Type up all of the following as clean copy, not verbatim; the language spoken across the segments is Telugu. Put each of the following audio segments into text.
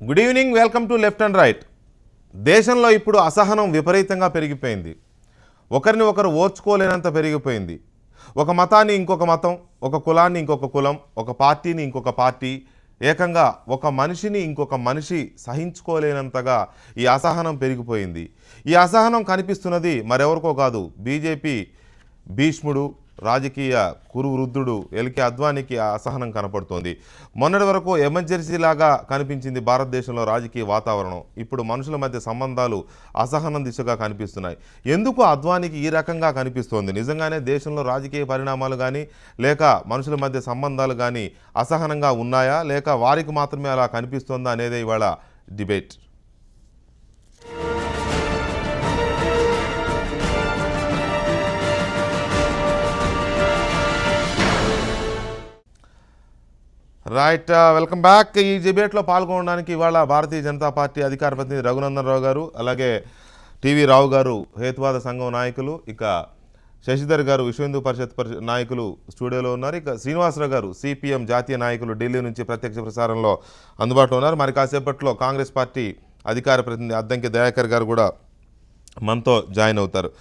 Good evening, welcome to left and right. దేశంలో ఇప్పుడు అసహనం విపరీతంగా పెరిగిపోయింది. ఒకరిని ఒకరు ఓర్చుకోలేనంత పెరిగిపోయింది. ఒక మతాన్ని ఇంకొక మతం, ఒక కులాన్ని ఇంకొక కులం, ఒక పార్టీని ఇంకొక పార్టీ, ఏకంగా ఒక మనిషిని ఇంకొక మనిషి సహించుకోలేనంతగా ఈ అసహనం పెరిగిపోయింది. ఈ అసహనం కనిపిస్తున్నది మరెవరికో కాదు, బీజేపీ భీష్ముడు, రాజకీయ కురువృద్ధుడు ఎల్కే అద్వానీకి ఆ అసహనం కనపడుతోంది. మొన్నటి వరకు ఎమర్జెన్సీ లాగా కనిపించింది భారతదేశంలో రాజకీయ వాతావరణం. ఇప్పుడు మనుషుల మధ్య సంబంధాలు అసహనం దిశగా కనిపిస్తున్నాయి. ఎందుకు అద్వానీకి ఈ రకంగా కనిపిస్తోంది? నిజంగానే దేశంలో రాజకీయ పరిణామాలు కానీ లేక మనుషుల మధ్య సంబంధాలు కానీ అసహనంగా ఉన్నాయా, లేక వారికి మాత్రమే అలా కనిపిస్తోందా అనేదే ఇవాళ డిబేట్. Right, welcome back. ఈ డిబేట్లో పాల్గొనడానికి ఇవాళ భారతీయ జనతా పార్టీ అధికార ప్రతినిధి రఘునందన్ రావు గారు, అలాగే టీవీ రావు గారు హేతువాద సంఘం నాయకులు, ఇక శశిధర్ గారు విశ్వ హిందూ పరిషత్ నాయకులు స్టూడియోలో ఉన్నారు. ఇక శ్రీనివాసరావు గారు సిపిఎం జాతీయ నాయకులు ఢిల్లీ నుంచి ప్రత్యక్ష ప్రసారంలో అందుబాటులో ఉన్నారు. మరి కాసేపట్లో కాంగ్రెస్ పార్టీ అధికార ప్రతినిధి అద్దంకి దయాకర్ గారు కూడా మనతో జాయిన్ అవుతారు.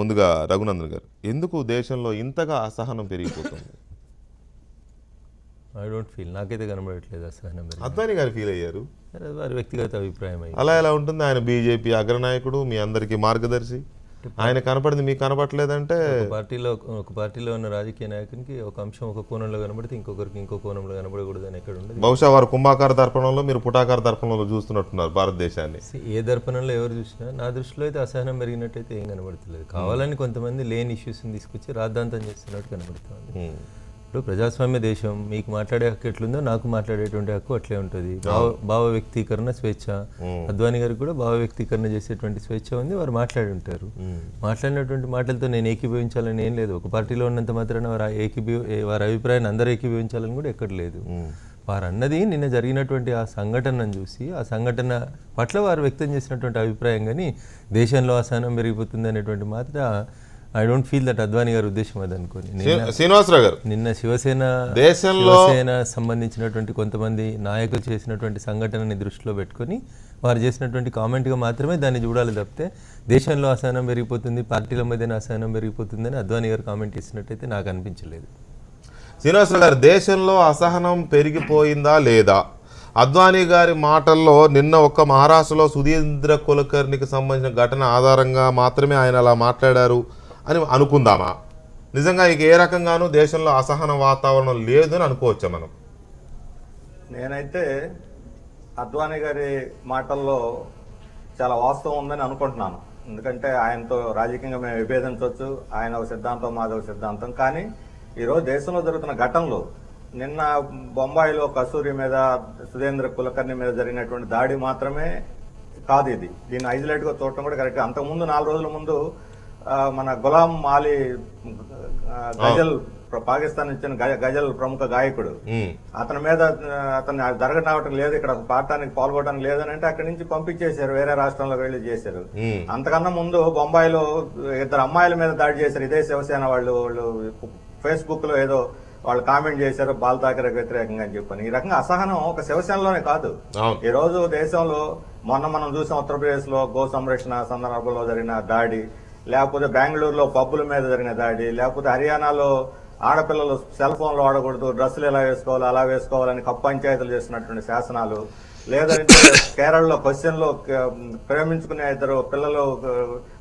ముందుగా రఘునందన్ గారు, ఎందుకు దేశంలో ఇంతగా అసహనం పెరిగిపోతుంది? ఐ డోంట్ ఫీల్, నాకైతే కనబడట్లేదు అసహనం. అద్వానీ గారు ఫీల్ అయ్యారు, వారి వ్యక్తిగత అభిప్రాయం. అలా ఎలా ఉంటుంది? ఆయన బీజేపీ అగ్రనాయకుడు, మీ అందరికీ మార్గదర్శి. ఆయన కనపడింది మీకు కనపడలేదంటే ఒక పార్టీలో ఉన్న రాజకీయ నాయకునికి ఒక అంశం ఒక కోణంలో కనబడితే ఇంకొకరికి ఇంకో కోణంలో కనబడకూడదు అని ఎక్కడ ఉండదు. బహుశా వారు కుంభాకార దర్పణంలో, మీరు పుటాకార దర్పణంలో చూస్తున్నట్టున్నారు భారతదేశాన్ని. ఏ దర్పణంలో ఎవరు చూసినా నా దృష్టిలో అయితే అసహనం పెరిగినట్టయితే ఏం కనబడతలేదు. కావాలని కొంతమంది లేని ఇష్యూస్ని తీసుకొచ్చి రాద్ధాంతం చేస్తున్నట్టు కనబడుతుంది. ఇప్పుడు ప్రజాస్వామ్య దేశం, మీకు మాట్లాడే హక్కు ఎట్లుందో నాకు మాట్లాడేటువంటి హక్కు అట్లే ఉంటుంది. భావ వ్యక్తీకరణ స్వేచ్ఛ, అద్వానీ గారికి కూడా భావ వ్యక్తీకరణ చేసేటువంటి స్వేచ్ఛ ఉంది. వారు మాట్లాడి ఉంటారు. మాట్లాడినటువంటి మాటలతో నేను ఏకీభవించాలని ఏం లేదు. ఒక పార్టీలో ఉన్నంత మాత్రాన వారి అభిప్రాయాన్ని అందరూ ఏకీభవించాలని కూడా ఎక్కడ లేదు. వారు అన్నది నిన్న జరిగినటువంటి ఆ సంఘటనను చూసి ఆ సంఘటన పట్ల వారు వ్యక్తం చేసినటువంటి అభిప్రాయం, కానీ దేశంలో అసహనం పెరిగిపోతుంది అనేటువంటి మాత్రం I don't feel that Advani గారి ఉద్దేశం అది అనుకోని. శ్రీనివాసరావు గారు, నిన్న శివసేన సంబంధించినటువంటి కొంతమంది నాయకులు చేసినటువంటి సంఘటనని దృష్టిలో పెట్టుకొని వారు చేసినటువంటి కామెంట్గా మాత్రమే దాన్ని చూడాలి తప్పితే దేశంలో అసహనం పెరిగిపోతుంది, పార్టీల మధ్యన అసహనం పెరిగిపోతుందని అద్వానీ గారు కామెంట్ ఇచ్చినట్టయితే నాకు అనిపించలేదు. శ్రీనివాసరావు గారు, దేశంలో అసహనం పెరిగిపోయిందా లేదా? అద్వానీ గారి మాటల్లో నిన్న ఒక్క మహారాష్ట్రలో సుధీంద్ర కులకర్ణికి సంబంధించిన ఘటన ఆధారంగా మాత్రమే ఆయన అలా మాట్లాడారు అని అనుకుందామా? నిజంగా ఇక ఏ రకంగానూ దేశంలో అసహన వాతావరణం లేదు అని అనుకోవచ్చా మనం? నేనైతే అద్వానీ గారి మాటల్లో చాలా వాస్తవం ఉందని అనుకుంటున్నాను. ఎందుకంటే ఆయనతో రాజకీయంగా మేము విభేదించవచ్చు, ఆయన ఒక సిద్ధాంతం మాది ఒక సిద్ధాంతం. కానీ ఈరోజు దేశంలో జరుగుతున్న ఘటనలు, నిన్న బొంబాయిలో కస్తూరి మీద, సుధీంద్ర కులకర్ణి మీద జరిగినటువంటి దాడి మాత్రమే కాదు ఇది. దీన్ని ఐసోలేట్గా చూడటం కూడా కరెక్ట్. అంతకుముందు 4 రోజుల ముందు మన గులాం అలీ గజల్, పాకిస్తాన్ ఇచ్చిన గజల్ ప్రముఖ గాయకుడు, అతని మీద అతన్ని జరగటం లేదు, ఇక్కడ పాడటానికి పాల్గొనడానికి లేదని అంటే అక్కడి నుంచి పంపించేశారు, వేరే రాష్ట్రంలోకి వెళ్ళి చేశారు. అంతకన్నా ముందు బొంబాయిలో 2 అమ్మాయిల మీద దాడి చేశారు. ఇదే శివసేన వాళ్ళు ఫేస్బుక్ లో ఏదో వాళ్ళు కామెంట్ చేశారు బాల్ ఠాకరేకి వ్యతిరేకంగా అని చెప్పని. ఈ రకంగా అసహనం ఒక శివసేనలోనే కాదు, ఈ రోజు దేశంలో మనం చూసాం ఉత్తరప్రదేశ్ లో గో సంరక్షణ సందర్భంలో జరిగిన దాడి, లేకపోతే బెంగళూరులో పబ్బుల మీద జరిగిన దాడి, లేకపోతే హర్యానాలో ఆడపిల్లలు సెల్ ఫోన్లు వాడకూడదు, డ్రెస్సులు ఎలా వేసుకోవాలి అలా వేసుకోవాలని కప్పు పంచాయతీలు చేస్తున్నటువంటి శాసనాలు, లేదంటే కేరళలో క్వశ్చన్లో ప్రేమించుకునే 2 పిల్లలు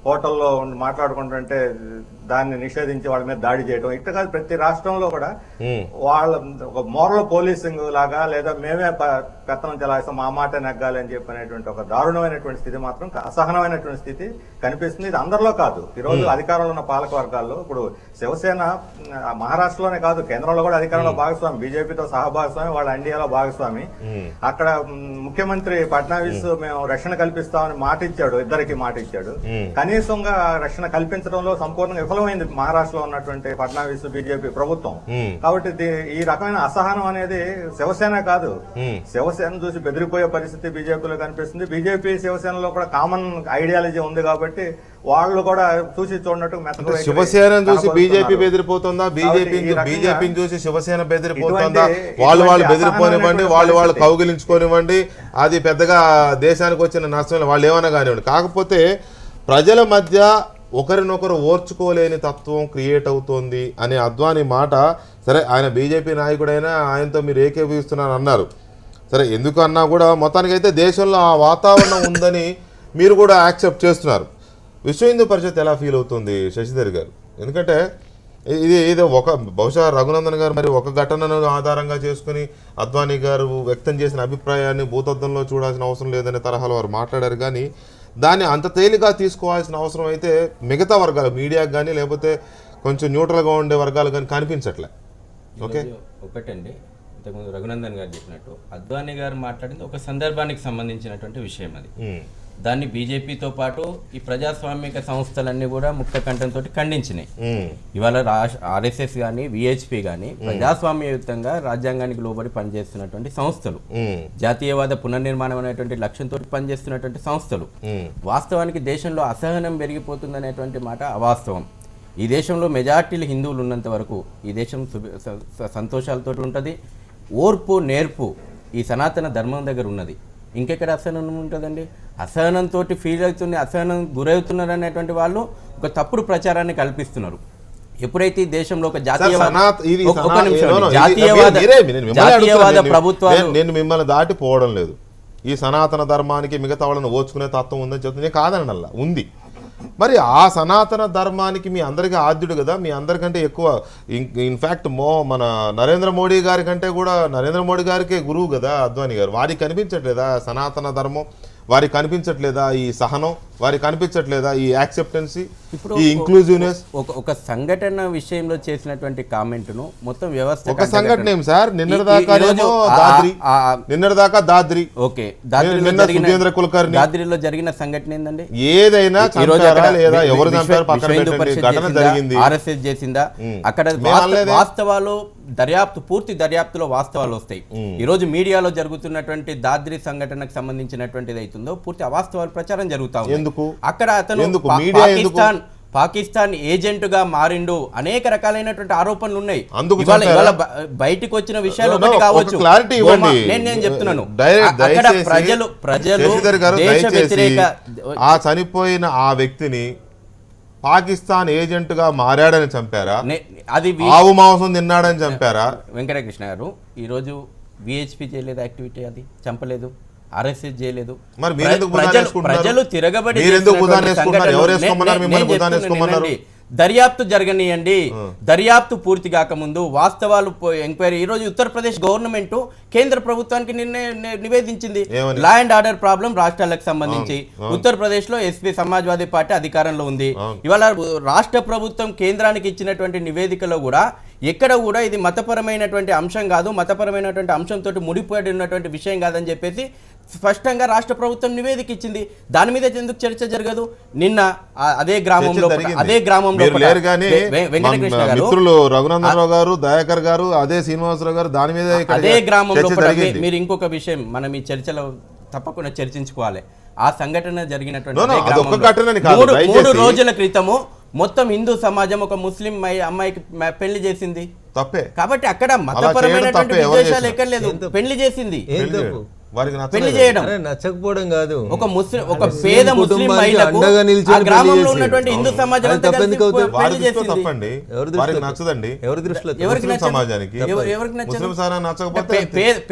హోటల్లో మాట్లాడుకుంటుంటే దాన్ని నిషేధించి వాళ్ళ మీద దాడి చేయడం. ఇట్లా కాదు, ప్రతి రాష్ట్రంలో కూడా వాళ్ళ ఒక మోరల్ పోలీసింగ్ లాగా, లేదా మేమే పెత్తనం చెలాయిస్తాం మా మాట నెగ్గాలి అని చెప్పినటువంటి ఒక దారుణమైనటువంటి స్థితి మాత్రం, అసహనమైనటువంటి స్థితి కనిపిస్తుంది. ఇది అందరిలో కాదు, ఈరోజు అధికారంలో ఉన్న పాలక వర్గాల్లో. ఇప్పుడు శివసేన మహారాష్ట్రలోనే కాదు, కేంద్రంలో కూడా అధికారంలో భాగస్వామి, బీజేపీతో సహభాగస్వామి, వాళ్ళ ఎన్డీఏలో భాగస్వామి. అక్కడ ముఖ్యమంత్రి ఫడ్నవీస్ మేము రక్షణ కల్పిస్తామని మాట ఇచ్చాడు, ఇద్దరికి మాట ఇచ్చాడు. కానీ కనీసంగా రక్షణ కల్పించడంలో సంపూర్ణంగా విఫలమైంది మహారాష్ట్రలో ఉన్నటువంటి ఫడ్నవీస్ బీజేపీ ప్రభుత్వం. కాబట్టి ఈ రకమైన అసహనం అనేది శివసేన కాదు, శివసేన చూసి బెదిరిపోయే పరిస్థితి బీజేపీలో కనిపిస్తుంది. బీజేపీ శివసేనలో కూడా కామన్ ఐడియాలజీ ఉంది కాబట్టి వాళ్ళు కూడా చూసి చూడనట్టు మెత్తగా శివసేన చూసి బీజేపీ బెదిరిపోతుందా, బీజేపీని చూసి శివసేన బెదిరిపోతుందా? వాళ్ళు బెదిరిపోనివ్వండి, వాళ్ళు కౌగిలించుకోనివ్వండి, అది పెద్దగా దేశానికి వచ్చిన నష్టం వాళ్ళు ఏమన్నా కానివ్వండి. కాకపోతే ప్రజల మధ్య ఒకరినొకరు ఓర్చుకోలేని తత్వం క్రియేట్ అవుతోంది అనే అద్వానీ మాట. సరే, ఆయన బీజేపీ నాయకుడైనా ఆయనతో మీరు ఏకీభవిస్తున్నారు అన్నారు. సరే, ఎందుకు అన్నా కూడా మొత్తానికైతే దేశంలో ఆ వాతావరణం ఉందని మీరు కూడా యాక్సెప్ట్ చేస్తున్నారు. విశ్వ హిందూ పరిషత్ ఎలా ఫీల్ అవుతుంది శశిధర్ గారు? ఎందుకంటే ఇది బహుశా రఘునందన్ గారు మరి ఒక ఘటనను ఆధారంగా చేసుకుని అద్వానీ గారు వ్యక్తం చేసిన అభిప్రాయాన్ని భూతద్దంలో చూడాల్సిన అవసరం లేదనే తరహాలో వారు మాట్లాడారు. కానీ దాన్ని అంత తేలిగా తీసుకోవాల్సిన అవసరం అయితే మిగతా వర్గాలు, మీడియాకి కానీ లేకపోతే కొంచెం న్యూట్రల్గా ఉండే వర్గాలు కానీ కనిపించట్లే. ఓకే, ఒకటండి, ఇంతకుముందు రఘునందన్ గారు చెప్పినట్టు అద్వానీ గారు మాట్లాడింది ఒక సందర్భానికి సంబంధించినటువంటి విషయం. అది దాన్ని బీజేపీతో పాటు ఈ ప్రజాస్వామిక సంస్థలన్నీ కూడా ముక్త కంఠంతో ఖండించినాయి. ఇవాళ ఆర్ఎస్ఎస్ కానీ విహెచ్పి కానీ ప్రజాస్వామ్యయుతంగా రాజ్యాంగానికి లోబడి పనిచేస్తున్నటువంటి సంస్థలు, జాతీయవాద పునర్నిర్మాణం అనేటువంటి లక్ష్యంతో పనిచేస్తున్నటువంటి సంస్థలు. వాస్తవానికి దేశంలో అసహనం పెరిగిపోతుందనేటువంటి మాట అవాస్తవం. ఈ దేశంలో మెజార్టీలు హిందువులు ఉన్నంత వరకు ఈ దేశం సంతోషాలతో ఉంటుంది. ఓర్పు నేర్పు ఈ సనాతన ధర్మం దగ్గర ఉన్నది. ఇంకెక్కడ అసహనం ఉంటుందండి? అసహనంతో ఫీల్ అవుతుంది, అసహనం గురవుతున్నారు అనేటువంటి వాళ్ళు ఒక తప్పుడు ప్రచారాన్ని కల్పిస్తున్నారు. ఎప్పుడైతే ఈ దేశంలో ఒక జాతీయవాద ప్రభుత్వాలు, నేను మిమ్మల్ని దాటిపోవడం లేదు, ఈ సనాతన ధర్మానికి మిగతా వాళ్ళని ఓచుకునే తత్వం ఉందని చెప్తుంది, కాదనల్లా ఉంది. మరి ఆ సనాతన ధర్మానికి మీ అందరికీ ఆద్యుడు కదా, మీ అందరికంటే ఎక్కువ ఇన్ఫ్యాక్ట్ మన నరేంద్ర మోడీ గారి కంటే కూడా నరేంద్ర మోడీ గారికే గురువు కదా అద్వానీ గారు. వారికి కనిపించట్లేదా సనాతన ధర్మం? వారికి కనిపించట్లేదా ఈ సహనం? వారికి కనిపించట్లేదా ఈ యాక్సెప్టెన్సీ, ఈ ఇంక్లూజివ్నెస్? ఒక సంఘటన విషయంలో చేసినటువంటి కామెంట్ను మొత్తం వ్యవస్థ, ఒక సంఘటన ఏం సార్, నిన్నటిదాకా దాద్రి, ఓకే, సురేంద్ర కులకర్ణి, దాద్రిలో జరిగిన సంఘటన ఏందండి? ఏదైనా లేదా ఎవరు చంపారు పక్కన పెట్టండి, ఘటన జరిగింది, ఆర్ఎస్ఎస్ చేసిందా? అక్కడ వాస్తవాలు పూర్తి దర్యాప్తులో వాస్తవాలు వస్తాయి. ఈ రోజు మీడియాలో జరుగుతున్నటువంటి దాద్రి సంఘటనకు సంబంధించినటువంటిది అవుతుందో పూర్తి అవాస్తవాలు ప్రచారం జరుగుతా ఉంది. అక్కడ అతను పాకిస్తాన్ ఏజెంట్ గా మారిండు, అనేక రకాలైనటువంటి ఆరోపణలు ఉన్నాయి. ఇవాళ బయటికి వచ్చిన విషయాలు ఒకటి కావచ్చు, నేను చెప్తున్నాను. అక్కడ ప్రజలు దేశ వ్యతిరేక ఆ చనిపోయిన ఆ వ్యక్తిని పాకిస్తాన్ ఏజెంట్ గా మారాడని చంపారా, అది ఆవు మాంసం తిన్నాడని చంపారా? వెంకటకృష్ణ గారు, ఈరోజు విహెచ్పి చేయలేదు యాక్టివిటీ, అది చంపలేదు. ఆర్ఎస్ఎస్ చేయలేదు. ప్రజలు తిరగబడి దర్యాప్తు జరగనియండి. దర్యాప్తు పూర్తి కాకముందు వాస్తవాలు ఎంక్వైరీ. ఈ రోజు ఉత్తరప్రదేశ్ గవర్నమెంట్ కేంద్ర ప్రభుత్వానికి నివేదించింది లా అండ్ ఆర్డర్ ప్రాబ్లం రాష్ట్రాలకు సంబంధించి. ఉత్తరప్రదేశ్ లో ఎస్పీ సమాజ్వాదీ పార్టీ అధికారంలో ఉంది. ఇవాళ రాష్ట్ర ప్రభుత్వం కేంద్రానికి ఇచ్చినటువంటి నివేదికలో కూడా ఎక్కడ కూడా ఇది మతపరమైనటువంటి అంశం కాదు, మతపరమైనటువంటి అంశంతో ముడిపడి ఉన్నటువంటి విషయం కాదని చెప్పేసి స్పష్టంగా రాష్ట్ర ప్రభుత్వం నివేదిక ఇచ్చింది. దాని మీద ఎందుకు చర్చ జరగదు? నిన్న అదే గ్రామంలో వెంకటకృష్ణ గారు, మిత్రులు రఘునందనరావు గారు, దయాకర్ గారు, అదే శ్రీనివాసరావు గారు దాని మీద అదే గ్రామంలో మీరు ఇంకొక విషయం మనం ఈ చర్చలో తప్పకుండా చర్చించుకోవాలి. ఆ సంఘటన జరిగినటువంటి 3 రోజుల క్రితము మొత్తం హిందూ సమాజం ఒక ముస్లిం అమ్మాయికి పెళ్లి చేసింది, తప్పే. కాబట్టి అక్కడ మతపరమైనటువంటి విద్వేషాలు ఎక్కడ లేదు, పెళ్లి చేసింది. పెళ్లి చేయడం నచ్చకపోవడం కాదు, ఒక పేద ముస్లిం మహిళకు ఆ గ్రామంలో ఉన్నటువంటి హిందూ సమాజం పెళ్లి చేసింది.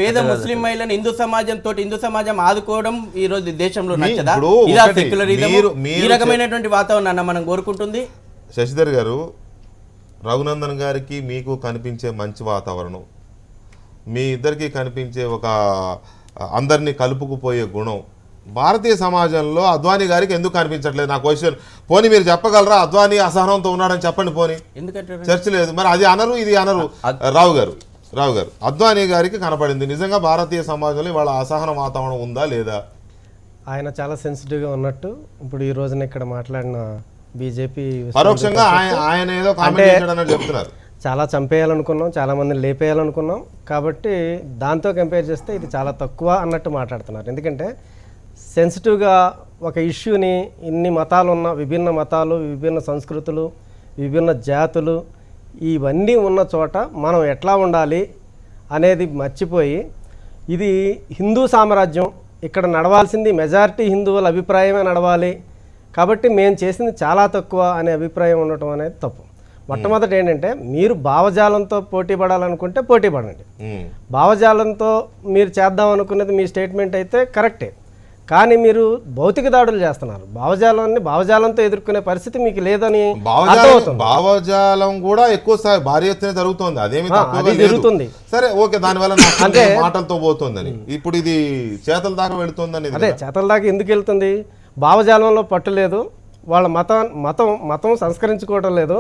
పేద ముస్లిం మహిళను హిందూ సమాజం తోటి హిందూ సమాజం ఆదుకోవడం ఈ రోజు దేశంలో నచ్చదా? ఇదా సెక్యులరిజం? ఈ రకమైనటువంటి వాతావరణాన్ని మనం కోరుకుంటుంది. శశిధర్ గారు, రఘునందన్ గారికి మీకు కనిపించే మంచి వాతావరణం, మీ ఇద్దరికి కనిపించే ఒక అందరినీ కలుపుకుపోయే గుణం భారతీయ సమాజంలో అద్వానీ గారికి ఎందుకు కనిపించట్లేదు? నా క్వశ్చన్. పోనీ మీరు చెప్పగలరా అద్వానీ అసహనంతో ఉన్నాడని చెప్పండి, పోనీ. చర్చ లేదు, మరి అది అనరు ఇది అనరు. రావు గారు అద్వానీ గారికి కనపడింది. నిజంగా భారతీయ సమాజంలో వాళ్ళ అసహన వాతావరణం ఉందా లేదా? ఆయన చాలా సెన్సిటివ్గా ఉన్నట్టు ఇప్పుడు ఈ రోజున ఇక్కడ మాట్లాడిన బీజేపీ పరోక్షంగా ఆయన ఏదో కామెంట్ చేశాడని చెప్తున్నారు. చాలా చంపేయాలనుకున్నాం, చాలా మందిని లేపేయాలనుకున్నాం, కాబట్టి దాంతో కంపేర్ చేస్తే ఇది చాలా తక్కువ అన్నట్టు మాట్లాడుతున్నారు. ఎందుకంటే సెన్సిటివ్గా ఒక ఇష్యూని ఇన్ని మతాలు ఉన్న విభిన్న మతాలు, విభిన్న సంస్కృతులు, విభిన్న జాతులు ఇవన్నీ ఉన్న చోట మనం ఎట్లా ఉండాలి అనేది మర్చిపోయి ఇది హిందూ సామ్రాజ్యం, ఇక్కడ నడవాల్సింది మెజారిటీ హిందువుల అభిప్రాయమే నడవాలి, కాబట్టి మేము చేసింది చాలా తక్కువ అనే అభిప్రాయం ఉండటం అనేది తప్పు. మొట్టమొదటి ఏంటంటే మీరు భావజాలంతో పోటీ పడాలనుకుంటే పోటీ పడండి. భావజాలంతో మీరు చేద్దాం అనుకున్నది మీ స్టేట్మెంట్ అయితే కరెక్టే, కానీ మీరు భౌతిక దాడులు చేస్తున్నారు. భావజాలంతో ఎదుర్కొనే పరిస్థితి మీకు లేదని అర్థమవుతుంది. భావజాలం కూడా ఎక్కువ భారీ ఎత్తున జరుగుతుంది, అదేమి జరుగుతుంది. సరే ఓకే, దానివల్ల అంటే మాటలతో పోతుందని ఇప్పుడు ఇది చేతల దాకా వెళుతుందని. అదే చేతల దాకా ఎందుకు వెళ్తుంది? భావజాలంలో పట్టు లేదు, వాళ్ళ మతం సంస్కరించుకోవడం లేదు,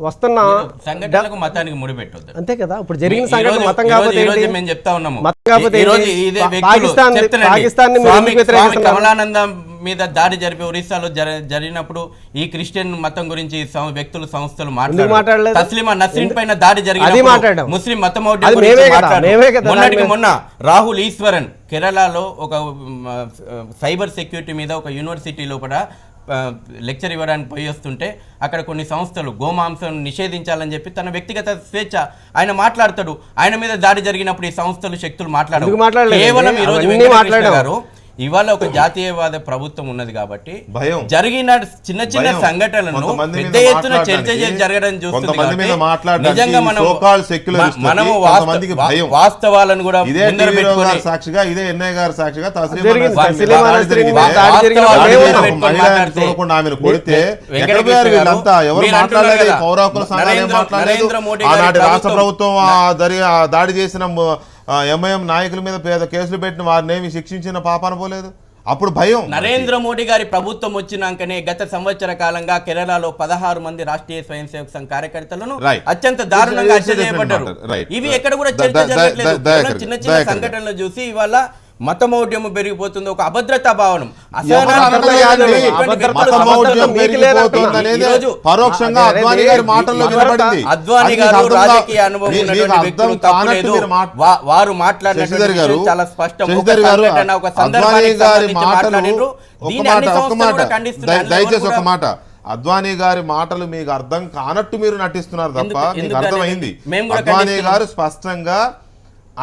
వస్తున్న సంఘటనలకు మతానికి ముడిపెట్టొద్దు. అంతే కదా. ఇప్పుడు జరిగిన సంఘటన మతం కాకపోతే మేము చెప్తా ఉన్నాము, పాకిస్తాన్ కమలానంద మీద దాడి జరిపి ఒరిస్సాలో జరిగినప్పుడు ఈ క్రిస్టియన్ మతం గురించి వ్యక్తులు సంస్థలు మాట్లాడారు. తస్లిమా నస్రీన్ పైన దాడి జరిగిన ముస్లిం మతం మొన్న రాహుల్ ఈశ్వరన్ కేరళలో ఒక సైబర్ సెక్యూరిటీ మీద ఒక యూనివర్సిటీ లోపల లెక్చర్ ఇవ్వడానికి పోయి వస్తుంటే అక్కడ కొన్ని సంస్థలు గోమాంసం నిషేధించాలని చెప్పి తన వ్యక్తిగత స్వేచ్ఛ ఆయన మాట్లాడతాడు. ఆయన మీద దాడి జరిగినప్పుడు ఈ సంస్థలు శక్తులు మాట్లాడరు. కేవలం ఈ రోజు వెంకటకృష్ణ గారు ఇవాళ ఒక జాతీయవాద ప్రభుత్వం ఉన్నది కాబట్టి జరిగిన చిన్న చిన్న సంఘటనలను పెద్ద ఎత్తున చర్చ జరగడం చూస్తుంది. నిజంగా మనము వాస్తవాలను కూడా సాక్షిగా ఇదే ఎన్ఐ గారు సాక్షిగా రాష్ట్ర ప్రభుత్వం దాడి చేసిన ఎంఐఎం నాయకుల మీద కేసులు పెట్టిన వారిని శిక్షించిన పాపాన పోలేదు. అప్పుడు భయం. నరేంద్ర మోడీ గారి ప్రభుత్వం వచ్చినాకనే గత సంవత్సర కాలంగా కేరళలో 16 మంది రాష్ట్రీయ స్వయం సేవక సంఘ కార్యకర్తలను అత్యంత దారుణంగా హత్య చేయబడ్డారు. ఇవి ఎక్కడ కూడా చర్చ జరగట్లేదు. చిన్న చిన్న సంఘటనలు చూసి ఇవాళ మతమౌఢ్యము పెరిగిపోతుంది, ఒక అభద్రతా భావనం పరోక్షంగా అద్వానీ గారు రాజకీయ అనుభవం ఉన్నటువంటి వ్యక్తులు తప్పలేదు. వారు మాట్లాడినట్టు చాలా స్పష్టం. ఒక సందర్భానికి మాట్లాడినారు. దయచేసి ఒక మాట, అద్వానీ గారి మాటలు మీకు అర్థం కానట్టు మీరు నటిస్తున్నారు తప్ప మీకు అర్థమైంది. అద్వానీ గారు స్పష్టంగా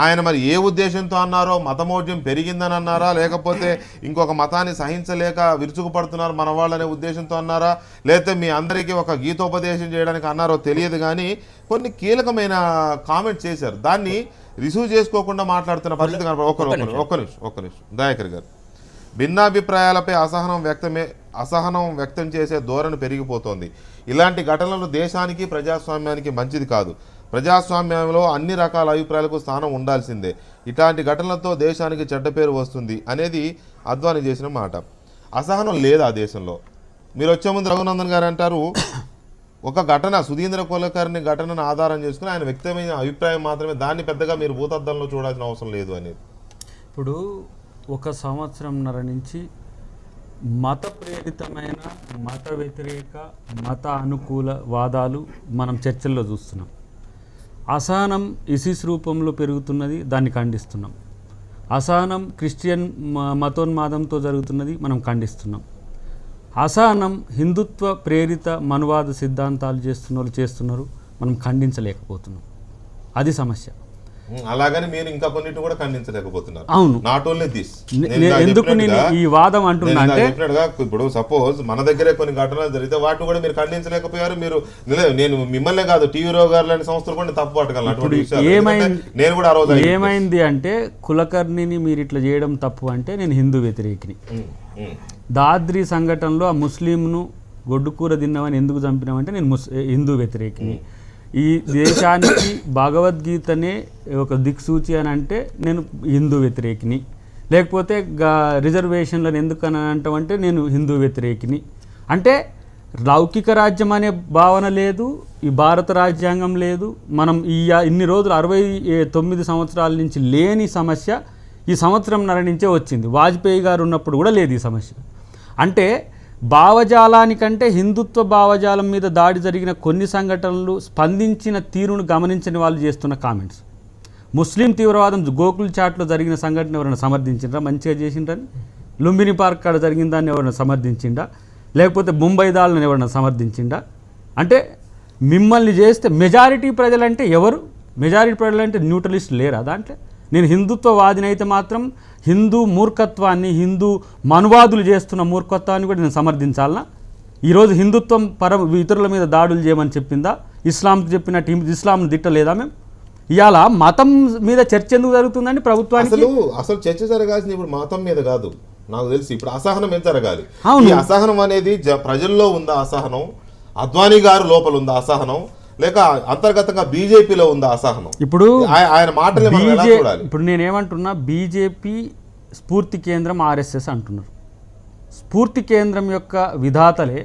ఆయన మరి ఏ ఉద్దేశంతో అన్నారో, మతమౌఢ్యం పెరిగిందని అన్నారా, లేకపోతే ఇంకొక మతాన్ని సహించలేక విరుచుకుపడుతున్నారు మన వాళ్ళనే ఉద్దేశంతో అన్నారా, లేకపోతే మీ అందరికీ ఒక గీతోపదేశం చేయడానికి అన్నారో తెలియదు, కానీ కొన్ని కీలకమైన కామెంట్స్ చేశారు. దాన్ని రిసీవ్ చేసుకోకుండా మాట్లాడుతున్న పరిస్థితి కనపడ. ఒక్క నిమిషం దయాకర్ గారు, భిన్నాభిప్రాయాలపై అసహనం వ్యక్తం చేసే ధోరణి పెరిగిపోతోంది. ఇలాంటి ఘటనలు దేశానికి ప్రజాస్వామ్యానికి మంచిది కాదు. ప్రజాస్వామ్యంలో అన్ని రకాల అభిప్రాయాలకు స్థానం ఉండాల్సిందే. ఇట్లాంటి ఘటనలతో దేశానికి చెడ్డ పేరు వస్తుంది అనేది అద్వానీ చేసిన మాట. అసహనం లేదు ఆ దేశంలో. మీరు వచ్చే ముందు రఘునందన్ గారు అంటారు ఒక ఘటన, సుధీంద్ర కులకర్ణి ఘటనను ఆధారం చేసుకుని ఆయన వ్యక్తమైన అభిప్రాయం మాత్రమే, దాన్ని పెద్దగా మీరు భూతద్దంలో చూడాల్సిన అవసరం లేదు అనేది. ఇప్పుడు 1 సంవత్సరంన్నర నుంచి మత ప్రేరితమైన, మత వ్యతిరేక, మత అనుకూల వాదాలు మనం చర్చల్లో చూస్తున్నాం. అసహనం ఇసిస్ రూపంలో పెరుగుతున్నది, దాన్ని ఖండిస్తున్నాం. అసహనం క్రిస్టియన్ మతోన్మాదంతో జరుగుతున్నది, మనం ఖండిస్తున్నాం. అసహనం హిందుత్వ ప్రేరిత మనువాద సిద్ధాంతాలు చేస్తున్నారు, మనం ఖండించలేకపోతున్నాం. అది సమస్య. అలాగని మీరు ఇంకా కొన్నిటి కూడా ఖండించలేకపోతున్నారు. అవును, నాట్ ఓన్లీ దిస్. ఎందుకు నేను ఈ వాదం అంటున్నా అంటే, ఇప్పుడు సపోజ్ మన దగ్గరే కొన్ని ఘటనలు జరిగితే వాటిని కూడా మీరు ఖండించలేకపోయారు. మీరు నేను మిమ్మల్నే కాదు, టీవీ గారు లాంటి సంస్థలు కూడా తప్పు పట్టగలను. నేను కూడా ఆ రోజు ఏమైంది అంటే, కులకర్ణిని మీరు ఇట్లా చేయడం తప్పు అంటే నేను హిందూ వ్యతిరేకిని. దాద్రి సంఘటనలో ఆ ముస్లింను గొడ్డుకూర తిన్నామని ఎందుకు చంపినామంటే నేను హిందూ వ్యతిరేకిని. ఈ దేశానికి భగవద్గీతనే ఒక దిక్సూచి అని అంటే నేను హిందూ వ్యతిరేకిని. లేకపోతే రిజర్వేషన్లను ఎందుకు అని అంటామంటే నేను హిందూ వ్యతిరేకిని. అంటే లౌకిక రాజ్యం అనే భావన లేదు, ఈ భారత రాజ్యాంగం లేదు. మనం ఇన్ని రోజులు 69 సంవత్సరాల నుంచి లేని సమస్య ఈ సంవత్సరంన్నర నుంచే వచ్చింది. వాజ్పేయి గారు ఉన్నప్పుడు కూడా లేదు ఈ సమస్య. అంటే భావజాలానికంటే హిందుత్వ భావజాలం మీద దాడి జరిగిన కొన్ని సంఘటనలు స్పందించిన తీరును గమనించని వాళ్ళు చేస్తున్న కామెంట్స్. ముస్లిం తీవ్రవాదం గోకుల్ చాట్లో జరిగిన సంఘటన ఎవరైనా సమర్థించిండ్రా? మంచిగా చేసిండ్రని. లుంబిని పార్క్ కాడ జరిగిన దాన్ని ఎవరైనా సమర్థించిండా? లేకపోతే ముంబై దాళ్ళని ఎవరైనా సమర్థించిండా? అంటే మిమ్మల్ని చేస్తే మెజారిటీ ప్రజలంటే ఎవరు? మెజారిటీ ప్రజలంటే న్యూట్రలిస్ట్ లేరా దాంట్లో? నేను హిందుత్వవాదిని అయితే మాత్రం హిందూ మూర్ఖత్వాన్ని, హిందూ మనువాదులు చేస్తున్న మూర్ఖత్వాన్ని కూడా నేను సమర్థించాలనా? ఈరోజు హిందుత్వం ఇతరుల మీద దాడులు చేయమని చెప్పిందా? ఇస్లాంకి చెప్పినట్టు ఇస్లాంను తిట్టలేదా మేము? ఇవాళ మతం మీద చర్చ ఎందుకు జరుగుతుందండి ప్రభుత్వానికి? అసలు చర్చ జరగాల్సింది ఇప్పుడు మతం మీద కాదు, నాకు తెలిసి ఇప్పుడు అసహనం ఎంత జరగాలి. అవును. ఈ అసహనం అనేది ప్రజల్లో ఉందా అసహనం? అద్వానీ గారు లోపల ఉందా అసహనం? లేక అంతర్గతంగా బీజేపీలో ఉందా అసహనం? ఇప్పుడు ఆయన మాటలు ఇప్పుడు నేనేమంటున్నా, బీజేపీ స్ఫూర్తి కేంద్రం ఆర్ఎస్ఎస్ అంటున్నారు. స్ఫూర్తి కేంద్రం యొక్క విధాతలే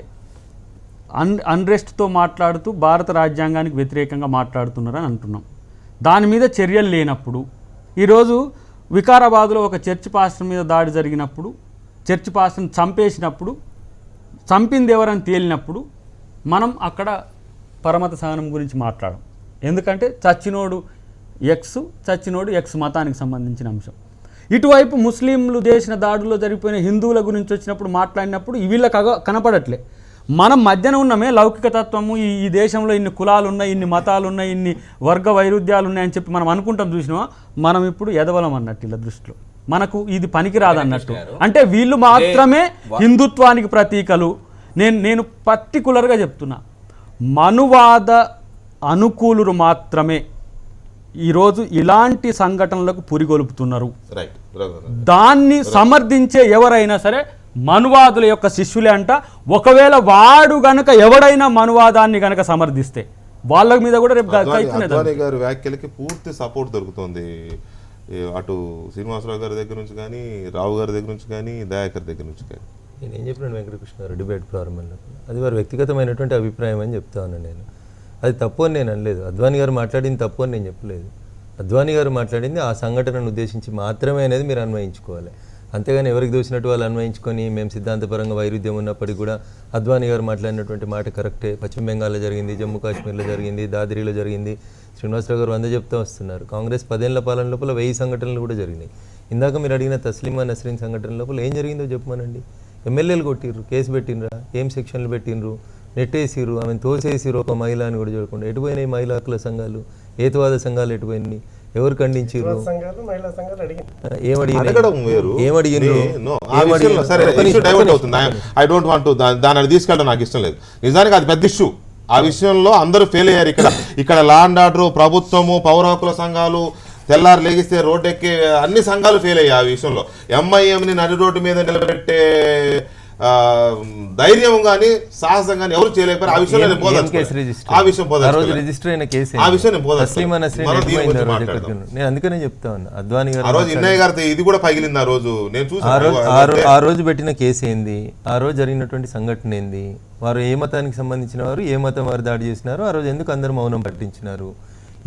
అన్రెస్ట్తో మాట్లాడుతూ భారత రాజ్యాంగానికి వ్యతిరేకంగా మాట్లాడుతున్నారని అంటున్నాం. దాని మీద చర్యలు లేనప్పుడు, ఈరోజు వికారాబాద్లో ఒక చర్చ్ పాస్టర్ మీద దాడి జరిగినప్పుడు, చర్చ్ పాస్టర్ని చంపేసినప్పుడు, చంపింది ఎవరని తేలినప్పుడు మనం అక్కడ పరమత సహనం గురించి మాట్లాడం. ఎందుకంటే చచ్చినోడు ఎక్స్ మతానికి సంబంధించిన అంశం. ఇటువైపు ముస్లింలు చేసిన దాడుల్లో జరిగిపోయిన హిందువుల గురించి వచ్చినప్పుడు మాట్లాడినప్పుడు వీళ్ళకి కనపడట్లే. మనం మధ్యన ఉన్నమే లౌకిక తత్వము, ఈ దేశంలో ఇన్ని కులాలు ఉన్నాయి, ఇన్ని మతాలు ఉన్నాయి, ఇన్ని వర్గ వైరుధ్యాలు ఉన్నాయని చెప్పి మనం అనుకుంటాం. చూసినా మనం ఇప్పుడు ఎదవలం అన్నట్టు ఇలా దృష్టిలో మనకు ఇది పనికిరాదన్నట్టు. అంటే వీళ్ళు మాత్రమే హిందుత్వానికి ప్రతీకలు. నేను పర్టికులర్గా చెప్తున్నా, మనువాద అనుకూలురు మాత్రమే ఈరోజు ఇలాంటి సంఘటనలకు పురిగొలుపుతున్నారు. దాన్ని సమర్థించే ఎవరైనా సరే మనువాదుల యొక్క శిష్యులే అంట. ఒకవేళ వాడు గనక ఎవడైనా మనువాదాన్ని గనక సమర్థిస్తే వాళ్ళ మీద కూడా రేపు అద్వానీ గారి వ్యాఖ్యలకి పూర్తి సపోర్ట్ దొరుకుతుంది. అటు శ్రీనివాసరావు గారి దగ్గర నుంచి కానీ, రావు గారి దగ్గర నుంచి కానీ, దయాకర్ దగ్గర నుంచి కానీ. నేనేం చెప్పినాను వెంకటకృష్ణ గారు డిబేట్ ప్రారంభంలో, అది వారి వ్యక్తిగతమైనటువంటి అభిప్రాయం అని చెప్తా ఉన్నాను. నేను అది తప్పు అని నేను అనలేదు. అద్వానీ గారు మాట్లాడింది తప్పు అని నేను చెప్పలేదు. అద్వానీ గారు మాట్లాడింది ఆ సంఘటనను ఉద్దేశించి మాత్రమే అనేది మీరు అన్వయించుకోవాలి. అంతేగాని ఎవరికి దోచినట్టు వాళ్ళు అన్వయించుకొని మేము సిద్ధాంతపరంగా వైరుధ్యం ఉన్నప్పటికీ కూడా అద్వానీ గారు మాట్లాడినటువంటి మాట కరెక్టే. పశ్చిమ బెంగాల్లో జరిగింది, జమ్మూ కాశ్మీర్లో జరిగింది, దాద్రీలో జరిగింది. శ్రీనివాసరావు గారు 100 చెప్తూ వస్తున్నారు. కాంగ్రెస్ 10 ఏళ్ల పాలన లోపల 1000 సంఘటనలు కూడా జరిగినాయి. ఇందాక మీరు అడిగిన తస్లీమా నస్రీన్ సంఘటన లోపల ఏం జరిగిందో చెప్పమనండి. ఎమ్మెల్యేలు కొట్టిర్రు, కేసు పెట్టినరా, ఏం సెక్షన్లు పెట్టినరు, నెట్టేసిర్రు, ఆమెను తోసేసిర్రు. ఒక మహిళ అని కూడా చూడకుండా ఎటుపోయినాయి మహిళా హక్కుల సంఘాలు, హేతువాద సంఘాలు ఎటుపోయినాయి, ఎవరు ఖండించారు, దాన్ని తీసుకెళ్ళడం నాకు ఇష్టం లేదు. నిజానికి అది పెద్ద ఇష్యూ. ఆ విషయంలో అందరూ ఫెయిల్ అయ్యారు. ఇక్కడ లా అండ్ ఆర్డర్, ప్రభుత్వము, పౌర హక్కుల సంఘాలు తెల్లారు లేగిస్తే రోడ్డు ఎక్కి అన్ని సంఘాలు ఫెయిల్ అయ్యాయి. ఆ విషయంలో ఎంఐఎంని నడి రోడ్డు మీద నిలబెట్టే ధైర్యం కానీ సాహసం కానీ ఎవరు చేయలేకపోయారు. ఆ విషయంలో నేను అందుకనే చెప్తా ఉన్నా. అద్వానీ గారు ఆ రోజు ఇన్నయ్య గారితో ఇది కూడా పగిలింది. ఆ రోజు నేను ఆ రోజు పెట్టిన కేసు ఏంది, ఆ రోజు జరిగినటువంటి సంఘటన ఏంది, వారు ఏ మతానికి సంబంధించిన వారు, ఏ మతం వారు దాడి చేసినారు, ఆ రోజు ఎందుకు అందరు మౌనం పట్టించినారు.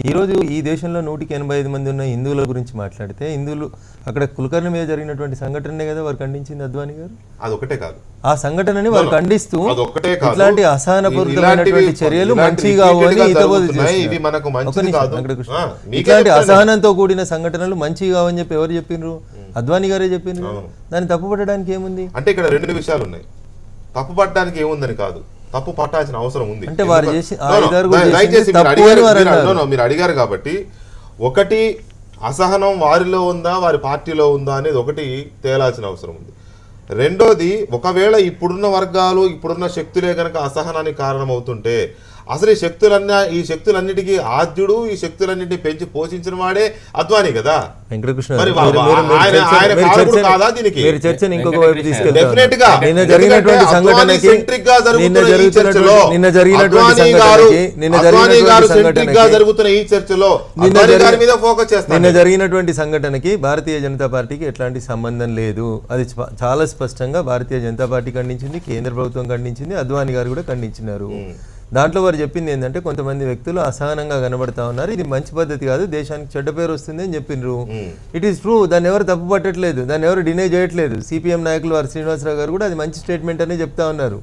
ఈరోజు ఈ దేశంలో 185 మంది ఉన్న హిందువుల గురించి మాట్లాడితే, హిందువులు అక్కడ కులకర్ణి మీద జరిగినటువంటి సంఘటనే కదా వారు ఖండించింది అద్వానీ గారు. అదొకటే కాదు, ఆ సంఘటనని వారు ఖండిస్తూ ఇట్లాంటి అసహనపూరితమైనటువంటి చర్యలు మంచిగా ఇట్లాంటి అసహనంతో కూడిన సంఘటనలు మంచిగా కావని చెప్పి ఎవరు చెప్పిండ్రు? అద్వానీ గారే చెప్పిండ్రు. దాన్ని తప్పుపట్టడానికి ఏముంది? అంటే ఇక్కడ 2 విషయాలు ఉన్నాయి. తప్పు పట్టడానికి ఏముందని కాదు, తప్పు పట్టాల్సిన అవసరం ఉంది. అంటే వారు చేసి మీరు అడిగారు కాబట్టి, ఒకటి అసహనం వారిలో ఉందా, వారి పార్టీలో ఉందా అనేది ఒకటి తేలాల్సిన అవసరం ఉంది. రెండోది, ఒకవేళ ఇప్పుడున్న వర్గాలు, ఇప్పుడున్న శక్తులే కనుక అసహనానికి కారణమవుతుంటే, అసలు ఈ శక్తులన్నిటికీ ఆద్యుడు, ఈ శక్తులన్నింటినీ పెంచి పోషించిన వాడే అద్వానీ కదా. వెంకటకృష్ణ జరిగినటువంటి సంఘటనకి భారతీయ జనతా పార్టీకి ఎట్లాంటి సంబంధం లేదు. అది చాలా స్పష్టంగా భారతీయ జనతా పార్టీ ఖండించింది, కేంద్ర ప్రభుత్వం ఖండించింది, అద్వానీ గారు కూడా ఖండించినారు. దాంట్లో వారు చెప్పింది ఏంటంటే కొంతమంది వ్యక్తులు అసహనంగా కనబడతా ఉన్నారు, ఇది మంచి పద్ధతి కాదు, దేశానికి చెడ్డ పేరు వస్తుంది అని చెప్పిండ్రు. ఇట్ ఈస్ ట్రూ, దాన్ని ఎవరు తప్పు పట్టట్లేదు, దాన్ని ఎవరు డినే చేయట్లేదు. సిపిఎం నాయకులు వారు శ్రీనివాసరావు గారు కూడా అది మంచి స్టేట్మెంట్ అనే చెప్తా ఉన్నారు.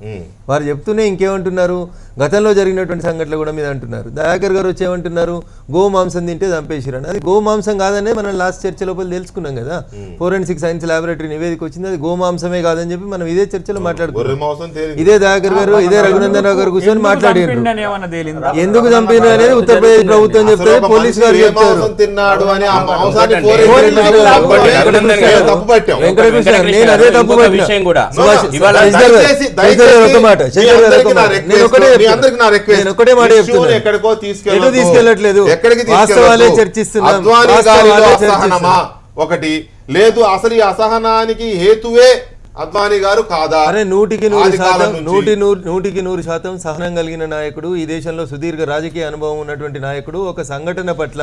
వారు చెప్తూనే ఇంకేమంటున్నారు, గతంలో జరిగినటువంటి సంఘటనలు కూడా మీద అంటున్నారు. దయాకర్ గారు వచ్చి ఏమంటున్నారు, గో మాంసం తింటే చంపేసిరని. అది గో మాంసం కాదనే మనం లాస్ట్ చర్చ లోపల తెలుసుకున్నాం కదా, ఫోరెన్సిక్ సైన్స్ ల్యాబొరేటరీ నివేదిక వచ్చింది, అది గో మాంసమే కాదని చెప్పి మనం ఇదే చర్చలో మాట్లాడుకున్నాం. ఇదే దయాకర్ గారు ఇదే రఘునందన్ రావు గారు కూర్చొని మాట్లాడారు. ఎందుకు చంపిన అనేది ఉత్తరప్రదేశ్ ప్రభుత్వం చెప్తారు, పోలీసు గారు చెప్తారు. వెంకటకృష్ణ నేను అదే తప్పు ఒకటే మాట చెప్తున్నా, తీసుకెళ్ళట్లేదు, వాస్తవాలే చర్చిస్తున్నాం. ఒకటి లేదు, అసలు ఈ అసహనానికి హేతువే అద్వానీ గారు కాదా? అరే 100% 100% సహనం కలిగిన నాయకుడు, ఈ దేశంలో సుదీర్ఘ రాజకీయ అనుభవం ఉన్నటువంటి నాయకుడు, ఒక సంఘటన పట్ల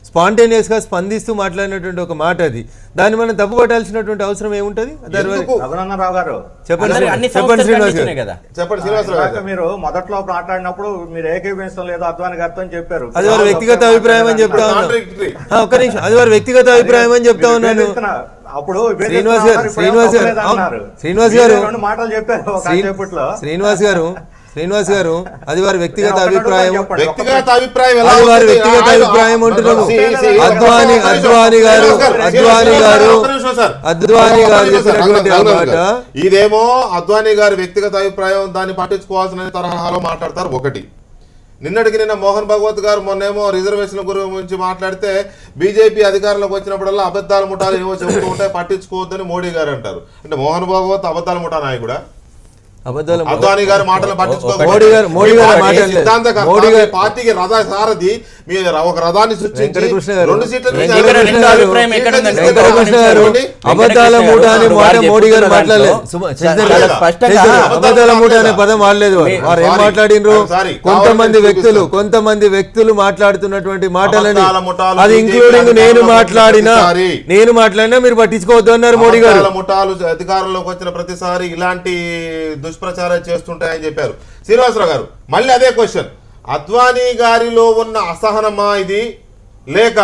స్పాంటేనియస్ గా స్పందిస్తూ మాట్లాడినటువంటి ఒక మాట అది. దాన్ని మనం తప్పు పట్టాల్సినటువంటి అవసరం ఏముంటది? రఘునందనరావు గారు చెప్పండి శ్రీనివాసరావు గారు, మీరు మొదట్లో మాట్లాడినప్పుడు మీరు ఏకీభవించడం లేదు అద్వానీ గారితో అని చెప్పారు. అది వారి వ్యక్తిగత అభిప్రాయం అని చెప్తా ఉన్నాను. ఒక్క నిమిషం, అది వారి వ్యక్తిగత అభిప్రాయం అని చెప్తా ఉన్నాను. అప్పుడు శ్రీనివాస్ గారు అది వారి వ్యక్తిగత అభిప్రాయం. అది వారి వ్యక్తిగత అభిప్రాయం అంటున్నాను. అద్వానీ గారు చెప్పినటువంటి మాట ఇదేమో అద్వానీ గారి వ్యక్తిగత అభిప్రాయం, దాన్ని పట్టించుకోవాల్సిన తరహాలో మాట్లాడతారు. ఒకటి నిన్నటికి నిన్న మోహన్ భగవత్ గారు మొన్నేమో రిజర్వేషన్ల గురించి మాట్లాడితే బీజేపీ అధికారంలోకి వచ్చినప్పుడల్లా అబద్ధాల ముఠాలు ఏవో చెబుతూ ఉంటాయి, పట్టించుకోవద్దని మోడీ గారు అంటారు. అంటే మోహన్ భగవత్ అబద్ధాల ముఠా నాయకుడా? అద్వానీ గారి మాటలు పట్టించుకోవాలి. పార్టీకి రథ సారథి, మీరు ఒక రథాన్ని సృష్టించి 2 సీట్ల అబద్ధాల మూట అనే మాట మోడీ గారు మాట్లాడలేదు. అబద్ధాల మూట అనే పదం వాడలేదు. వారు ఏం మాట్లాడినరు, కొంతమంది వ్యక్తులు మాట్లాడుతున్నటువంటి మాటలని, అది ఇంక్లూడింగ్ నేను మాట్లాడినా మీరు పట్టించుకోవద్దు అన్నారు మోడీ గారు. ముఠాలు అధికారంలోకి వచ్చిన ప్రతిసారి ఇలాంటి దుష్ప్రచారం చేస్తుంటాయని చెప్పారు. శ్రీనివాసరావు గారు మళ్ళీ అదే క్వశ్చన్, అద్వానీ గారిలో ఉన్న అసహనమా ఇది, లేక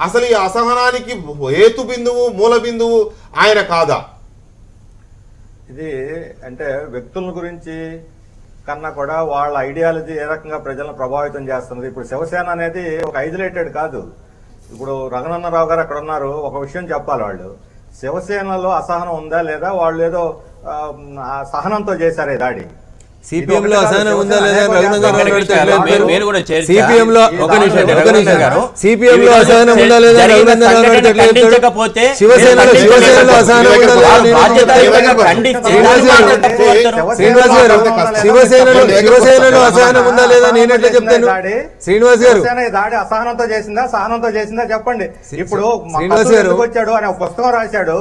అసలు ఈ అసహనానికి హేతు బిందువు మూల బిందువు ఆయన కాదా? ఇది అంటే వ్యక్తుల గురించి కన్నా కూడా వాళ్ళ ఐడియాలజీ ఏ రకంగా ప్రజలను ప్రభావితం చేస్తున్నది. ఇప్పుడు శివసేన అనేది ఒక ఐసోలేటెడ్ కాదు. ఇప్పుడు రఘునందనరావు గారు అక్కడ ఉన్నారు, ఒక విషయం చెప్పాలి, వాళ్ళు శివసేనలో అసహనం ఉందా లేదా, వాళ్ళు ఏదో సహనంతో చేశారే దాడి. సిపిఎం లో అసహనం ఉందా లేదా సిపిఎం లో అసహనం ఉందా లేదా శివసేనలో అసహనం ఉందా శివసేనలో అసహనం ఉందా లేదా నేనెట్లా చెప్తాను? శ్రీనివాస్ గారు దాడి అసహనంతో చేసిందా సహనంతో చేసిందా చెప్పండి. ఇప్పుడు శ్రీనివాస్ గారు వచ్చాడు అనే పుస్తకం రాశాడు.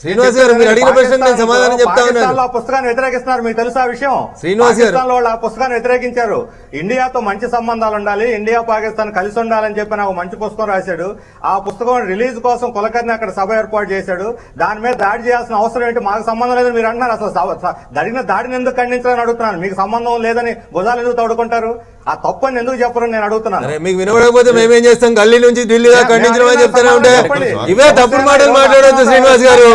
శ్రీనివాస్ గారు మీరు అడిగిన ప్రశ్న నేను సమాధానం చెప్తా ఉన్నాను. ఆ పుస్తకాన్ని వ్యతిరేకిస్తున్నారు, మీకు తెలుసా విషయం? శ్రీనివాస్ గారు వాళ్ళు ఆ పుస్తకాన్ని వ్యతిరేకించారు. ఇండియాతో మంచి సంబంధాలు ఉండాలి, ఇండియా పాకిస్తాన్ కలిసి ఉండాలని చెప్పి నాకు మంచి పుస్తకం రాశాడు. ఆ పుస్తకం రిలీజ్ కోసం కులకర్ణి అక్కడ సభ ఏర్పాటు చేశాడు. దాని మీద దాడి చేయాల్సిన అవసరం ఏంటి? మాకు సంబంధం లేదని మీరు అంటున్నారు. అసలు జరిగిన దాడిని ఎందుకు ఖండించాలని అడుగుతున్నాను. మీకు సంబంధం లేదని భుజాలు ఎందుకు తడుకుంటారు? ఆ తప్పని ఎందుకు చెప్పరు నేను అడుగుతున్నాను. మీకు వినబడకపోతే మేమేం చేస్తాం? గల్లీ నుంచి ఢిల్లీ దాకా ఖండించడం అని చెప్తానే ఉంటే ఇవే తప్పుడు మాటలు మాట్లాడొద్దు శ్రీనివాస్ గారు.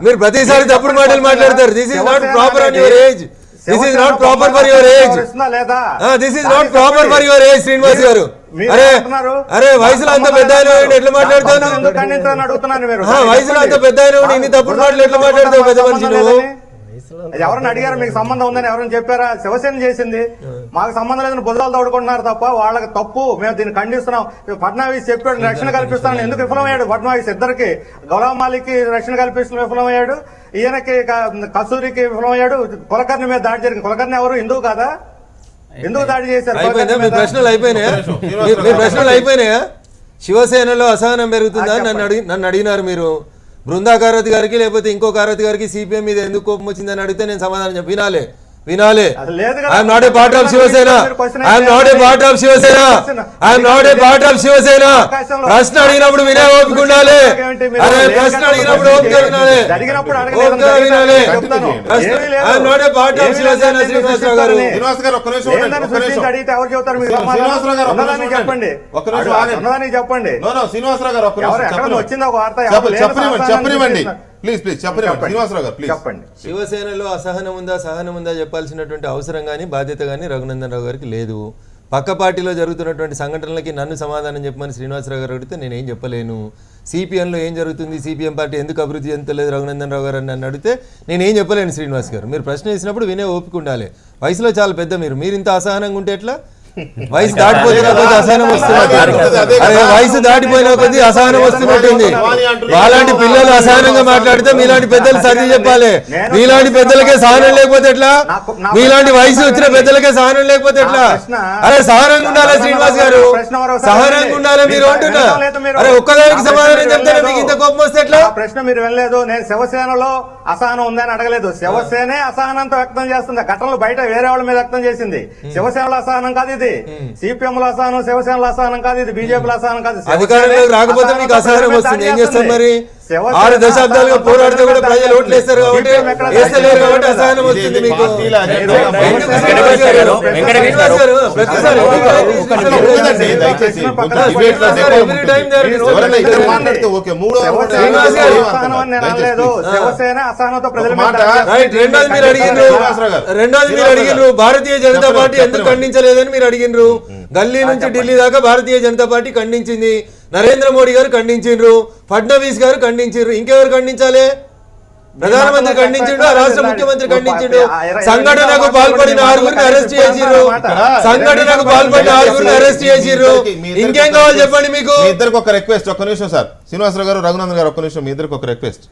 మీరు ప్రతిసారి తప్పుడు మాటలు మాట్లాడతారు. This is not proper on your age. This is not proper for your age. This is not proper for your age Srinivas గారు. అరే వయసులో అంత పెద్ద ఎట్లా మాట్లాడతాను? వయసులో అంత పెద్ద ఇన్ని తప్పుడు మాటలు ఎట్లా మాట్లాడతావు పెద్ద మనిషి నువ్వు? ఎవరైనా అడిగారు మీకు సంబంధం ఉందని ఎవరైనా చెప్పారా? శివసేన చేసింది, మాకు సంబంధం లేదని బుధాలు తోడుకుంటున్నారు తప్ప వాళ్ళకి తప్పు. మేము దీన్ని ఖండిస్తున్నాం. ఫడ్నవీస్ చెప్పాడు రక్షణ కల్పిస్తాను, ఎందుకు విఫలమయ్యాడు? ఫడ్నవీస్ ఇద్దరికి, గులాం మాలిక్కి రక్షణ కల్పిస్తూ విఫలమయ్యాడు, ఈయనకి కసూరికి విఫలమయ్యాడు. కులకర్ణి మీద దాడి జరిగింది. కులకర్ణి ఎవరు? హిందువు కాదా? ఎందుకు దాడి చేశారు? మీ ప్రశ్నలు అయిపోయినాయా? శివసేనలో అసహనం పెరుగుతుందా నన్ను అడిగినారు మీరు. బృందా కారత్ గారికి లేకపోతే ఇంకో కారత్ గారికి సిపిఎం మీద ఎందుకు కోపం వచ్చిందని అడిగితే నేను సమాధానం వినాలే. వినాలి. అది లేదు కదా. I'm not a part of Shiv Sena. I'm not a part of Shiv Sena. I'm not a part of Shiv Sena. ప్రశ్న అడిగినప్పుడు వినే ఓపిక ఉండాలి. అరే ప్రశ్న అడిగినప్పుడు ఓపిక వినాలి. ఓపిక వినాలి. I'm not a part of Shiv Sena. Srinivasa Rao గారు. శ్రీనివాస్ గారు ఒక్క నిమిషం ఉండండి, ఒక్క నిమిషం. అడిగితే ఎవరు చెబుతారు? మీరు శ్రీనివాసరావు గారు ఒక్క నిమిషం చెప్పండి. ఒక్క నిమిషం ఆగండి. ఉన్నదానికి చెప్పండి. శ్రీనివాసరావు గారు ఒక్క ఎవరు నిమిషం ఎక్కడ వచ్చింది ఒక వార్త చెప్పనివ్వండి ప్లీజ్ చెప్పనివ్వండి శ్రీనివాసరావు గారు ప్లీజ్ చెప్పండి. శివసేనలో సహనం ఉందా చెప్పాల్సినటువంటి అవసరం కానీ బాధ్యత కానీ రఘునందన్ రావు గారికి లేదు. పక్క పార్టీలో జరుగుతున్నటువంటి సంఘటనలకి నన్ను సమాధానం చెప్పమని శ్రీనివాసరావు గారు అడిగితే నేనేం చెప్పలేను. సిపిఎంలో ఏం జరుగుతుంది, సిపిఎం పార్టీ ఎందుకు అభివృద్ధి చెందలేదు రఘునందన్ రావు గారు అని నన్ను అడిగితే నేనేం చెప్పలేను. శ్రీనివాస్ గారు మీరు ప్రశ్న వేసినప్పుడు వినే ఓపిక ఉండాలి. వయసులో చాలా పెద్ద మీరు ఇంత అసహనంగా ఉంటే ఎట్లా? వయసు దాటిపోయిన కొద్ది అసహనం వస్తున్నట్టు. అరే వయసు దాటిపోయిన కొద్ది అసహనం వస్తున్నట్టుంది. వాళ్ళంటి పిల్లలు అసహనంగా మాట్లాడితే మీలాంటి పెద్దలు సర్ది చెప్పాలి. మీలాంటి పెద్దలకే సహనం లేకపోతే ఎట్లా? మీలాంటి వయసు వచ్చిన పెద్దలకే సహనం లేకపోతే ఎట్లా? అరే సహనంగా ఉండాలి శ్రీనివాస్ గారు, సహనంగా ఉండాలి మీరు అంటున్నా. అరే ఒక్కదానికి సమాధానం చెప్తారా మీకు ఇంత కోపం వస్తే ఎట్లా? ప్రశ్న మీరు వినలేదు. నేను శివసేనలో అసహనం ఉందని అడగలేదు. శివసేనే అసహనంతో వ్యక్తం చేస్తుంది. ఘటనలు బయట వేరే వాళ్ళ మీద వ్యక్తం చేసింది. శివసేనలో అసహనం కాదు ఇది. సిపిఎం లో అసహనం, శివసేనలో అసహనం కాదు ఇది. బీజేపీలో అసహనం కాదు. అధికారంలోకి రాకపోతే మీకు అసహనం వస్తుంది. ఏం చేస్తాం మరి? 6 దశాబ్దాలుగా పోరాడితే కూడా ప్రజలు ఓట్లు వేస్తారు కాబట్టి వేస్తలేరు కాబట్టి అసహనం వస్తుంది మీకు. రెండోది మీరు అడిగినారు భారతీయ జనతా పార్టీ ఎందుకు ఖండించలేదని మీరు అడిగినారు. గల్లీ నుంచి ఢిల్లీ దాకా భారతీయ జనతా పార్టీ ఖండించింది. నరేంద్ర మోడీ గారు ఖండించిండ్రు, ఫడ్నవీస్ గారు ఖండించిండ్రు. ఇంకెవరు ఖండించాలి? ప్రధానమంత్రి ఖండించిండు, రాష్ట్ర ముఖ్యమంత్రి ఖండించిండు. సంఘటనకు పాల్పడిన 6గురిని అరెస్ట్ చేసిర్రు. సంఘటనకు పాల్పడిన 6గురిని అరెస్ట్ చేసిర్రు. ఇంకేం కావాలి చెప్పండి మీకు? మీ ఇద్దరికి ఒక రిక్వెస్ట్, ఒక్క నిమిషం సార్. శ్రీనివాసరావు గారు, రఘునందన్ గారు ఒక్క నిమిషం. మీ ఇద్దరికి ఒక రిక్వెస్ట్.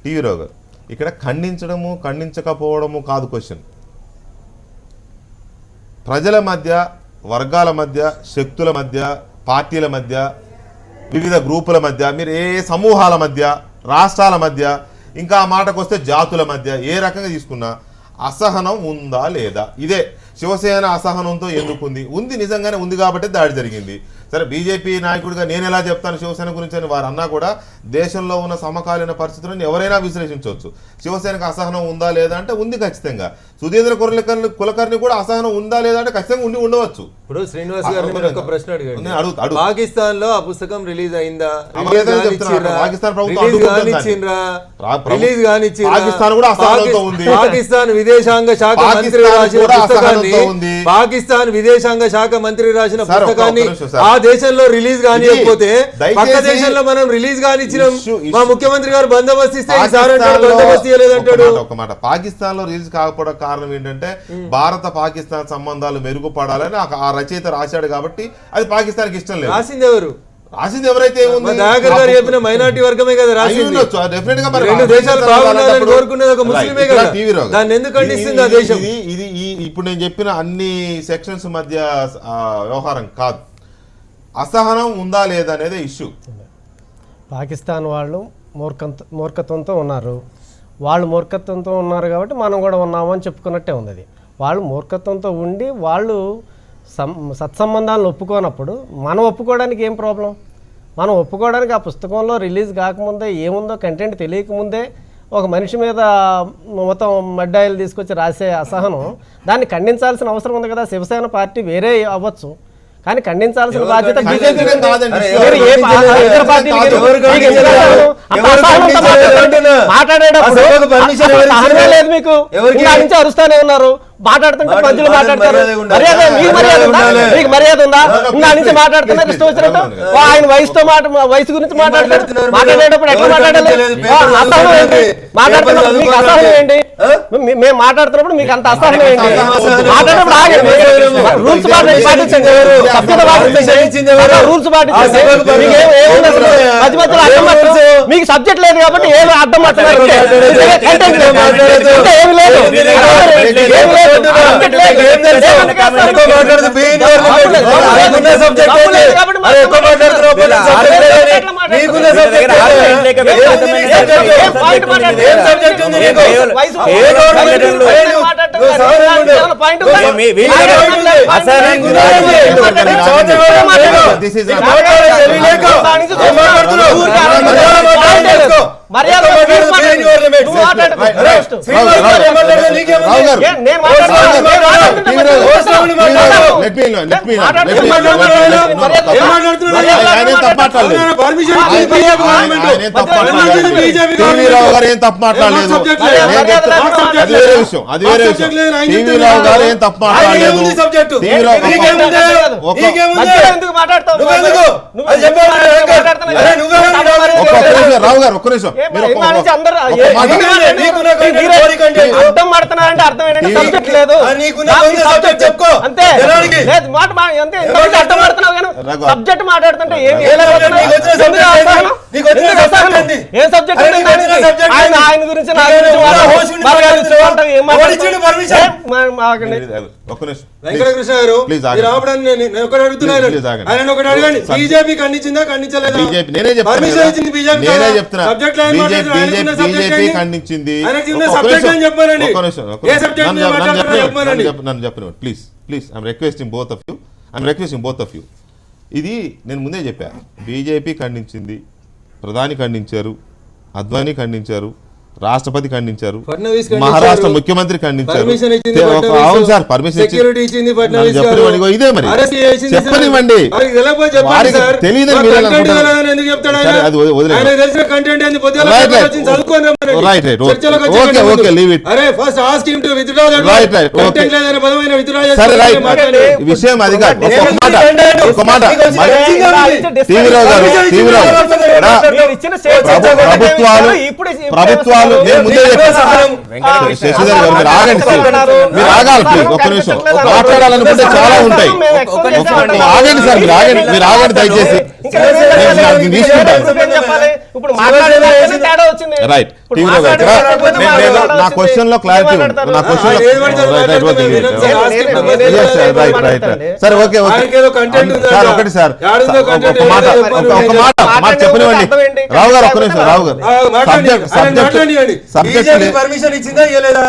టీవీ రావు గారు, ఇక్కడ ఖండించడము ఖండించకపోవడము కాదు క్వశ్చన్. ప్రజల మధ్య, వర్గాల మధ్య, శక్తుల మధ్య, పార్టీల మధ్య, వివిధ గ్రూపుల మధ్య, మీరు ఏ సమూహాల మధ్య, రాష్ట్రాల మధ్య, ఇంకా ఆ మాటకు వస్తే జాతుల మధ్య, ఏ రకంగా తీసుకున్నా అసహనం ఉందా లేదా? ఇదే శివసేన అసహనంతో ఎందుకుంది? ఉంది, నిజంగానే ఉంది కాబట్టి దాడి జరిగింది. సరే బీజేపీ నాయకుడిగా నేను ఎలా చెప్తాను శివసేన గురించి అని వారు అన్నా కూడా దేశంలో ఉన్న సమకాలీన పరిస్థితులను ఎవరైనా విశ్లేషించవచ్చు. శివసేనకు అసహనం ఉందా లేదా అంటే ఉంది ఖచ్చితంగా. సుధీంద్ర కులకర్ణి కూడా అసహనం ఉందా లేదా అంటే ఖచ్చితంగా ఉండవచ్చు. ఇప్పుడు శ్రీనివాస్ గారు ఒక ప్రశ్న అడిగాడు. పాకిస్తాన్ లో ఆ పుస్తకం రిలీజ్ అయిందా? పాకిస్తాన్ విదేశాంగ శాఖ మంత్రి రాసిన పుస్తకాన్ని, పాకిస్తాన్ విదేశాంగ శాఖ మంత్రి రాసిన పుస్తకాన్ని ఆ దేశంలో రిలీజ్ కానియకపోతే పక్క దేశంలో మనం రిలీజ్ కానిచ్చినాం. మా ముఖ్యమంత్రి గారు బందోబస్తు ఇస్తే బందోబస్తు ఇవ్వలేదంటాడు. ఒక మాట, పాకిస్తాన్ లో రిలీజ్ కాకపోవడం కారణం ఏంటంటే భారత పాకిస్తాన్ సంబంధాలు మెరుగుపడాలని ఆ రచయిత రాశాడు కాబట్టి అది పాకిస్తాన్ కి ఇష్టం లేదు. రాసింది ఎవరు? రాసింది ఎవరైతే దయాకర్ గారు చెప్పిన మైనారిటీ వర్గమే కదా రాసింది. రెండు దేశాలు బాగుండాలని కోరుకునేది ఒక ముస్లిమే కదా. దాన్ని ఎందుకు ఖండిస్తుంది ఆ దేశం? ఇది ఇప్పుడు నేను చెప్పిన అన్ని సెక్షన్స్ మధ్య వ్యవహారం కాదు. అసహనం ఉందా లేదా అనేది ఇష్యూ. పాకిస్తాన్ వాళ్ళు మూర్ఖత్వంతో ఉన్నారు. వాళ్ళు మూర్ఖత్వంతో ఉన్నారు కాబట్టి మనం కూడా ఉన్నాము అని చెప్పుకున్నట్టే ఉంది. అది వాళ్ళు మూర్ఖత్వంతో ఉండి వాళ్ళు సత్సంబంధాలను ఒప్పుకోనప్పుడు మనం ఒప్పుకోవడానికి ఏం ప్రాబ్లం? మనం ఒప్పుకోవడానికి ఆ పుస్తకంలో రిలీజ్ కాకముందే ఏముందో కంటెంట్ తెలియకముందే ఒక మనిషి మీద మొత్తం మడ్డాయిలు తీసుకొచ్చి రాసే అసహనం, దాన్ని ఖండించాల్సిన అవసరం ఉంది కదా. శివసేన పార్టీ వేరే అవ్వచ్చు కానీ ఖండించాల్సిన బాధ్యత బీజేపీ. లేదు మీకు నుంచి అరుస్తానే ఉన్నారు, మాట్లాడుతుంటే మధ్యలో మాట్లాడతారు. మర్యాద మీకు మర్యాద ఉందా? మీకు మర్యాద ఉందా? ఇంకా నుంచి మాట్లాడుతున్నారు ఇష్టం వచ్చినట్టు. ఆయన వయసుతో వయసు గురించి మాట్లాడుతున్నారు. మాట్లాడేటప్పుడు ఎట్లా మాట్లాడాలి? అసహనం ఏంటి? మాట్లాడుతున్నప్పుడు మీకు అసహనం ఏంటి? మేము మాట్లాడుతున్నప్పుడు మీకు అంత అసహనం ఏంటి? మాట్లాడేటప్పుడు ఆగండి. రూల్స్ పాటించండి. సభ్యత పాటించండి. రూల్స్ పాటించండి. మధ్య మధ్యలో అడ్డం పట్టరు. మీకు సబ్జెక్ట్ లేదు కాబట్టి ఏమి అడ్డం పడుతున్నారు? ఏమి లేదు. నీకున్న సబ్జెక్ట్ ఏంటి? అరే ఎక్కువ మాట్లాడుతున్నావు, పోనీ సబ్జెక్ట్ లేదని. నీకున్న సబ్జెక్ట్ ఏంటి? ఏం సబ్జెక్ట్ ఉంది నీకు? ఏ గవర్నమెంట్ ఉంది? నువ్వు సవరణ ఉండు. తప్పు మాట్లాడలేదు. అది వేరే విషయం, అది వేరే విషయం. టీవీ రావు గారు ఏం తప్పు మాట్లాడలేదు. రావు గారు ఒక్క నిమిషం, సబ్జెక్ట్ మాట్లాడుతుంటే ఆయన గురించి ఒక్క నిమిషం వెంకటకృష్ణ గారు నేను ఒకటి అడుగుతున్నాను, ఆయన ఒకటి అడగండి. బీజేపీ ఖండించిందా ఖండించలేదా? పర్మిషన్ ఇచ్చింది బీజేపీ, సబ్జెక్ట్ బీజేపీ ఖండించింది. చెప్పానండి, ఏ సబ్జెక్ట్ నన్ను చెప్పండి please please. I'm requesting both of you. ఇది నేను ముందే చెప్పా, బీజేపీ ఖండించింది, ప్రధాని ఖండించారు, అద్వానీ ఖండించారు, రాష్ట్రపతి ఖండించారు, మహారాష్ట్ర ముఖ్యమంత్రి ఖండించారు. అవును సార్, పర్మిషన్ ఇదే మరి చెప్పనివ్వండి. తెలియదు విషయం అది కాదు. ఒక మాట ప్రభుత్వాలు నేను ముందే శశిధర్ గారు మీరు ఆగండి, మీరు ఆగాలి ప్లీజ్. ఒక్క నిమిషం, మాట్లాడాలనుకుంటే చాలా ఉంటాయి. ఆగండి సార్, మీరు ఆగండి దయచేసి. రైట్, నా క్వశ్చన్ లో క్లారిటీ ఉంది. నా క్వశ్చన్ సరే ఓకే సార్, ఒకటి సార్ ఒక మాట చెప్పనివ్వండి. రావు గారు ఒక్క నిమిషం, రావు గారు పర్మిషన్ ఇచ్చిందా ఇవ్వలేదా?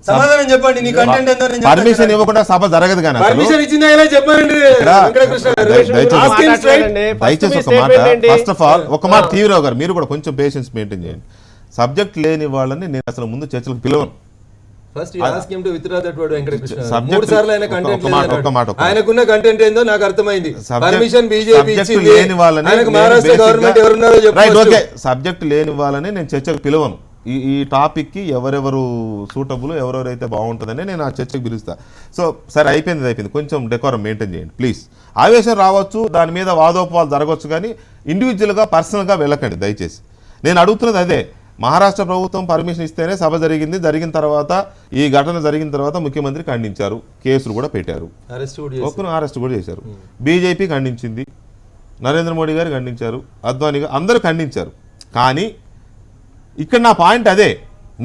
సమాధానం చెప్పండి. నీ కంటెంట్ ఏందో పర్మిషన్ ఇవ్వకుండా సభ జరగదు కానీ పర్మిషన్ ఇచ్చిందా ఇలా చెప్పండి. దయచేసి ఒక మాట, ఫస్ట్ ఆఫ్ ఆల్ ఒక మాట తీవ్రరావు గారు మీరు కూడా కొంచెం పేషెన్స్ మెయింటైన్ చేయండి. సబ్జెక్ట్ లేని వాళ్ళని నేను అసలు ముందు చర్చలకు పిలవను. ఆయనకున్న కంటెంట్ ఏందో నాకు అర్థమైంది. పర్మిషన్ బీజేపీ ఇచ్చింది, ఆయనకు మహారాష్ట్ర గవర్నమెంట్ ఎవరున్నారో చెప్పండి. ఓకే, సబ్జెక్ట్ లేని వాళ్ళని నేను చర్చకు పిలవను. ఈ టాపిక్ కి ఎవరెవరు సూటబుల్, ఎవరెవరైతే బాగుంటుందని నేను ఆ చర్చకు పిలుస్తా. సో సరే, అయిపోయింది, కొంచెం డెకోరం మెయింటైన్ చేయండి ప్లీజ్. ఆవేశం రావచ్చు, దాని మీద వాదోపవాదాలు జరగవచ్చు, కానీ ఇండివిజువల్గా పర్సనల్గా వెళ్ళకండి దయచేసి. నేను అడుగుతున్నది అదే, మహారాష్ట్ర ప్రభుత్వం పర్మిషన్ ఇస్తేనే సభ జరిగిన తర్వాత ఈ ఘటన జరిగిన తర్వాత ముఖ్యమంత్రి ఖండించారు, కేసులు కూడా పెట్టారు, అరెస్ట్ కూడా చేశారు. బీజేపీ ఖండించింది, నరేంద్ర మోడీ గారు ఖండించారు, అద్వానీ గారు అందరూ ఖండించారు. కానీ ఇక్కడ నా పాయింట్ అదే,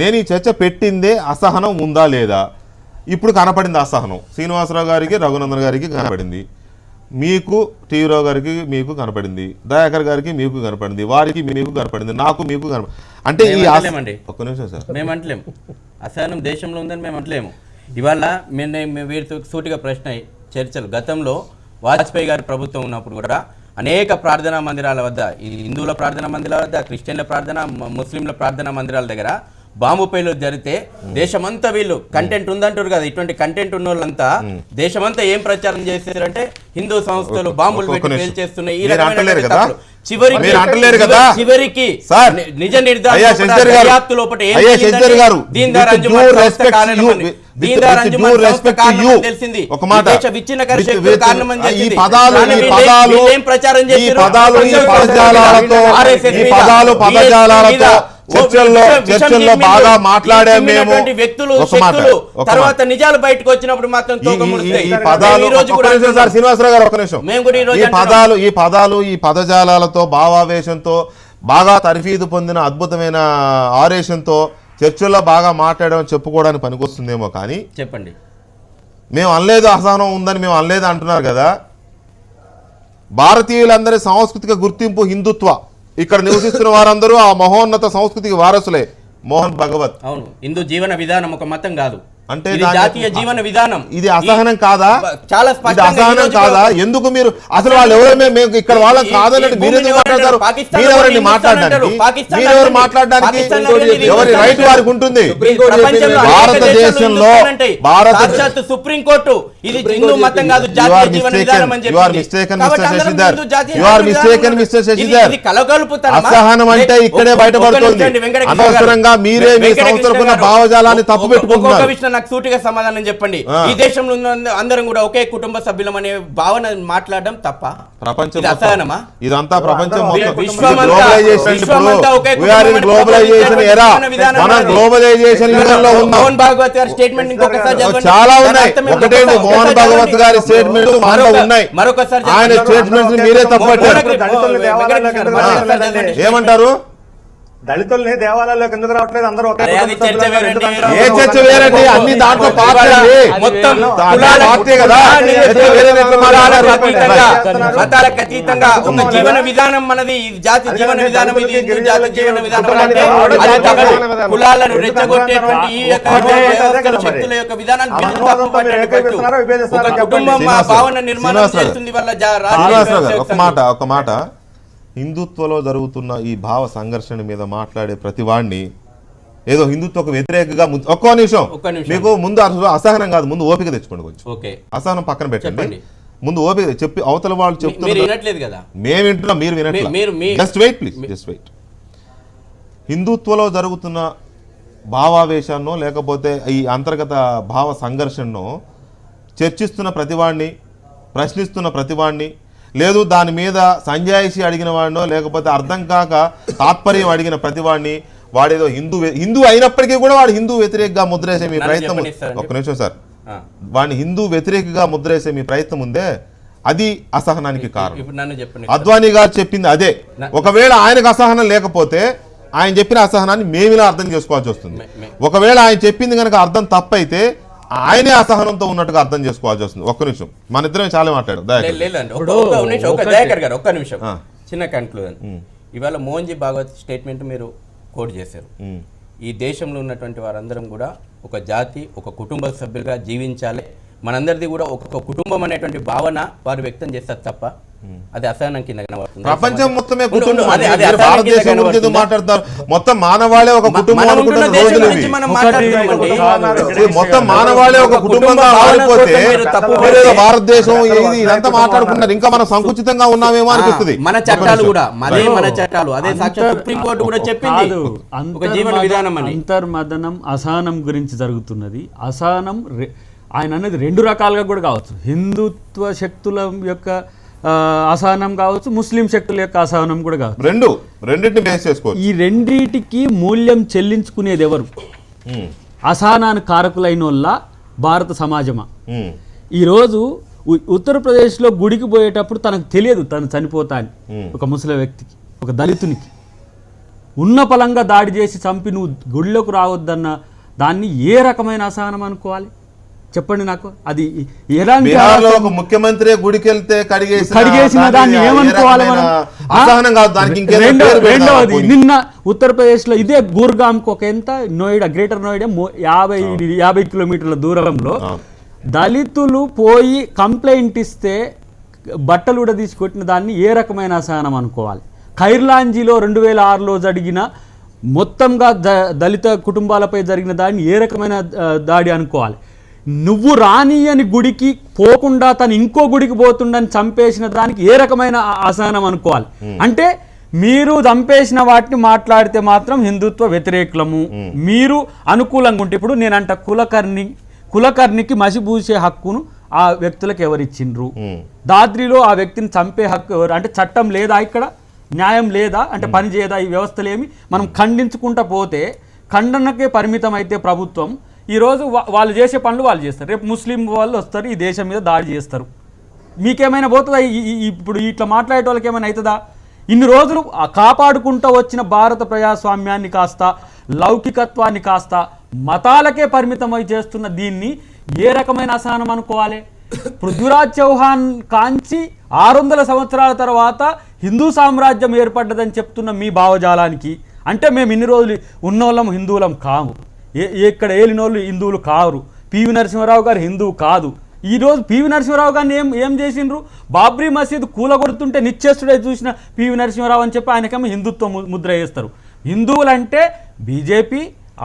నేను ఈ చర్చ పెట్టిందే అసహనం ఉందా లేదా. ఇప్పుడు కనపడింది అసహనం, శ్రీనివాసరావు గారికి రఘునందన్ గారికి కనపడింది, మీకు టీవీరావు గారికి మీకు కనపడింది, దయాకర్ గారికి మీకు కనపడింది, వారికి మీకు కనపడింది, నాకు మీకు కనపడింది. అంటే ఈ ఒక్క నిమిషం సార్, మేము అంటలేము అసహనం దేశంలో ఉందని మేము అంటలేము. ఇవాళ వీరితో సూటిగా ప్రశ్న చర్చలు గతంలో వాజ్పేయి గారి ప్రభుత్వం ఉన్నప్పుడు కూడా అనేక ప్రార్థనా మందిరాల వద్ద, హిందువుల ప్రార్థనా మందిరాల వద్ద, క్రిస్టియన్ల ముస్లింల ప్రార్థనా మందిరాల దగ్గర బాంబు పేలు జరిగితే దేశమంతా వీళ్ళు కంటెంట్ ఉందంటారు కదా, ఇటువంటి కంటెంట్ ఉన్న వాళ్ళంతా దేశమంతా ఏం ప్రచారం చేస్తారంటే హిందూ సంస్థలు బాంబులు పెట్టి పేల్చేస్తున్నాయి. ఈ రకమైన చివరికి నిజ నిర్ధారణ తెలిసింది. ప్రచారం చేసి చర్చల్లో బాగా మాట్లాడే వ్యక్తులు తర్వాత నిజాలు బయటకు వచ్చినప్పుడు మాత్రం శ్రీనివాసరావు గారు ఒక నిమిషం, ఈ పదజాలాలతో భావావేశంతో బాగా తర్ఫీదు పొందిన అద్భుతమైన ఆరేషన్తో చర్చల్లో బాగా మాట్లాడడం చెప్పుకోవడానికి పనికొస్తుందేమో, కానీ చెప్పండి మేము అనలేదు అసహనం ఉందని మేము అనలేదు అంటున్నారు కదా. భారతీయులందరి సాంస్కృతిక గుర్తింపు హిందుత్వ. ఇక్కడ నివసిస్తున్న వారందరూ ఆ మహోన్నత సంస్కృతికి వారసులే. మోహన్ భగవత్. అవును, హిందూ జీవన విధానం ఒక మతం కాదు, అంటే ఇది జాతీయ జీవన విధానం. ఇది అసహనం కాదా? చాలా ఇది అసహనం కాదా? ఎందుకు మీరు అసలు వాళ్ళు ఎవరు మేము ఇక్కడ వాళ్ళని కాదన్నట్టు మీరు ఎందుకు మాట్లాడతారు? మీరెవరండి మాట్లాడడానికి? మీరెవరు మాట్లాడడానికి? ఎవరి రైట్ వారికి ఉంటుంది. భారతదేశంలో సుప్రీంకోర్టు ఇది హిందూ మతం కాదు, జాతీయ జీవన విధానం అని చెప్పి అసహనం అంటే ఇక్కడే బయటపడుతుంది. అనవసరంగా మీరే మీ సంస్థలకున్న భావజాలాన్ని తప్పు పెట్టుకుంటున్నారు. నాకు సూటిగా సమాధానం చెప్పండి. ఈ దేశంలో అందరం కూడా ఒకే కుటుంబ సభ్యులం అనే భావన మాట్లాడడం తప్ప? ప్రపంచం అసహనమా? ఇదంతా ప్రపంచం మోహన్ భాగవత్ గారి స్టేట్మెంట్ చాలా ఉన్నాయి. ఒకటేంటి మోహన్ భాగవత్ గారి స్టేట్మెంట్ ఉన్నాయి, మరొకసారి ఆయన స్టేట్మెంట్స్ మీరే తప్పట్టారు. ఏమంటారు? దళితుల్ని దేవాలయాల్లోకి ఎందుకు రావట్లేదు? అందరూ ఒకే ఏ చర్చ వేరండి? అన్ని దాంట్లో పార్టీ కదా. మతాలకు అతీతంగా ఒక జీవన విధానం మనది, జాతి జీవన విధానం, ఇది హిందూ జాతి జీవన విధానం అంటే అది తగదు. కులాలను రెచ్చగొట్టేటువంటి ఈ యొక్క శక్తుల యొక్క విధానాన్ని ఒక కుటుంబం భావన నిర్మాణం చేస్తుంది వల్ల. ఒక మాట హిందుత్వలో జరుగుతున్న ఈ భావ సంఘర్షణ మీద మాట్లాడే ప్రతివాడిని ఏదో హిందుత్వకు వ్యతిరేకంగా ఒక్కో నిమిషం మీకు ముందు అసహనం కాదు, ముందు ఓపిక తెచ్చుకోండి. కొంచెం అసహనం పక్కన పెట్టండి, ముందు ఓపిక చెప్పి అవతల వాళ్ళు చెప్తున్నారు కదా, మేము వింటున్నాం, మీరు వినట్లేదు. Just wait please, just wait. హిందుత్వలో జరుగుతున్న భావావేశాన్నో లేకపోతే ఈ అంతర్గత భావ సంఘర్షణను చర్చిస్తున్న ప్రతివాడిని, ప్రశ్నిస్తున్న ప్రతివాడిని, లేదు దాని మీద సంజాయిషి అడిగిన వాడినో లేకపోతే అర్థం కాక తాత్పర్యం అడిగిన ప్రతివాడిని వాడేదో హిందూ అయినప్పటికీ కూడా వాడు హిందూ వ్యతిరేకంగా ముద్రేసే మీ ప్రయత్నం, ఒక్క నిమిషం సార్, వాడిని హిందూ వ్యతిరేకంగా ముద్రేసే మీ ప్రయత్నం ఉందే, అది అసహనానికి కారణం. అద్వానీ గారు చెప్పింది అదే. ఒకవేళ ఆయనకు అసహనం లేకపోతే ఆయన చెప్పిన అసహనాన్ని మేమిలా అర్థం చేసుకోవాల్సి వస్తుంది. ఒకవేళ ఆయన చెప్పింది కనుక అర్థం తప్పైతే ఆయనే అసహనంతో ఉన్నట్టుగా అర్థం చేసుకోవాల్సి వస్తుంది. ఒక్క నిమిషం, మన ఇద్దరం చాలా మాట్లాడారు. ఒక్క నిమిషం చిన్న కన్క్లూజన్. ఇవాళ మోహన్జీ భాగవత్ స్టేట్మెంట్ మీరు కోట్ చేశారు. ఈ దేశంలో ఉన్నటువంటి వారందరం కూడా ఒక జాతి, ఒక కుటుంబ సభ్యులుగా జీవించాలి, మనందరిది కూడా ఒక్కొక్క కుటుంబం అనేటువంటి భావన వారు వ్యక్తం చేస్తారు తప్ప అది అసహనం కింద కనబడుతుంది. ప్రపంచం మొత్తమే కుటుంబం, భారతదేశం గురించి మాట్లాడతారు. మొత్తం మానవాళే ఒక కుటుంబం అనుకుంటున్న రోజులు ఇవి. మొత్తం మానవాళే ఒక కుటుంబంగా మారిపోతే భారతదేశం ఇది ఇదంతా మాట్లాడుకుంటున్నారు. ఇంకా మనం సంకుచితంగా ఉన్నామేమో అనిపిస్తుంది. మన చట్టాలు కూడా మన చట్టాలు అదే సాక్షాత్ సుప్రీంకోర్టు కూడా చెప్పింది ఒక జీవన విధానం అని. అంతర్మదనం అసహనం గురించి జరుగుతున్నది. అసహనం ఆయన అనేది రెండు రకాలుగా కూడా కావచ్చు. హిందుత్వ శక్తుల యొక్క అసహనం కావచ్చు, ముస్లిం శక్తుల యొక్క అసహనం కూడా కావచ్చు. రెండింటిని బేస్ చేసుకోవచ్చు. ఈ రెండింటికి మూల్యం చెల్లించుకునేది ఎవరు? అసహనానికి కారకులైన వాళ్ళ భారత సమాజమా? ఈరోజు ఉత్తరప్రదేశ్లో గుడికి పోయేటప్పుడు తనకు తెలియదు తను చనిపోతా అని, ఒక ముసలి వ్యక్తికి, ఒక దళితునికి ఉన్న పలంగా దాడి చేసి చంపి నువ్వు గుడిలోకి రావద్దన్న దాన్ని ఏ రకమైన అసహనం అనుకోవాలి చెప్పండి నాకు? అది ఎలాంటి ముఖ్యమంత్రి గుడికి వెళ్తే కడిగేసిన దాన్ని ఏమనుకోవాలి మనం? రెండవది, నిన్న ఉత్తరప్రదేశ్లో ఇదే గుర్గాంకి ఒక ఎంత నోయిడా, గ్రేటర్ నోయిడా 50 కిలోమీటర్ల దూరంలో దళితులు పోయి కంప్లైంట్ ఇస్తే బట్టలు కూడా తీసుకొట్టిన దాన్ని ఏ రకమైన అసహనం అనుకోవాలి? ఖైర్లాంజీలో 2006లో జరిగిన మొత్తంగా దళిత కుటుంబాలపై జరిగిన దాన్ని ఏ రకమైన దాడి అనుకోవాలి? నువ్వు రాని అని గుడికి పోకుండా తను ఇంకో గుడికి పోతుండని చంపేసిన దానికి ఏ రకమైన అసహనం అనుకోవాలి? అంటే మీరు చంపేసిన వాటిని మాట్లాడితే మాత్రం హిందుత్వ వ్యతిరేకులము, మీరు అనుకూలంగా ఉంటే, ఇప్పుడు నేనంట కులకర్ణికి మసిబూసే హక్కును ఆ వ్యక్తులకు ఎవరిచ్చిండ్రు? దాద్రిలో ఆ వ్యక్తిని చంపే హక్కు ఎవరు? అంటే చట్టం లేదా ఇక్కడ? న్యాయం లేదా? అంటే పని చేయదా ఈ వ్యవస్థలేమి? మనం ఖండించుకుంటా పోతే ఖండనకే పరిమితం అయితే ప్రభుత్వం ఈరోజు వాళ్ళు చేసే పనులు వాళ్ళు చేస్తారు, రేపు ముస్లిం వాళ్ళు వస్తారు ఈ దేశం మీద దాడి చేస్తారు. మీకేమైనా పోతుందా? ఇప్పుడు ఇట్లా మాట్లాడే వాళ్ళకి ఏమైనా అవుతుందా? ఇన్ని రోజులు కాపాడుకుంటూ వచ్చిన భారత ప్రజాస్వామ్యాన్ని కాస్త, లౌకికత్వాన్ని కాస్త మతాలకే పరిమితమై చేస్తున్న దీన్ని ఏ రకమైన అసహనం అనుకోవాలి? పృథ్వీరాజ్ చౌహాన్ కాంచి 600 సంవత్సరాల తర్వాత హిందూ సామ్రాజ్యం ఏర్పడ్డదని చెప్తున్న మీ భావజాలానికి, అంటే మేము ఇన్ని రోజులు ఉన్నోళ్ళం హిందువులం కాము, ఇక్కడ ఏలినోళ్ళు హిందువులు కారు, పివి నరసింహారావు గారు హిందువు కాదు. ఈరోజు పివి నరసింహారావు గారిని ఏం చేసిండ్రు? బాబ్రీ మసీద్ కూలగొడుతుంటే నిశ్చేష్టుడే చూసిన పివి నరసింహారావు అని చెప్పి ఆయనకేమో హిందుత్వ ముద్ర వేస్తారు. హిందువులంటే బీజేపీ,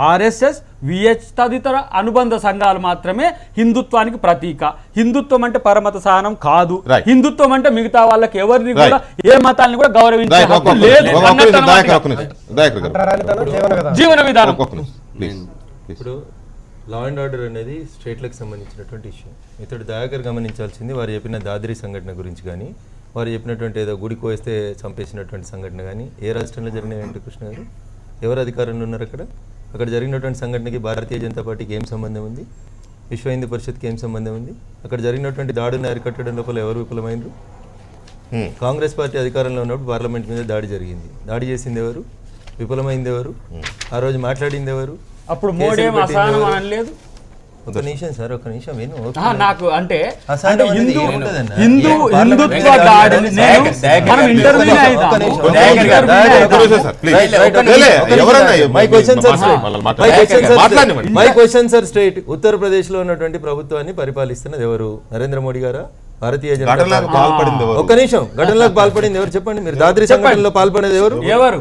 ఆర్ఎస్ఎస్, విహెచ్ తదితర అనుబంధ సంఘాలు మాత్రమే హిందుత్వానికి ప్రతీక. హిందుత్వం అంటే పరమత సహనం కాదు. హిందుత్వం అంటే మిగతా వాళ్ళకి ఎవరిని కూడా ఏ మతాన్ని కూడా గౌరవించే హక్కు లేదు. జీవన విధానం. ఇప్పుడు లా అండ్ ఆర్డర్ అనేది స్టేట్లకు సంబంధించినటువంటి ఇష్యూ. ఇతడు దయాకర్ గమనించాల్సింది వారు చెప్పిన దాద్రి సంఘటన గురించి కానీ, వారు చెప్పినటువంటి ఏదో గుడికి వేస్తే చంపేసినటువంటి సంఘటన కానీ ఏ రాష్ట్రంలో జరిగిన వెంకటకృష్ణ గారు? ఎవరు అధికారంలో ఉన్నారు అక్కడ? అక్కడ జరిగినటువంటి సంఘటనకి భారతీయ జనతా పార్టీకి ఏం సంబంధం ఉంది? విశ్వ హిందూ పరిషత్కి ఏం సంబంధం ఉంది? అక్కడ జరిగినటువంటి దాడిని అరికట్టడం లోపల ఎవరు విఫలమైనరు? కాంగ్రెస్ పార్టీ అధికారంలో ఉన్నప్పుడు పార్లమెంట్ మీద దాడి జరిగింది. దాడి చేసింది ఎవరు? విఫలమైంది ఎవరు? ఆ రోజు మాట్లాడింది ఎవరు? అప్పుడు మోడీ అసహనం అనలేదు. ఒక నిమిషం సార్, ఒక నిమిషం విను. నాకు అంటే హిందుత్వ దాడిని మనం interview my question sir straight. Uttar Pradesh లో ఉన్నటువంటి ప్రభుత్వాన్ని పరిపాలిస్తున్నది ఎవరు? నరేంద్ర మోడీ గారా? భారతీయ జనతా పాల్పడింది ఒక్క నిమిషం. ఘటనలకు పాల్పడింది ఎవరు చెప్పండి? మీరు దాద్రి సంఘటనలో పాల్పడేది ఎవరు?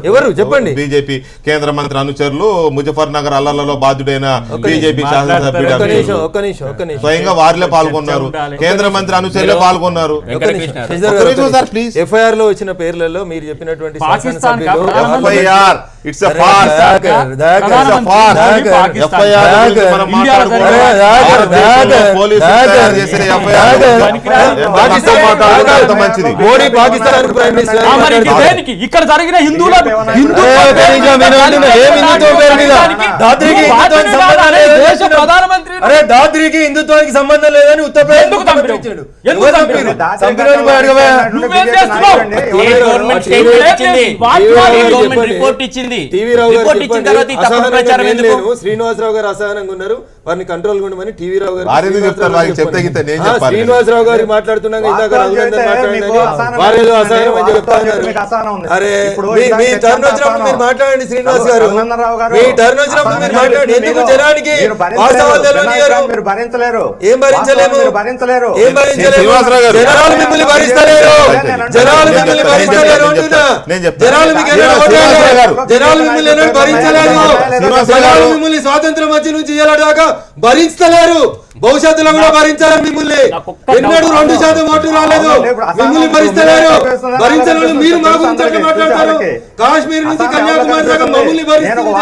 ఎవరు చెప్పండి? బీజేపీ కేంద్ర మంత్రి అనుచరులు, ముజఫర్ నగర్ అల్లర్లలో బాధ్యుడైన బీజేపీ శాసనసభ్యుడు స్వయంగా వారిలో పాల్గొన్నారు. కేంద్ర మంత్రి అనుచరులే పాల్గొన్నారు. ఎఫ్ఐఆర్ లో వచ్చిన పేర్లలో మీరు చెప్పినటువంటి ఇక్కడ జరిగిన హిందువుల ప్రధానమంత్రి దాద్రికి హిందుత్వానికి సంబంధం లేదని ఉత్తరప్రదేశ్ శ్రీనివాసరావు గారు అసహనంగా ఉన్నారు, వారిని కంట్రోల్ ఉండమని టీవీ రావు గారు శ్రీనివాసరావు గారు మాట్లాడుతున్నాగా ఇందాక రఘునందన్ మాట్లాడినది అసహనం అని చెప్తాను. అరే మీ టర్న్ వచ్చినప్పుడు మీరు మాట్లాడండి శ్రీనివాస్ గారు, మీ టర్న్ వచ్చినప్పుడు మీరు మాట్లాడండి. ఎందుకు జనానికి వాస్తవాలు తెలియనియరు? ఏం భరించలేము, ఏం భరించలేము. జనాలు మిమ్మల్ని భరిస్తలేరు, జనాలు మిమ్మల్ని భరిస్తలేరు అంటున్నా. జనాలు మీకు జనాలు మిమ్మల్ని ఎన్నడూ భరించలేదు. జనాలు మిమ్మల్ని స్వాతంత్రం వచ్చి నుంచి ఇయ్యలేదాకా భరించలేరు, భవిష్యత్తులో కూడా భరించాలని మిమ్మల్ని. ఎన్నడూ 2% ఓటు రాలేదు, మిమ్మల్ని భరిస్తలేరు. భరించలేదు మీరు మా గురించి మాట్లాడతారు. కాశ్మీర్ నుంచి కన్యాకుమారి దాకా మమ్మల్ని భరిస్తారు.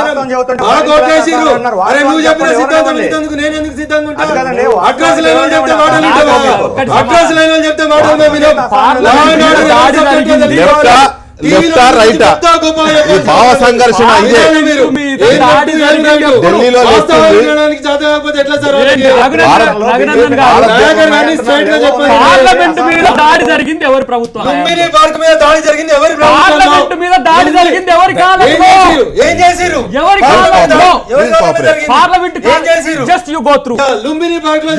అరే నువ్వు చెప్పిన సిద్ధాంతం ఇంతకు నేను ఎందుకు సిద్ధంగా ఉంటా? అడ్రస్ లైన్ చెప్తే మాటలు అడ్రస్ లైన్ చెప్తే మాటలు భావ సంఘర్షణ ఇదే ఢిల్లీలో పార్లమెంట్ మీద దాడి జరిగింది ఎవరి ప్రభుత్వం? పార్క్ మీద దాడి జరిగింది ఎవరి పార్లమెంట్ మీద దాడి జరిగింది ఎవరి కాలంలో? ఏం చేసిరు? ఎవరి కాలంలో? Parliament just you go through. Lumbini park లో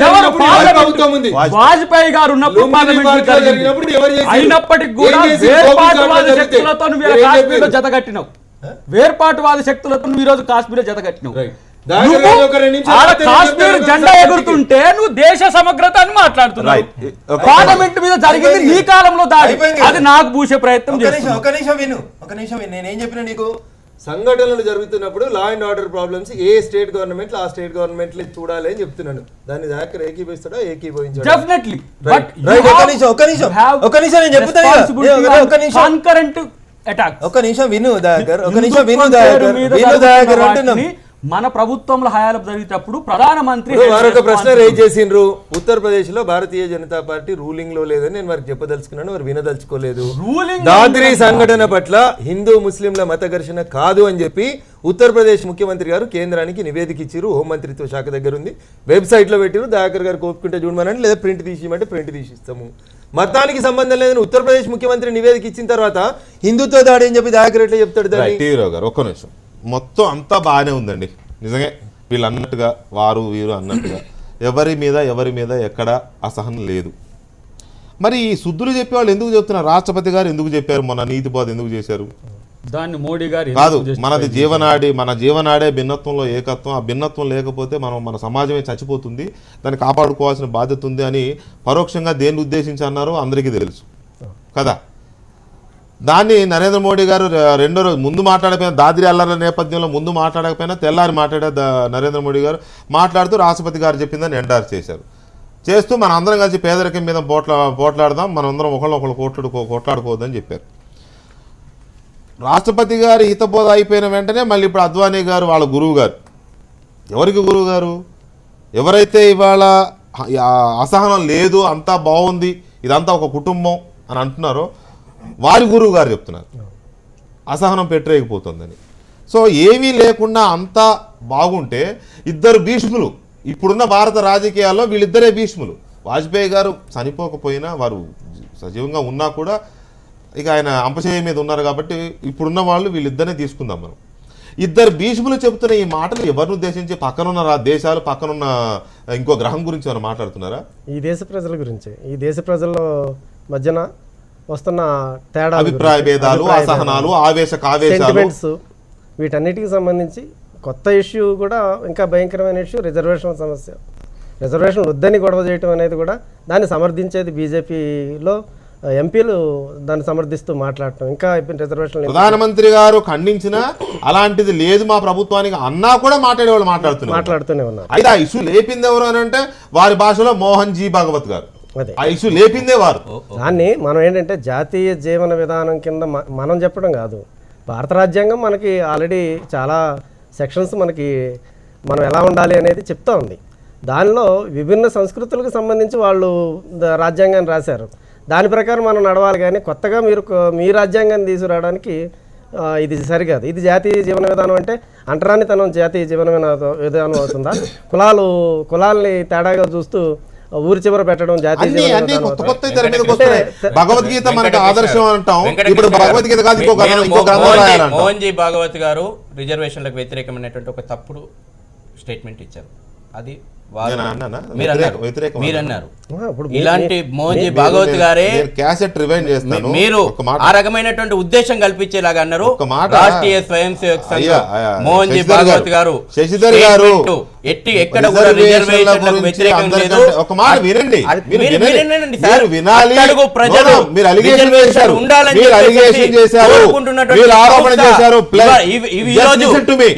ప్రభుత్వం ఉంది, వాజ్పేయి గారు ఉన్నప్పుడు పార్లమెంట్ అయినప్పటికీ కూడా వేర్పాటువాద శక్తులతో నువ్వు కాశ్మీర్లో జతగట్టినావు. వేర్పాటువాద శక్తులతో నువ్వు ఈ రోజు కాశ్మీర్లో జతగట్టినావు. కాశ్మీర్ జెండా ఎగురుతుంటే నువ్వు దేశ సమగ్రత అని మాట్లాడుతున్నావు. పార్లమెంట్ మీద జరిగింది నీ కాలంలో దాడి, అది నాకు పూసే ప్రయత్నం చేస్తుంది. ఒక నిమిషం విను, నేనేం చెప్పినా నీకు? సంఘటనలు జరుగుతున్నప్పుడు law and order problems A state government ఆ స్టేట్ గవర్నమెంట్ చూడాలి అని చెప్తున్నాను. దాన్ని దాకా ఏకీభవిస్తాడా? ఏకీభవించాడు డెఫినెట్లీ. మన ప్రభుత్వంలో హయాలు జరిగేటప్పుడు ప్రధానమంత్రి మరొక ప్రశ్న రేజ్ చేసిండ్రు. ఉత్తరప్రదేశ్ లో భారతీయ జనతా పార్టీ రూలింగ్ లో లేదని నేను వారికి చెప్పదలుచుకున్నాను, వారు వినదలుచుకోలేదు. దాద్రి సంఘటన పట్ల హిందూ ముస్లింల మత ఘర్షణ కాదు అని చెప్పి ఉత్తరప్రదేశ్ ముఖ్యమంత్రి గారు కేంద్రానికి నివేదిక ఇచ్చారు. హోంమంత్రిత్వ శాఖ దగ్గర ఉంది, వెబ్సైట్ లో పెట్టారు. దయాకర్ గారు కోపుకుంటే చూడమనండి, లేదా ప్రింట్ తీసిమంటే ప్రింట్ తీసిస్తాము. మతానికి సంబంధం లేదని ఉత్తరప్రదేశ్ ముఖ్యమంత్రి నివేదిక ఇచ్చిన తర్వాత హిందుత్వ దాడి అని చెప్పి దయాకర్ ఎట్లా చెప్తాడు? గారు ఒక్క నిమిషం, మొత్తం అంతా బాగానే ఉందండి నిజంగా, వీళ్ళు అన్నట్టుగా వారు వీరు అన్నట్టుగా ఎవరి మీద ఎక్కడ అసహనం లేదు. మరి ఈ శుద్ధులు చెప్పేవాళ్ళు ఎందుకు చెప్తున్నారు? రాష్ట్రపతి గారు ఎందుకు చెప్పారు? మొన్న నీతి బోధ ఎందుకు చేశారు? దాన్ని మోడీ గారు కాదు, మనది జీవనాడి, మన జీవనాడే భిన్నత్వంలో ఏకత్వం. ఆ భిన్నత్వం లేకపోతే మన సమాజమే చచ్చిపోతుంది, దాన్ని కాపాడుకోవాల్సిన బాధ్యత ఉంది అని పరోక్షంగా దేన్ని ఉద్దేశించి అన్నారో అందరికీ తెలుసు కదా. దాన్ని నరేంద్ర మోడీ గారు రెండో రోజు ముందు మాట్లాడకపోయినా, దాద్రి అల్లర్ల నేపథ్యంలో ముందు మాట్లాడకపోయినా తెల్లారి నరేంద్ర మోడీ గారు మాట్లాడుతూ రాష్ట్రపతి గారు చెప్పిందని ఎండార్ చేస్తూ మన అందరం కలిసి పేదరికం మీద పోట్లాడదాం, మనం అందరం ఒకళ్ళు కొట్లాడుకోవద్దని చెప్పారు. రాష్ట్రపతి గారి హితబోధ అయిపోయిన వెంటనే మళ్ళీ ఇప్పుడు అద్వానీ గారు వాళ్ళ గురువు గారు, ఎవరికి గురువు గారు? ఎవరైతే ఇవాళ అసహనం లేదు, అంతా బాగుంది, ఇదంతా ఒక కుటుంబం అని అంటున్నారో వారి గురువు గారు చెప్తున్నారు అసహనం పెట్టరేగిపోతుందని. సో ఏమీ లేకుండా అంతా బాగుంటే ఇద్దరు భీష్ములు ఇప్పుడున్న భారత రాజకీయాల్లో వీళ్ళిద్దరే భీష్ములు. వాజ్పేయి గారు చనిపోకపోయినా, వారు సజీవంగా ఉన్నా కూడా ఇక ఆయన అంపశయ్య మీద ఉన్నారు కాబట్టి ఇప్పుడున్న వాళ్ళు వీళ్ళిద్దరినే తీసుకుందాం మనం. ఇద్దరు భీష్ములు చెబుతున్న ఈ మాటలు ఎవరిని ఉద్దేశించి? పక్కనున్న దేశాలు, పక్కనున్న ఇంకో గ్రహం గురించి మనం మాట్లాడుతున్నారా? ఈ దేశ ప్రజల గురించి, ఈ దేశ ప్రజల మధ్యన వస్తున్న తేడా, అభిప్రాయ భేదాలు, అసహనాలు, సెంటిమెంట్స్, వీటన్నిటికి సంబంధించి కొత్త ఇష్యూ కూడా, ఇంకా భయంకరమైన ఇష్యూ రిజర్వేషన్ సమస్య. రిజర్వేషన్ వద్దని గొడవ చేయటం అనేది కూడా దాన్ని సమర్థించేది బీజేపీలో ఎంపీలు దాన్ని సమర్థిస్తూ మాట్లాడటం. ఇంకా రిజర్వేషన్ ప్రధానమంత్రి గారు ఖండించినా అలాంటిది లేదు మా ప్రభుత్వానికి అన్నా కూడా మాట్లాడేవాళ్ళు మాట్లాడుతూనే ఉన్నారు. అయితే ఆ ఇష్యూ లేపింది ఎవరు అని అంటే వారి భాషలో మోహన్ జీ భాగవత్ గారు. ఆ ఇష్యూ లేపిందే వారు. దాన్ని మనం ఏంటంటే జాతీయ జీవన విధానం కింద మనం చెప్పడం కాదు, భారత రాజ్యాంగం మనకి ఆల్రెడీ చాలా సెక్షన్స్ మనకి మనం ఎలా ఉండాలి అనేది చెప్తా ఉంది. దానిలో విభిన్న సంస్కృతులకు సంబంధించి వాళ్ళు రాజ్యాంగాన్ని రాశారు, దాని ప్రకారం మనం నడవాలి. కానీ కొత్తగా మీ రాజ్యాంగాన్ని తీసుకురావడానికి ఇది సరికాదు. ఇది జాతీయ జీవన విధానం అంటే అంటరానితనం జాతీయ జీవన విధానం అవుతుందా? కులాల్ని తేడాగా చూస్తూ ఊరి చివర పెట్టడం జాతీయ భగవద్గీత మనకి ఆదర్శం అంటాం. ఇప్పుడు భగవద్గీత కాదు, మోహన్ జీ భాగవత్ గారు రిజర్వేషన్లకు వ్యతిరేకమైనటువంటి ఒక తప్పుడు స్టేట్మెంట్ ఇచ్చారు. అది మీరన్నారు. ఇలాంటి మోహన్ జీ భాగవత్ గారే మీరు ఆ రకమైనటువంటి ఉద్దేశం కల్పించేలాగా అన్నారు. రాష్ట్రీయ స్వయం సేవక్ సంఘం మోహన్ జీ భాగవత్ గారు శశిధర్ గారు ఎక్కడ కూడా రిజర్వేషన్లకు వ్యతిరేకం లేదు. ఒక మాట వినండి, ప్రజలు ఉండాలని ఆరోపణ చేశారు.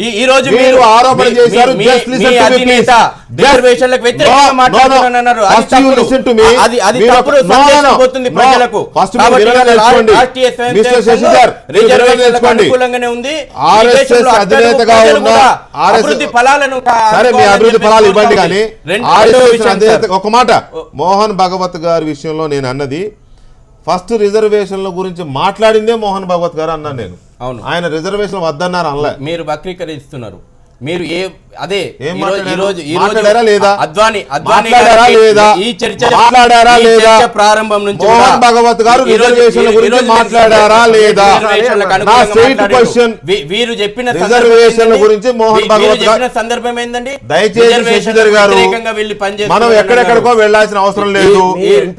ఈ రోజు మీరు ఆరోపణ చేశారు. రిజర్వేషన్లకు వ్యతిరేకంగా మాట్లాడుతున్నారు. అది తప్పుడు సందేశం పోతుంది ప్రజలకు. రాష్ట్రీయ స్వయం రిజర్వేషన్లకు అనుకూలంగానే ఉంది. అభివృద్ధి ఫలాలను అభివృద్ధి ఫలాలు ఇవ్వండి. కానీ ఒక మాట, మోహన్ భగవత్ గారి విషయంలో నేను అన్నది ఫస్ట్ రిజర్వేషన్ల గురించి మాట్లాడిందే మోహన్ భగవత్ గారు అన్నాను నేను. అవును, ఆయన రిజర్వేషన్ వద్దన్నారు అనలే. మీరు వక్రీకరిస్తున్నారు. మీరు అదే ప్రారంభం నుంచి మోహన్ భగవత్ గారు రిజర్వేషన్ల గురించి మాట్లాడారా లేదా? వీరు చెప్పిన రిజర్వేషన్ల గురించి మోహన్ భగవత్ చెప్పిన సందర్భం ఏందండి? దయచేసి శశిధర్ గారు, మనం ఎక్కడెక్కడికో వెళ్లాల్సిన అవసరం లేదు.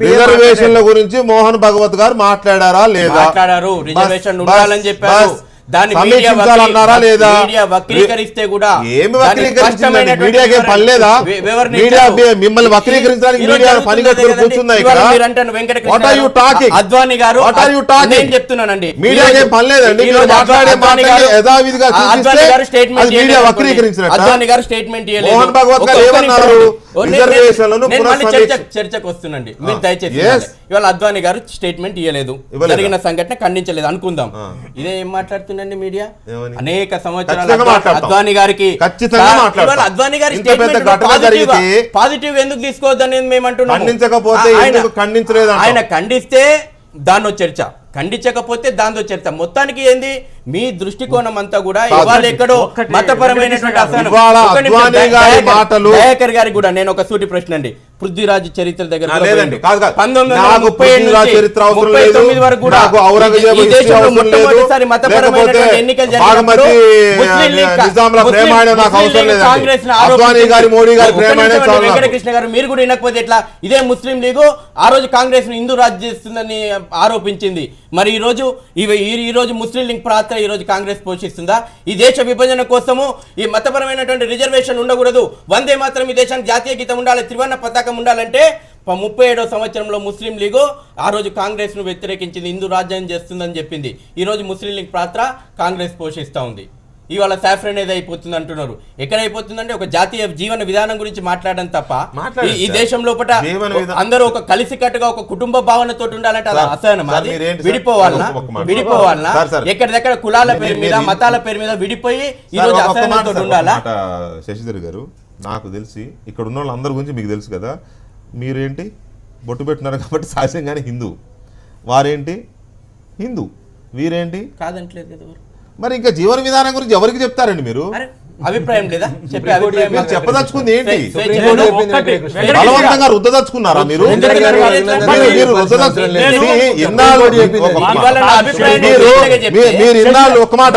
రిజర్వేషన్ల గురించి మోహన్ భగవత్ గారు మాట్లాడారా లేదా? మాట్లాడారు. రిజర్వేషన్ ఉండాలని చెప్పారు. దాన్ని సమీక్షించాలన్నారా లేదా? వక్రీకరిస్తే కూడా ఏమి వక్రీకరించిందండి? మీడియాకి పని లేదా? మీడియా మిమ్మల్ని వక్రీకరించడానికి మీడియా పని కట్టుకుని కూర్చున్నాయి. అద్వానీ గారు చెప్తున్నానండి, మీడియాకి పని లేదండి. మీరు మాట్లాడే మాట్లాడి యథావిధిగా మీడియా వక్రీకరించినట్టు అద్వానీ గారు స్టేట్మెంట్ మోహన్ భగవత్ గారు ఏమన్నారు? చర్చకు వస్తుందండి. మీరు దయచేసి ఇవాళ అద్వానీ గారు స్టేట్మెంట్ ఇవ్వలేదు, జరిగిన సంఘటన ఖండించలేదు అనుకుందాం. ఇదే ఏం మాట్లాడుతుందండి మీడియా? అనేక సంవత్సరాలు అద్వానీ గారికి అద్వానీ గారి పాజిటివ్ ఎందుకు తీసుకోవద్దని మేము అంటున్నాం. ఆయన ఖండిస్తే దాన్నో చర్చ, ఖండించకపోతే దాంతో చర్చ. మొత్తానికి ఏంది, మీ దృష్టికోణం అంతా కూడా ఇవాళ ఎక్కడో మతపరమైనటువంటి అసహనం. ఇవాళ ఒక్క నిమిషం, అద్వానీ గారి మాటలు- దయాకర్ గారికి కూడా నేను ఒక సూటి ప్రశ్న అండి. పృథ్వీరాజ్ చరిత్ర దగ్గర కూడా లేదండి, పోయిండు. కాదు, కాదు. 1937 నాకు పృథ్వీరాజ్ నుంచి చరిత్ర అవసరం లేదు, 39 వరకు కూడా నాకు ఔరంగజేబు ఈ హిస్టరీ దేశంలో అవసరం లేదు, మొట్టమొదటిసారి మతపరమైనటువంటి లేకపోతే ఎన్నికలు జరిగినప్పుడు బాగమతి ముస్లిం లీగ్ నిజాంల ప్రేమాయణం నాకు ముస్లిం అవసరం లీగ్ లేదండి. కాంగ్రెస్ని అద్వానీ ఆరోపించింది. గారి, మోడీ గారి ఒక్క ప్రేమాయణం నిమిషం చాలు అండి, నాకు. వెంకటకృష్ణ గారు మీరు కూడా వినకపోతే ఎట్లా? ఇదే ముస్లిం లీగు ఆ రోజు కాంగ్రెస్ ను హిందూ రాజ్ చేస్తుందని ఆరోపించింది. మరి ఈ రోజు ముస్లిం లీగ్ పాత్ర ఈ రోజు కాంగ్రెస్ పోషిస్తుందా? ఈ దేశ విభజన కోసము ఈ మతపరమైనటువంటి రిజర్వేషన్ ఉండకూడదు, వందే మాత్రం ఈ దేశానికి జాతీయ గీతం ఉండాలి, త్రివర్ణ పతాకం ఉండాలంటే 37వ సంవత్సరంలో ముస్లిం లీగు ఆ రోజు కాంగ్రెస్ ను వ్యతిరేకించింది, హిందూ రాజ్యం చేస్తుందని చెప్పింది. ఈ రోజు ముస్లిం లీగ్ పాత్ర కాంగ్రెస్ పోషిస్తూ ఉంది. ఇవాళ సాఫ్రన్ ఏది అయిపోతుంది అంటున్నారు. ఎక్కడైపోతుందంటే ఒక జాతీయ జీవన విధానం గురించి మాట్లాడడం తప్ప ఈ దేశం లోపల అందరూ ఒక కలిసికట్టుగా ఒక కుటుంబ భావనతో ఉండాలంటే అది అసహనం. అది విడిపోవాలనా ఎక్కడిదెక్కడ కులాల పేరు మీద మతాల పేరు మీద విడిపోయి ఈ రోజు అసహనంతో ఉండాలా? శశిధర్ గారు, నాకు తెలిసి ఇక్కడ ఉన్న వాళ్ళందరి గురించి మీకు తెలుసు కదా, మీరేంటి బొట్టు పెట్టినారు కాబట్టి సహజంగానే హిందూ, వారేంటి హిందూ, వీరేంటి కాదంటలేదు కదా. మరి ఇంకా జీవన విధానం గురించి ఎవరికి చెప్తారండి మీరు? అభిప్రాయం లేదా? చెప్పే అభిప్రాయం మీరు చెప్పదలుచుకుంది ఏంటి? ఒక్కటి, బలవంతంగా రుద్దదలుచుకున్నారా మీరు? మీరు ఇన్నాళ్ళు ఒక మాట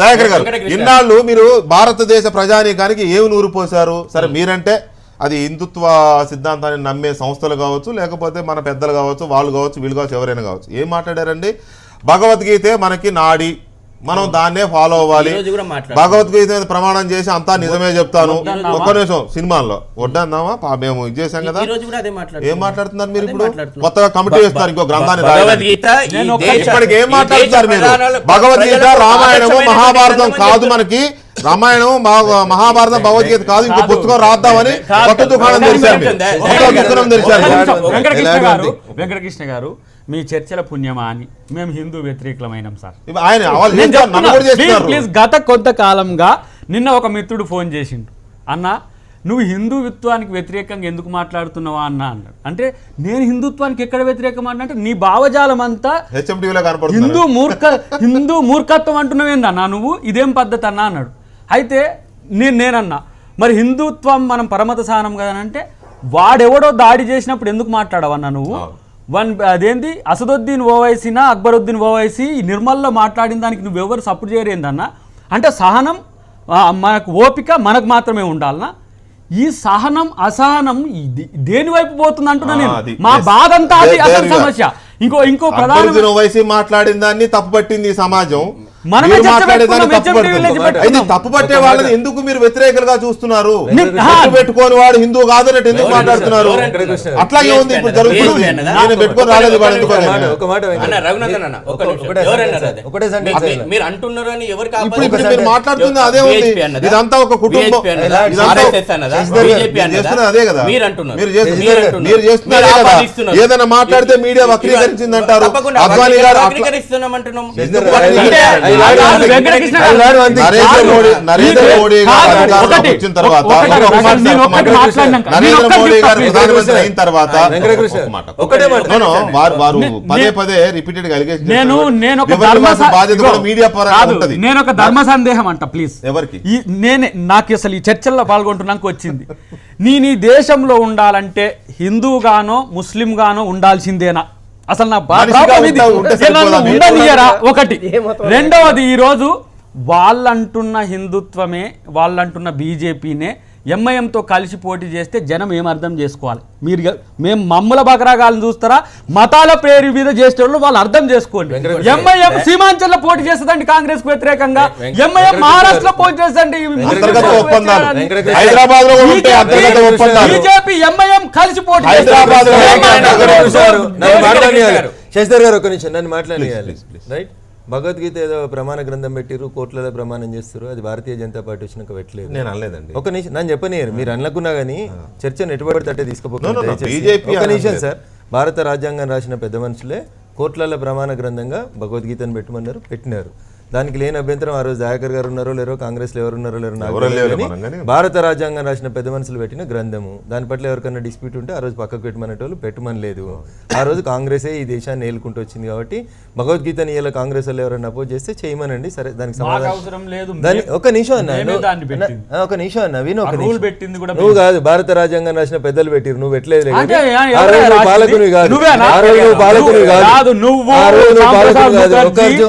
దయాకర్ గారు, ఇన్నాళ్ళు మీరు భారతదేశ ప్రజానీకానికి ఏమి నూరు పోశారు? సరే మీరంటే అది హిందుత్వ సిద్ధాంతాన్ని నమ్మే సంస్థలు కావచ్చు, లేకపోతే మన పెద్దలు కావచ్చు, వాళ్ళు కావచ్చు, వీళ్ళు కావచ్చు, ఎవరైనా కావచ్చు, ఏం మాట్లాడారండి? భగవద్గీతే మనకి నాడి, మనం దాన్నే ఫాలో అవ్వాలి, భగవద్గీత మీద ప్రమాణం చేసి అంతా నిజమే చెప్తాను. ఒక్క నిమిషం, సినిమాల్లో వడ్డాందామా మేము ఇది చేశాం కదా, ఏం మాట్లాడుతున్నారు మీరు? ఇప్పుడు కొత్తగా కమిటీ వేస్తున్నారు ఇంకో గ్రంథాన్ని ఇప్పటికి ఏం మాట్లాడుతున్నారు మీరు? భగవద్గీత రామాయణము మహాభారతం కాదు, మనకి రామాయణం మహాభారతం భగవద్గీత కాదు, ఇంకో పుస్తకం రాద్దామని కొత్త దుకాణం తెరిచారు. వెంకటకృష్ణ గారు, మీ చర్చల పుణ్యమా అని మేము హిందూ వ్యతిరేకమైనాం సార్. ప్లీజ్, గత కొంతకాలంగా నిన్న ఒక మిత్రుడు ఫోన్ చేసిండు, అన్న నువ్వు హిందూత్వానికి వ్యతిరేకంగా ఎందుకు మాట్లాడుతున్నావా అన్న అన్నాడు. అంటే నేను హిందుత్వానికి ఎక్కడ వ్యతిరేకం అంటే నీ భావజాలం అంతా హిందూ మూర్ఖత్వం అంటున్నావేందన్నా నువ్వు, ఇదేం పద్ధతి అన్నా అన్నాడు. అయితే నేనన్నా మరి హిందుత్వం మనం పరమత సహనం కదా అంటే, వాడెవడో దాడి చేసినప్పుడు ఎందుకు మాట్లాడవన్నా నువ్వు? అదేంది అసదుద్దీన్ ఓవైసీనా అక్బరుద్దీన్ ఓవైసీ నిర్మల్లో మాట్లాడిన దానికి నువ్వెవరు సపోర్ట్ చేయరేందన్నా? అంటే సహనం మనకు ఓపిక మనకు మాత్రమే ఉండాలన్నా? ఈ సహనం అసహనం దేని వైపు పోతుంది అంటున్నా నేను. మా బాధ అంతా అది అసలు సమస్య. ఇంకో ప్రధాన మాట్లాడిన దాన్ని తప్పు పట్టింది ఈ సమాజం, తప్పు పట్టే వాళ్ళని ఎందుకు మీరు వ్యతిరేకలుగా చూస్తున్నారు? పెట్టుకోని వాడు హిందూ కాదన్నట్టు ఎందుకు మాట్లాడుతున్నారు? అట్లాగే ఉంది ఇప్పుడు జరుగుతుంది. నేను పెట్టుకొని రాలేదు వాడు ఎందుకు? ఇప్పుడు మీరు మాట్లాడుతుంది అదే ఉంది, ఇదంతా ఒక కుటుంబం, అదే కదా మీరు చేస్తున్నారు కదా. ఏదైనా మాట్లాడితే మీడియా వక్రీకరించింది అంటారు. అద్వానీ గారు నరేంద్ర మోడీ గారు వచ్చిన తర్వాత, నరేంద్ర మోడీ గారు ప్రధానమంత్రి అయిన తర్వాత వారు పదే పదే రిపీటెడ్ గా నేను ఒక ధర్మ సందేహం అంట ప్లీజ్ ఎవరికి నాకు అసలు ఈ చర్చల్లో పాల్గొంటున్నాక వచ్చింది. నేను ఈ దేశంలో ఉండాలంటే హిందూగానో ముస్లిం గానో ఉండాల్సిందేనా? అసలు నా ఉండనియరా? ఒకటి. రెండవది, ఈరోజు వాళ్ళంటున్న హిందుత్వమే, వాళ్ళంటున్న బీజేపీనే ఎంఐఎంతో కలిసి పోటీ చేస్తే జనం ఏం అర్థం చేసుకోవాలి? మేము మమ్మల బకరాగాలను చూస్తారా? మతాల పేరు మీద చేసేటోళ్ళు వాళ్ళు అర్థం చేసుకోండి. ఎంఐఎం సీమాంచల్లో పోటీ చేస్తుందండి కాంగ్రెస్ కు వ్యతిరేకంగా, ఎంఐఎం మహారాష్ట్రలో పోటీ చేస్తుంది, బీజేపీ ఎంఐఎం కలిసి పోటీ శశిధర్ గారు ఒక నిమిషం నన్ను మాట్లాడాలి. రైట్, భగవద్గీత ఏదో ప్రమాణ గ్రంథం పెట్టిరు, కోట్లలో ప్రమాణం చేస్తారు, అది భారతీయ జనతా పార్టీ వచ్చినాక పెట్టలేదు. నేను అనలేదండి. ఒక నిమిషం నన్ను చెప్పనియరు, మీరు అనుకున్నా కానీ చర్చను ఎటుబడి తట్టే తీసుకుపోతుంది. ఒక నిమిషం సార్, భారత రాజ్యాంగం రాసిన పెద్ద మనుషులే కోట్లలో ప్రమాణ గ్రంథంగా భగవద్గీతను పెట్టమన్నారు, పెట్టినారు. దానికి లేని అభ్యంతరం ఆ రోజు దయాకర్ గారు ఉన్నారో లేరో, కాంగ్రెస్లో ఎవరు ఉన్నారో లేరో నాకు ఎవరో తెలియదు లేరు కానీ మనం కానీ. భారత రాజ్యాంగం రాసిన పెద్ద మనుషులు పెట్టిన గ్రంథము, దాని పట్ల ఎవరికైనా డిస్ప్యూట్ ఉంటే ఆ రోజు పక్కకు పెట్టమనేటోళ్ళు పెట్టమని లేదు. ఆ రోజు కాంగ్రెసే ఈ దేశాన్ని ఏలుకుంటూ వచ్చింది కాబట్టి భగవద్గీతని ఇలా కాంగ్రెస్ వాళ్ళు ఎవరైనా అపోజ్ చేస్తే చేయమనండి, సరే దానికి మాకు అవసరం లేదు. ఒక నిమిషం అన్న, మేమే దాన్ని పెట్టింది. ఒక నిమిషం అన్న, విను ఒక రూల్ నిమిషం. పెట్టింది కూడా నువ్వు కాదు, భారత రాజ్యాంగం రాసిన పెద్దలు పెట్టిరు, నువ్వు పెట్టలేదు. అంటే ఆ రోజు నువ్వు పాలకునివి కాదు, నువ్వేనా? ఆ రోజు నువ్వు పాలకునివి కాదు. కాదు, నువ్వు ఆ రోజు నువ్వు పాలకునివి కాదు.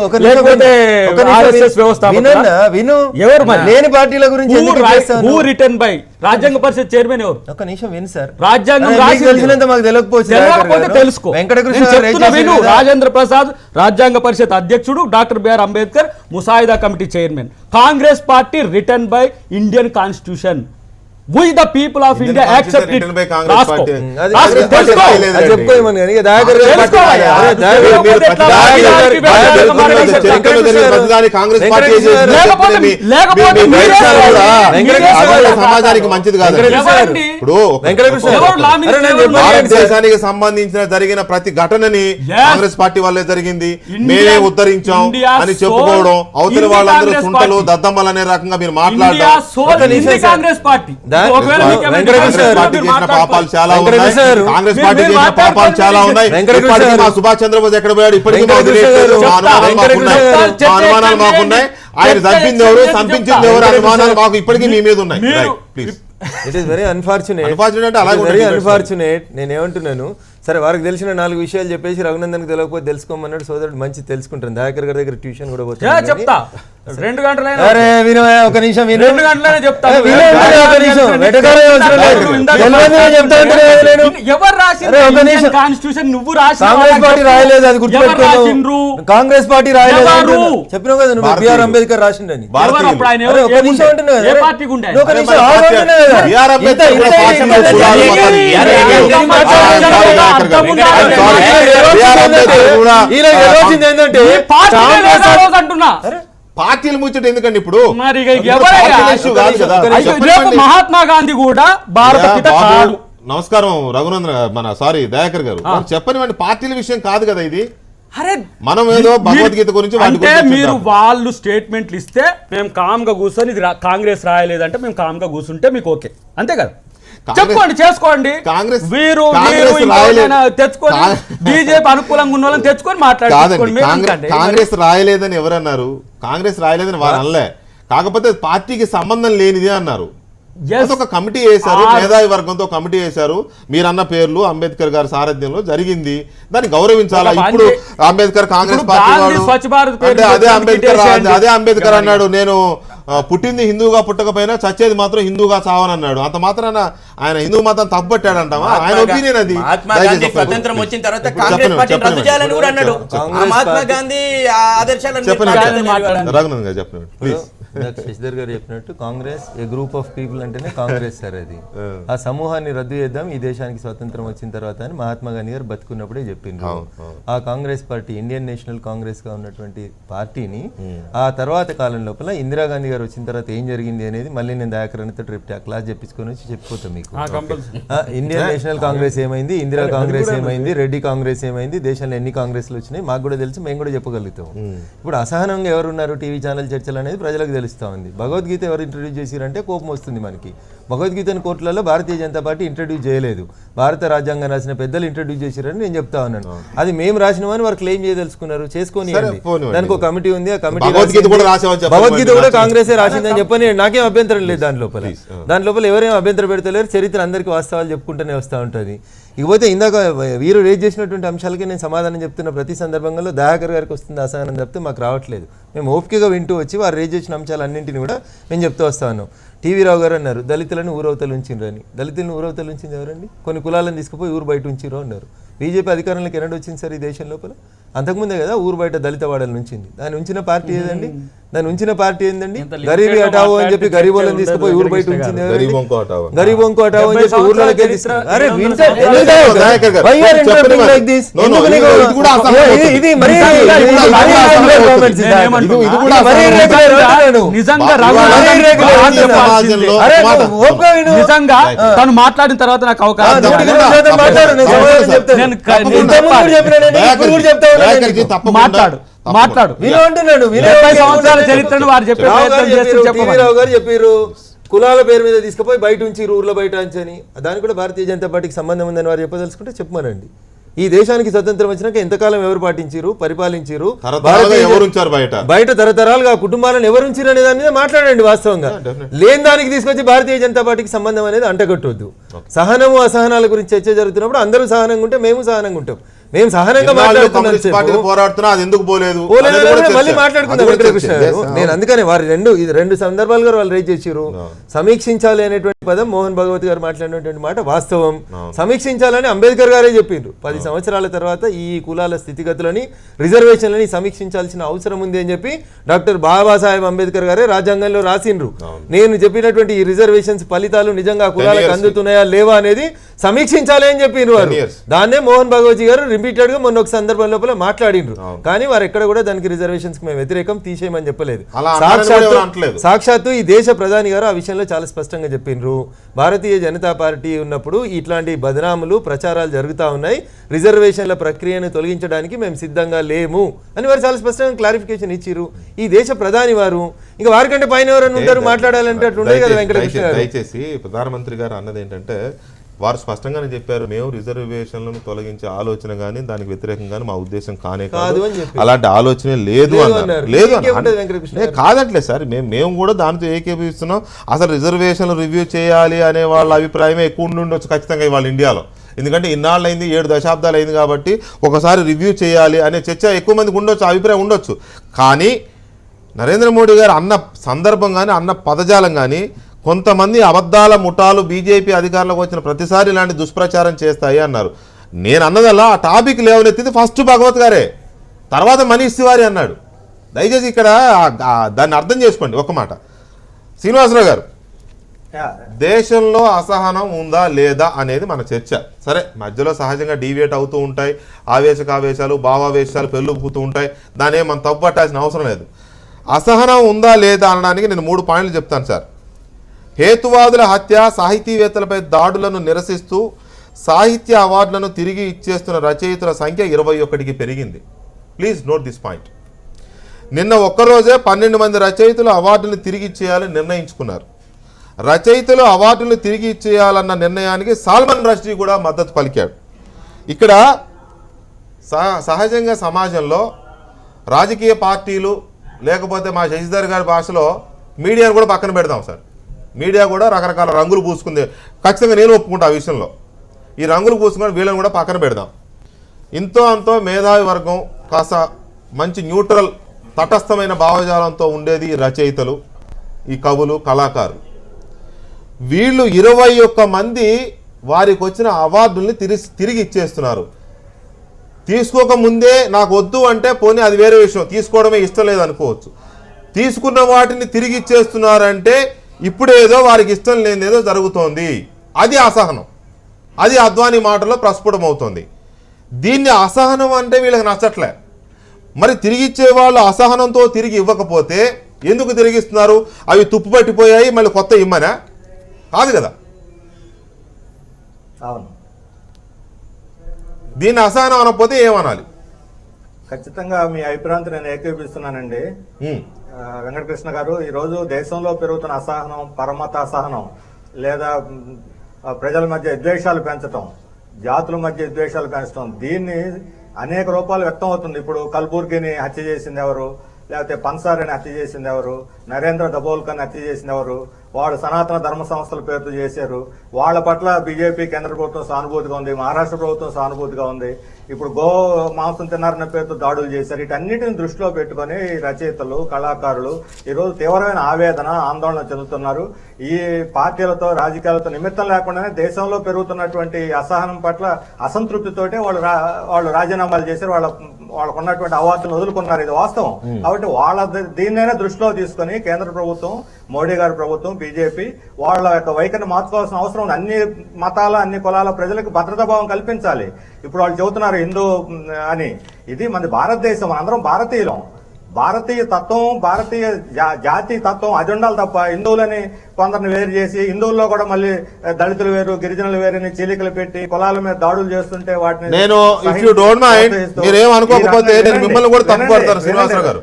ఒక నిమిషం లేకపోతే ఒక నిమిషం RSS వ్యవస్థాపకుడా? వినన్నా, విను. ఎవరు మరి? లేని పార్టీల గురించి ఎందుకు చేస్తావు? హూ రిటర్న్ బై రాజ్యాంగ పరిషత్ చైర్మన్ ఎవరు? ఒక నిమిషం విను సార్. రాజ్యాంగం మీకు రాసింది. తెలిసినంత మాకు తెలియకపోవచ్చు. తెలియకపోతే తెలుసుకో. వెంకటకృష్ణ నేను గారు చెప్తున్నా ఏం విను. చేశారు కదా? రాజేంద్ర ప్రసాద్ రాజ్యాంగ పరిషత్ అధ్యక్షుడు, డాక్టర్ బిఆర్ అంబేద్కర్ ముసాయిదా committee chairman. Congress party written by Indian constitution. We the people of India accept it. రాసుకో. చెప్పుకోమని కానీ దయాకర్ గారు తెలుసుకోవాలి. అరే, దయాకర్ గారు మీరు దయాకర్ గారు చరిత్రలో జరిగిన ప్రతిదాన్ని కాంగ్రెస్ పార్టీ చేసిందని లేకపోతే చెప్పి లేకపోతే మీ మీరే బయట కూడా వెంకటకృష్ణ అదే గారు సమాజానికి మంచిది కాదు. ఎవరండి? ఇప్పుడు వెంకటకృష్ణ గారు. ఎవరు లా మినిస్టర్ అరే, నేను ఎవరు? చెప్పాను. భారతదేశానికి సంబంధించిన జరిగిన ప్రతి ఘటనని Yes. కాంగ్రెస్ పార్టీ వల్లే జరిగింది, India- మేమే ఉద్ధరించాం India అని soul చెప్పుకోవడం, అవతల India వాళ్ళందరూ Congress తుంటలు party. దద్దమ్మలు అనే రకంగా మీరు ఇండియా మాట్లాడడం. సోల్ ఒక నిమిషం హిందీ సార్. కాంగ్రెస్ పార్టీ. దా- ఒకవేళ మీకేమైనా వెంకటకృష్ణ కాంగ్రెస్ గారు పార్టీ మీరు చేసిన పాపాలు చాలా వెంకటకృష్ణ ఉన్నాయి. గారు. కాంగ్రెస్ మీరు పార్టీ చేసిన మాట్లాడుకోండి. పాపాలు చాలా ఉన్నాయి. వెంకటకృష్ణ ఇప్పటికీ మా గారు. సుభాష్ చంద్రబోస్ ఎక్కడ పోయాడు? ఇప్పటికీ మాకు వెంకటకృష్ణ తెలియట్లేదు. గారు. మా అనుమానాలు మాకున్నాయి. వెంకటకృష్ణ మా అనుమానాలు మాకున్నాయి. ఆయన చంపింది ఎవరు, చంపించింది ఎవరు అనుమానాలు మాకు ఇప్పటికీ మీ మీద ఉన్నాయి. మీరు please. It is very unfortunate. Unfortunate అంటే అలాగే వెరీ ఉంటుంది. అన్ఫార్చునేట్. నేను ఏమంటున్నాను, సరే వారికి తెలిసిన 4 విషయాలు చెప్పేసి రఘునందన్కి తెలియకపోతే తెలుసుకోమన్నాడు సోదరుడు, మంచి తెలుసుకుంటాను. దయాకర్ గారి దగ్గర ట్యూషన్ కూడా పోతాను. చెప్తా 2 గంటలైనా అరే వినోయ్, ఒక నిమిషం విను. 2 గంటలైనా చెప్తా. ఏ, విను, ఒక నిమిషం. వెటకారం అవసరం లేదు. తెలియదు చెప్తా ఉంటే నేను. ఎవరు రాసిండ్రు? అరే, ఒక నిమిషం. కాన్స్టిట్యూషన్ నువ్వు రాసిన కాంగ్రెస్ పార్టీ రాయలేదు, అది గుర్తుపెట్టుకో. కాంగ్రెస్ పార్టీ రాయలేదు ఎవరు? చెప్పినావు కదా నువ్వు, బిఆర్ అంబేద్కర్ రాసిండని. ఎవరు అప్పుడు ఆయన అరే, ఒక ఏ నిమిషం ఉండే? అంటున్నా ఏ కదా. పార్టీకి ఉండే? నువ్వు ఒక అరే, నిమిషం మరి ఆగు పార్టీ- అంటున్నా కదా. బిఆర్ అంబేద్కర్ ఇంత- కూడా ఇంత- భాషలో ఇంత- కులాలు ఇంత- మతాలు. అరే, అరే, అర్థం ఉండాలి. అర్థం ఉండాలి. సారీ, బిఆర్ అంబేద్కర్ కూడా ఈరోజు ఎవరొచ్చింది ఏంటంటే ఈ పార్టీ కాంగ్రెస్ లేదా రోజు అంటున్నా. పార్టీలు ముచ్చట ఎందుకండి ఇప్పుడు? మరి ఇక ఇప్పుడు ఎవరయ్యా? పార్టీల ఇష్యూ కాదు కదా. అయ్యో, చెప్పండి. రేపు మహాత్మా గాంధీ కూడా భారత యా, పిత బాబు, కాదు. నమస్కారం రఘునందన్ మన సారీ దయాకర్ గారు, చెప్పనివ్వండి. పార్టీల విషయం కాదు కదా ఇది. అరే మనం ఏదో భగవద్గీత గురించి వాటి అంటే గురించి మీరు చెప్తాం. వాళ్ళు స్టేట్మెంట్లు ఇస్తే మేము కామ్గా కూర్చొని ఇది కాంగ్రెస్ రాయలేదంటే మేము కామ్గా కూర్చుంటే మీకు ఓకే, అంతే కదా? చెప్పుకోండి, చేసుకోండి. కాంగ్రెస్ ఇంకోటైనా తెచ్చుకొని బీజేపీ అనుకూలంగా ఉన్న వాళ్ళని తెచ్చుకొని మాట్లాడుకోండి. కాంగ్రెస్ రాయలేదని ఎవరన్నారు? కాంగ్రెస్ రాయలేదని వారు అనలే. కాకపోతే పార్టీకి సంబంధం లేనిదే అన్నారు. ఒక కమిటీ వేశారు, మేధావి వర్గంతో కమిటీ వేశారు. మీరన్న పేర్లు అంబేద్కర్ గారి సారథ్యంలో జరిగింది, దాన్ని గౌరవించాలా? ఇప్పుడు అంబేద్కర్ కాంగ్రెస్ పార్టీ వాడు అంటే అదే అంబేద్కర్ అన్నాడు, నేను పుట్టింది హిందూగా పుట్టకపోయినా చచ్చేది మాత్రం హిందూగా చావనన్నాడు. అంత మాత్రాన ఆయన హిందూ మతం తప్పుపట్టాడంటావా? ఆయన ఒపీనియన్ అది. మహాత్మా గాంధీ స్వతంత్రం వచ్చిన తర్వాత కాంగ్రెస్ పార్టీ రద్దు చేయాలని కూడా అన్నాడు. మహాత్మా గాంధీ ఆదర్శాలను రఘునందన్ గారు చెప్పండి ప్లీజ్. శశిధర్ గారు చెప్పినట్టు కాంగ్రెస్ ఏ గ్రూప్ ఆఫ్ పీపుల్ అంటేనే కాంగ్రెస్ సార్. అది ఆ సమూహాన్ని రద్దు చేద్దాం ఈ దేశానికి స్వతంత్రం వచ్చిన తర్వాత అని మహాత్మా గాంధీ గారు బతుకున్నప్పుడే చెప్పిండ్రు. ఆ Congress party Indian national Congress గా ఉన్నటువంటి పార్టీని ఆ తర్వాత కాలం లోపల ఇందిరాగాంధీ గారు వచ్చిన తర్వాత ఏం జరిగింది అనేది మళ్ళీ నేను దయాకరణతో ట్రిప్ క్లాస్ చెప్పించుకొని వచ్చి చెప్పుకోతాం మీకు. ఇండియన్ నేషనల్ కాంగ్రెస్ ఏమైంది, ఇందిరా కాంగ్రెస్ ఏమైంది, రెడ్డి కాంగ్రెస్ ఏమైంది, దేశంలో ఎన్ని కాంగ్రెస్లు వచ్చినాయి మాకు కూడా తెలుసు, మేము కూడా చెప్పగలుగుతాం. ఇప్పుడు అసహనంగా ఎవరున్నారు టీవీ ఛానల్ చర్చలు అనేది ప్రజలకు తెలుస్తా ఉంది. భగవద్గీత ఎవరు ఇంట్రడ్యూస్ చేశారంటే కోపం వస్తుంది మనకి. భగవద్గీతను కోర్టులలో భారతీయ జనతా పార్టీ ఇంట్రడ్యూస్ చేయలేదు, భారత రాజ్యాంగం రాసిన పెద్దలు ఇంట్రడ్యూస్ చేశారని నేను చెప్తా ఉన్నాను. అది మేము రాసినమని వారు క్లెయిమ్ చేయదలుచుకున్నారు, చేసుకొని దానికి ఒక కమిటీ ఉంది. ఆ కమిటీ భగవద్గీత కూడా కాంగ్రెసే రాసిందని చెప్పని నాకేం అభ్యంతరం లేదు. దాని లోపల ఎవరేం అభ్యంతరం పెడతలేరు. చరిత్ర అందరికీ వాస్తవాలు చెప్పుకుంటూనే వస్తూ ఉంటుంది. ఇకపోతే ఇందాక వీరు రేజ్ చేసినటువంటి అంశాలకి నేను సమాధానం చెప్తున్న ప్రతి సందర్భంలో దయాకర్ గారికి వస్తుంది అసహనం చెప్తే మాకు రావట్లేదు. మేము ఓపికగా వింటూ వచ్చి వారు రేజ్ చేసిన అంశాలన్నింటినీ కూడా మేము చెప్తూ వస్తా ఉన్నాం. టీవీ రావు గారు అన్నారు దళితులను ఊరవతలు ఉంచిండ్రు అని. దళితులను ఊరవతలు ఉంచింది ఎవరండి? కొన్ని కులాలను తీసుకుపోయి ఊరు బయట ఉంచిరు అన్నారు. బీజేపీ అధికారంలోకి ఎన్నడూ వచ్చింది సార్ ఈ దేశం లోపల? అంతకుముందే కదా ఊరు బయట దళిత వాడలను ఉంచింది. దాన్ని ఉంచిన పార్టీ ఏదండి? దాన్ని ఉంచిన పార్టీ ఏందండి? గరీబీ హటావో అని చెప్పి గరీబోళ్ళని తీసుకుపోయి ఊరు బయట ఉంచింది. గరీబోంకో హటావో అని చెప్పి ఊర్లోకి అరే నిజంగా తను మాట్లాడిన తర్వాత నాకు అవకాశం దయాకర్జీ తప్పకుండా మాట్లాడు వినంటున్నాడు 70 సంవత్సరాల చరిత్రను వారు చెప్పే ప్రయత్నం చేస్తూ చెప్పమని. రావు గారు చెప్పారు కులాల పేరు మీద తీసుకుపోయి బయట ఉంచి ఊర్లో బయట అంచని దానికి కూడా భారతీయ జనతా పార్టీకి సంబంధం ఉందని వారు చెప్పదలుచుకుంటే చెప్పమనండి. ఈ దేశానికి స్వతంత్రం వచ్చినాక ఎంతకాలం ఎవరు పాటించారు, పరిపాలించారు, బయట తరతరాలుగా కుటుంబాలను ఎవరు ఉంచారు అనే దాని మీద మాట్లాడండి. వాస్తవంగా లేని దానికి తీసుకొచ్చి భారతీయ జనతా పార్టీకి సంబంధం అనేది అంటగట్టొద్దు. సహనము అసహనాల గురించి చర్చ జరుగుతున్నప్పుడు అందరూ సహనంగా ఉంటే మేము సహనంగా ఉంటాం. మేము సహనంగా మళ్ళీ మాట్లాడుకుందాం వెంకటకృష్ణ గారు. నేను అందుకనే వారు రెండు సందర్భాలుగా వాళ్ళు రేజ్ చేసారు. సమీక్షించాలి అనేటువంటి పదం మోహన్ భగవత్ గారు మాట్లాడినటువంటి మాట వాస్తవం. సమీక్షించాలని అంబేద్కర్ గారే చెప్పిండ్రు. 10 సంవత్సరాల తర్వాత ఈ కులాల స్థితిగతులని రిజర్వేషన్లని సమీక్షించాల్సిన అవసరం ఉంది అని చెప్పి డాక్టర్ బాబాసాహెబ్ అంబేద్కర్ గారే రాజ్యాంగంలో రాసిండ్రు. నేను చెప్పినటువంటి ఈ రిజర్వేషన్స్ ఫలితాలు నిజంగా కులాలకు అందుతున్నాయా లేవా అనేది సమీక్షించాలి అని చెప్పిండ్రు వారు. దాన్నే మోహన్ భగవత్ గారు రిపీటెడ్ గా మొన్న ఒక సందర్భం లోపల మాట్లాడిండ్రు. కానీ వారు ఎక్కడ కూడా దానికి రిజర్వేషన్స్ కి మేము వ్యతిరేకం తీసేయమని చెప్పలేదు. సాక్షాత్తు ఈ దేశ ప్రధాని గారు ఆ విషయంలో చాలా స్పష్టంగా చెప్పిండ్రు. భారతీయ జనతా పార్టీ ఉన్నప్పుడు ఇట్లాంటి బదనాములు ప్రచారాలు జరుగుతూ ఉన్నాయి, రిజర్వేషన్ల ప్రక్రియను తొలగించడానికి మేము సిద్ధంగా లేము అని వారు చాలా స్పష్టంగా క్లారిఫికేషన్ ఇచ్చిర్రు. ఈ దేశ ప్రధాని వారు ఇంకా వారికంటే పైన ఎవరైనా ఉంటారు మాట్లాడాలంటే అట్లుండే కదా వెంకటకృష్ణ గారు. దయచేసి ప్రధానమంత్రి గారు అన్నది ఏంటంటే వారు స్పష్టంగానే చెప్పారు, మేము రిజర్వేషన్లను తొలగించే ఆలోచన కానీ దానికి వ్యతిరేకంగానే మా ఉద్దేశం కానే కాదు, అలాంటి ఆలోచనే లేదు అన్నారు. లేదు కాదంటలేదు సార్, మేము కూడా దానితో ఏకీభవిస్తున్నాం. అసలు రిజర్వేషన్లు రివ్యూ చేయాలి అనే వాళ్ళ అభిప్రాయమే ఎక్కువ ఉండొచ్చు ఖచ్చితంగా ఇవాళ ఇండియాలో. ఎందుకంటే ఇన్నాళ్ళు అయింది, 7 దశాబ్దాలు అయింది కాబట్టి ఒకసారి రివ్యూ చేయాలి అనే చర్చ ఎక్కువ మందికి ఉండొచ్చు, అభిప్రాయం ఉండొచ్చు. కానీ నరేంద్ర మోడీ గారు అన్న సందర్భం కానీ అన్న పదజాలం కానీ కొంతమంది అబద్ధాల ముఠాలు బీజేపీ అధికారంలోకి వచ్చిన ప్రతిసారి ఇలాంటి దుష్ప్రచారం చేస్తాయి అన్నారు. నేను అన్నదల్లా ఆ టాపిక్ లేవనెత్తింది ఫస్ట్ భగవత్ గారే, తర్వాత మనీష్ తివారీ అన్నాడు. దయచేసి ఇక్కడ దాన్ని అర్థం చేసుకోండి. ఒక మాట శ్రీనివాసరావు గారు, దేశంలో అసహనం ఉందా లేదా అనేది మన చర్చ. సరే మధ్యలో సహజంగా డీవియేట్ అవుతూ ఉంటాయి, ఆవేశాలు భావావేశాలు పెళ్ళుపుతూ ఉంటాయి, దాన్ని మనం తప్పు పట్టాల్సిన అవసరం లేదు. అసహనం ఉందా లేదా అనడానికి నేను 3 పాయింట్లు చెప్తాను సార్. హేతువాదుల హత్య, సాహితీవేత్తలపై దాడులను నిరసిస్తూ సాహిత్య అవార్డులను తిరిగి ఇచ్చేస్తున్న రచయితల సంఖ్య 21కి పెరిగింది. Please note this point. నిన్న ఒక్కరోజే 12 మంది రచయితలు అవార్డులను తిరిగి ఇచ్చేయాలని నిర్ణయించుకున్నారు. రచయితలు అవార్డులను తిరిగి ఇచ్చేయాలన్న నిర్ణయానికి సాల్మన్ రష్డీ కూడా మద్దతు పలికాడు. ఇక్కడ సహజంగా సమాజంలో రాజకీయ పార్టీలు లేకపోతే మా శశిధర్ గారి భాషలో మీడియాను కూడా పక్కన పెడదాం సార్. మీడియా కూడా రకరకాల రంగులు పూసుకుంది, ఖచ్చితంగా నేను ఒప్పుకుంటా ఆ విషయంలో. ఈ రంగులు పూసుకొని వీళ్ళని కూడా పక్కన పెడదాం. ఇంతో అంతో మేధావి వర్గం కాస్త మంచి న్యూట్రల్ తటస్థమైన భావజాలంతో ఉండేది ఈ రచయితలు, ఈ కవులు, కళాకారులు. వీళ్ళు 21 మంది వారికి వచ్చిన అవార్డుల్ని తిరిగి ఇచ్చేస్తున్నారు. తీసుకోకముందే నాకు వద్దు అంటే పోనీ అది వేరే విషయం, తీసుకోవడమే ఇష్టం లేదు అనుకోవచ్చు. తీసుకున్న వాటిని తిరిగి ఇచ్చేస్తున్నారంటే ఇప్పుడేదో వారికి ఇష్టం లేనిదేదో జరుగుతోంది, అది అసహనం. అది అద్వానీ మాటలో ప్రస్ఫుటమవుతోంది. దీన్ని అసహనం అంటే వీళ్ళకి నచ్చట్లే. మరి తిరిగిచ్చే వాళ్ళు అసహనంతో తిరిగి ఇవ్వకపోతే ఎందుకు తిరిగిస్తున్నారు? అవి తుప్పు పట్టిపోయాయి మళ్ళీ కొత్త ఇమ్మనా? కాదు కదా. అవును, దీన్ని అసహనం అనకపోతే ఏమనాలి? ఖచ్చితంగా మీ అభిప్రాయంతో నేను ఏకీభవిస్తున్నానండి వెంకటకృష్ణ గారు. ఈరోజు దేశంలో పెరుగుతున్న అసహనం, పరమత అసహనం, లేదా ప్రజల మధ్య విద్వేషాలు పెంచడం, జాతుల మధ్య విద్వేషాలు పెంచడం, దీన్ని అనేక రూపాలు వ్యక్తం అవుతుంది. ఇప్పుడు కల్బుర్గిని హత్య చేసింది ఎవరు, లేకపోతే పన్సారిని హత్య చేసింది ఎవరు, నరేంద్ర దబోల్కర్ని హత్య చేసింది ఎవరు, వాళ్ళు సనాతన ధర్మ సంస్థల పేరుతో చేశారు. వాళ్ళ పట్ల బీజేపీ కేంద్ర ప్రభుత్వం సానుభూతిగా ఉంది, మహారాష్ట్ర ప్రభుత్వం సానుభూతిగా ఉంది. ఇప్పుడు గో మాంసం తిన్నారన్న పేరుతో దాడులు చేశారు. వీటన్నిటిని దృష్టిలో పెట్టుకొని రచయితలు, కళాకారులు ఈరోజు తీవ్రమైన ఆవేదన, ఆందోళన చెందుతున్నారు. ఈ పార్టీలతో, రాజకీయాలతో నిమిత్తం లేకుండానే దేశంలో పెరుగుతున్నటువంటి అసహనం పట్ల అసంతృప్తితోటే వాళ్ళు రాజీనామాలు చేశారు, వాళ్ళకు ఉన్నటువంటి అవార్డులను వదులుకున్నారు. ఇది వాస్తవం. కాబట్టి వాళ్ళ దీన్నైనా దృష్టిలో తీసుకొని కేంద్ర ప్రభుత్వం, మోడీ గారి ప్రభుత్వం, బీజేపీ వాళ్ళ యొక్క వైఖరిని మార్చుకోవాల్సిన అవసరం ఉంది. అన్ని మతాల, అన్ని కులాల ప్రజలకు భద్రతా భావం కల్పించాలి. ఇప్పుడు వాళ్ళు చెబుతున్నారు హిందూ అని. ఇది మన భారతదేశం, అందరం భారతీయులం. భారతీయ తత్వం, భారతీయ జాతి తత్వం అది ఉండాలి తప్ప హిందువులని కొందరిని వేరు చేసి, హిందువుల్లో కూడా మళ్ళీ దళితులు వేరు, గిరిజనులు వేరుని చీలికలు పెట్టి కులాల మీద దాడులు చేస్తుంటే వాటిని నేను ఇఫ్ యూ డోంట్ మైండ్ మీరేం అనుకోకపోతే నేను మిమ్మల్ని కూడా తప్పుపడతాను శ్రీనివాసరావు గారు,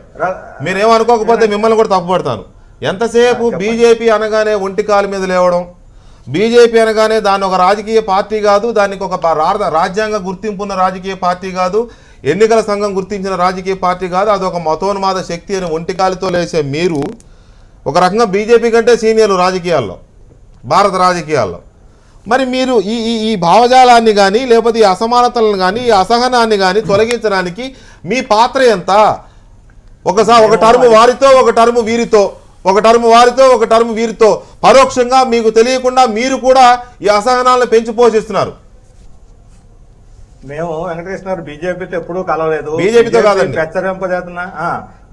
మీరేం అనుకోకపోతే మిమ్మల్ని కూడా తప్పుపడతాను. ఎంతసేపు బీజేపీ అనగానే ఒంటి కాలు మీద లేవడం, బీజేపీ అనగానే దాన్ని ఒక రాజకీయ పార్టీ కాదు, దానికి ఒక రాజ్యాంగ గుర్తింపు ఉన్న రాజకీయ పార్టీ కాదు, ఎన్నికల సంఘం గుర్తించిన రాజకీయ పార్టీ కాదు, అదొక మతోన్మాద శక్తి అని ఒంటికాలితో లేచే మీరు ఒక రకంగా బీజేపీ కంటే సీనియర్లు రాజకీయాల్లో, భారత రాజకీయాల్లో. మరి మీరు ఈ ఈ భావజాలాన్ని కానీ లేకపోతే ఈ అసమానతలను కానీ ఈ అసహనాన్ని కానీ తొలగించడానికి మీ పాత్ర ఎంత? ఒక టర్ము వారితో, ఒక టర్ము వీరితో, ఒక టర్ము వారితో, ఒక టర్ము వీరితో, పరోక్షంగా మీకు తెలియకుండా మీరు కూడా ఈ అసహనాలను పెంచి పోషిస్తున్నారు. మేము వెంకటకృష్ణ గారు బీజేపీతో ఎప్పుడూ కలవలేదు. బీజేపీతో కాదండి, హెచ్చరింపజేస్తున్నా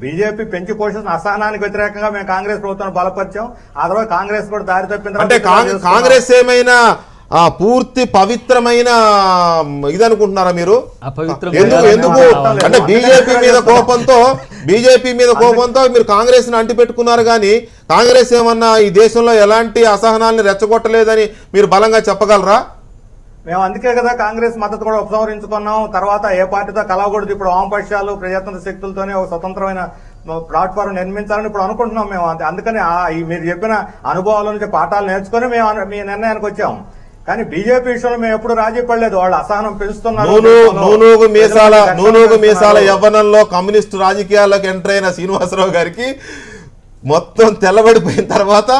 బీజేపీ పెంచి పోషిస్తున్న అసహనానికి వ్యతిరేకంగా మేము కాంగ్రెస్ ప్రభుత్వాన్ని బలపరిచాం. ఆ తర్వాత కాంగ్రెస్ కూడా దారి తప్పింది. అంటే కాంగ్రెస్ ఏమైనా పూర్తి పవిత్రమైన ఇది అనుకుంటున్నారా మీరు? ఎందుకు అంటే బీజేపీ మీద కోపంతో మీరు కాంగ్రెస్ ని అంటిపెట్టుకున్నారు, కానీ కాంగ్రెస్ ఏమన్నా ఈ దేశంలో ఎలాంటి అసహనాన్ని రెచ్చగొట్టలేదని మీరు బలంగా చెప్పగలరా? మేము అందుకే కదా కాంగ్రెస్ మద్దతు కూడా ఉపసంహరించుకున్నాం. తర్వాత ఏ పార్టీతో కలవకూడదు, ఇప్పుడు వామపక్షాలు ప్రజాతంత్ర శక్తులతోనే ఒక స్వతంత్రమైన ప్లాట్ఫామ్ నిర్మించాలని ఇప్పుడు అనుకుంటున్నాం మేము. అందుకని మీరు చెప్పిన అనుభవాల నుంచి పాఠాలు నేర్చుకుని మేము మీ నిర్ణయానికి వచ్చాము. కానీ బీజేపీ విషయంలో మేము ఎప్పుడు రాజీ పడలేదు. వాళ్ళు అసహనం పెంచుతున్నారు. నూనూగు మీసాల యవ్వనంలో కమ్యూనిస్టు రాజకీయాల్లోకి ఎంటర్ అయిన శ్రీనివాసరావు గారికి మొత్తం తెల్లబడిపోయిన తర్వాత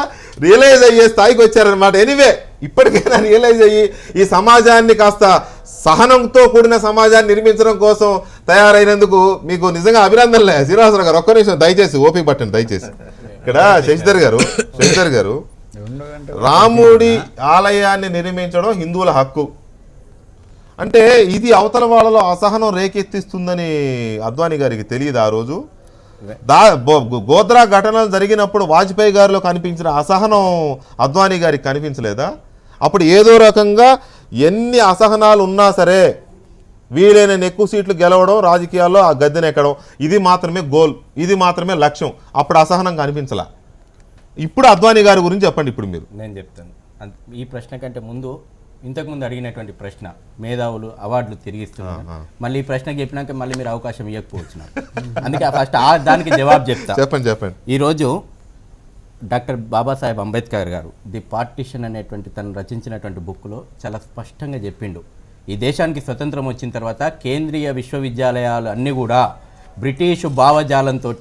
రియలైజ్ అయ్యే స్థాయికి వచ్చారనమాట. ఎనీవే, ఇప్పటికైనా రియలైజ్ అయ్యి ఈ సమాజాన్ని కాస్త సహనంతో కూడిన సమాజాన్ని నిర్మించడం కోసం తయారైనందుకు మీకు నిజంగా అభినందనలే. శ్రీనివాసరావు గారు ఒక్క నిమిషం దయచేసి ఓపిక పట్టండి దయచేసి. ఇక్కడ శశిధర్ గారు రాముడి ఆలయాన్ని నిర్మించడం హిందువుల హక్కు అంటే ఇది అవతల వాళ్ళలో అసహనం రేకెత్తిస్తుందని అద్వానీ గారికి తెలియదు. ఆ రోజు గోద్రా ఘటనలు జరిగినప్పుడు వాజ్పేయి గారిలో కనిపించిన అసహనం అద్వానీ గారికి కనిపించలేదా? అప్పుడు ఏదో రకంగా ఎన్ని అసహనాలు ఉన్నా సరే వీలైన ఎక్కువ సీట్లు గెలవడం, రాజకీయాల్లో ఆ గద్దెనెక్కడం, ఇది మాత్రమే గోల్, ఇది మాత్రమే లక్ష్యం. అప్పుడు అసహనం కనిపించలా. ఇప్పుడు అద్వానీ గారి గురించి చెప్పండి. ఇప్పుడు మీరు నేను చెప్తాను. ఈ ప్రశ్న కంటే ముందు ఇంతకుముందు అడిగినటువంటి ప్రశ్న, మేధావులు అవార్డులు తిరిగిస్తున్నారు, మళ్ళీ ఈ ప్రశ్న చెప్పినాక మళ్ళీ మీరు అవకాశం ఇవ్వకపోవచ్చు నాకు. అందుకే ఫస్ట్ దానికి జవాబు చెప్తా. చెప్పండి. ఈరోజు డాక్టర్ బాబాసాహెబ్ అంబేద్కర్ గారు ది పార్టిషన్ అనేటువంటి తను రచించినటువంటి బుక్లో చాలా స్పష్టంగా చెప్పిండు, ఈ దేశానికి స్వతంత్రం వచ్చిన తర్వాత కేంద్రీయ విశ్వవిద్యాలయాలు అన్నీ కూడా బ్రిటిషు భావజాలంతో,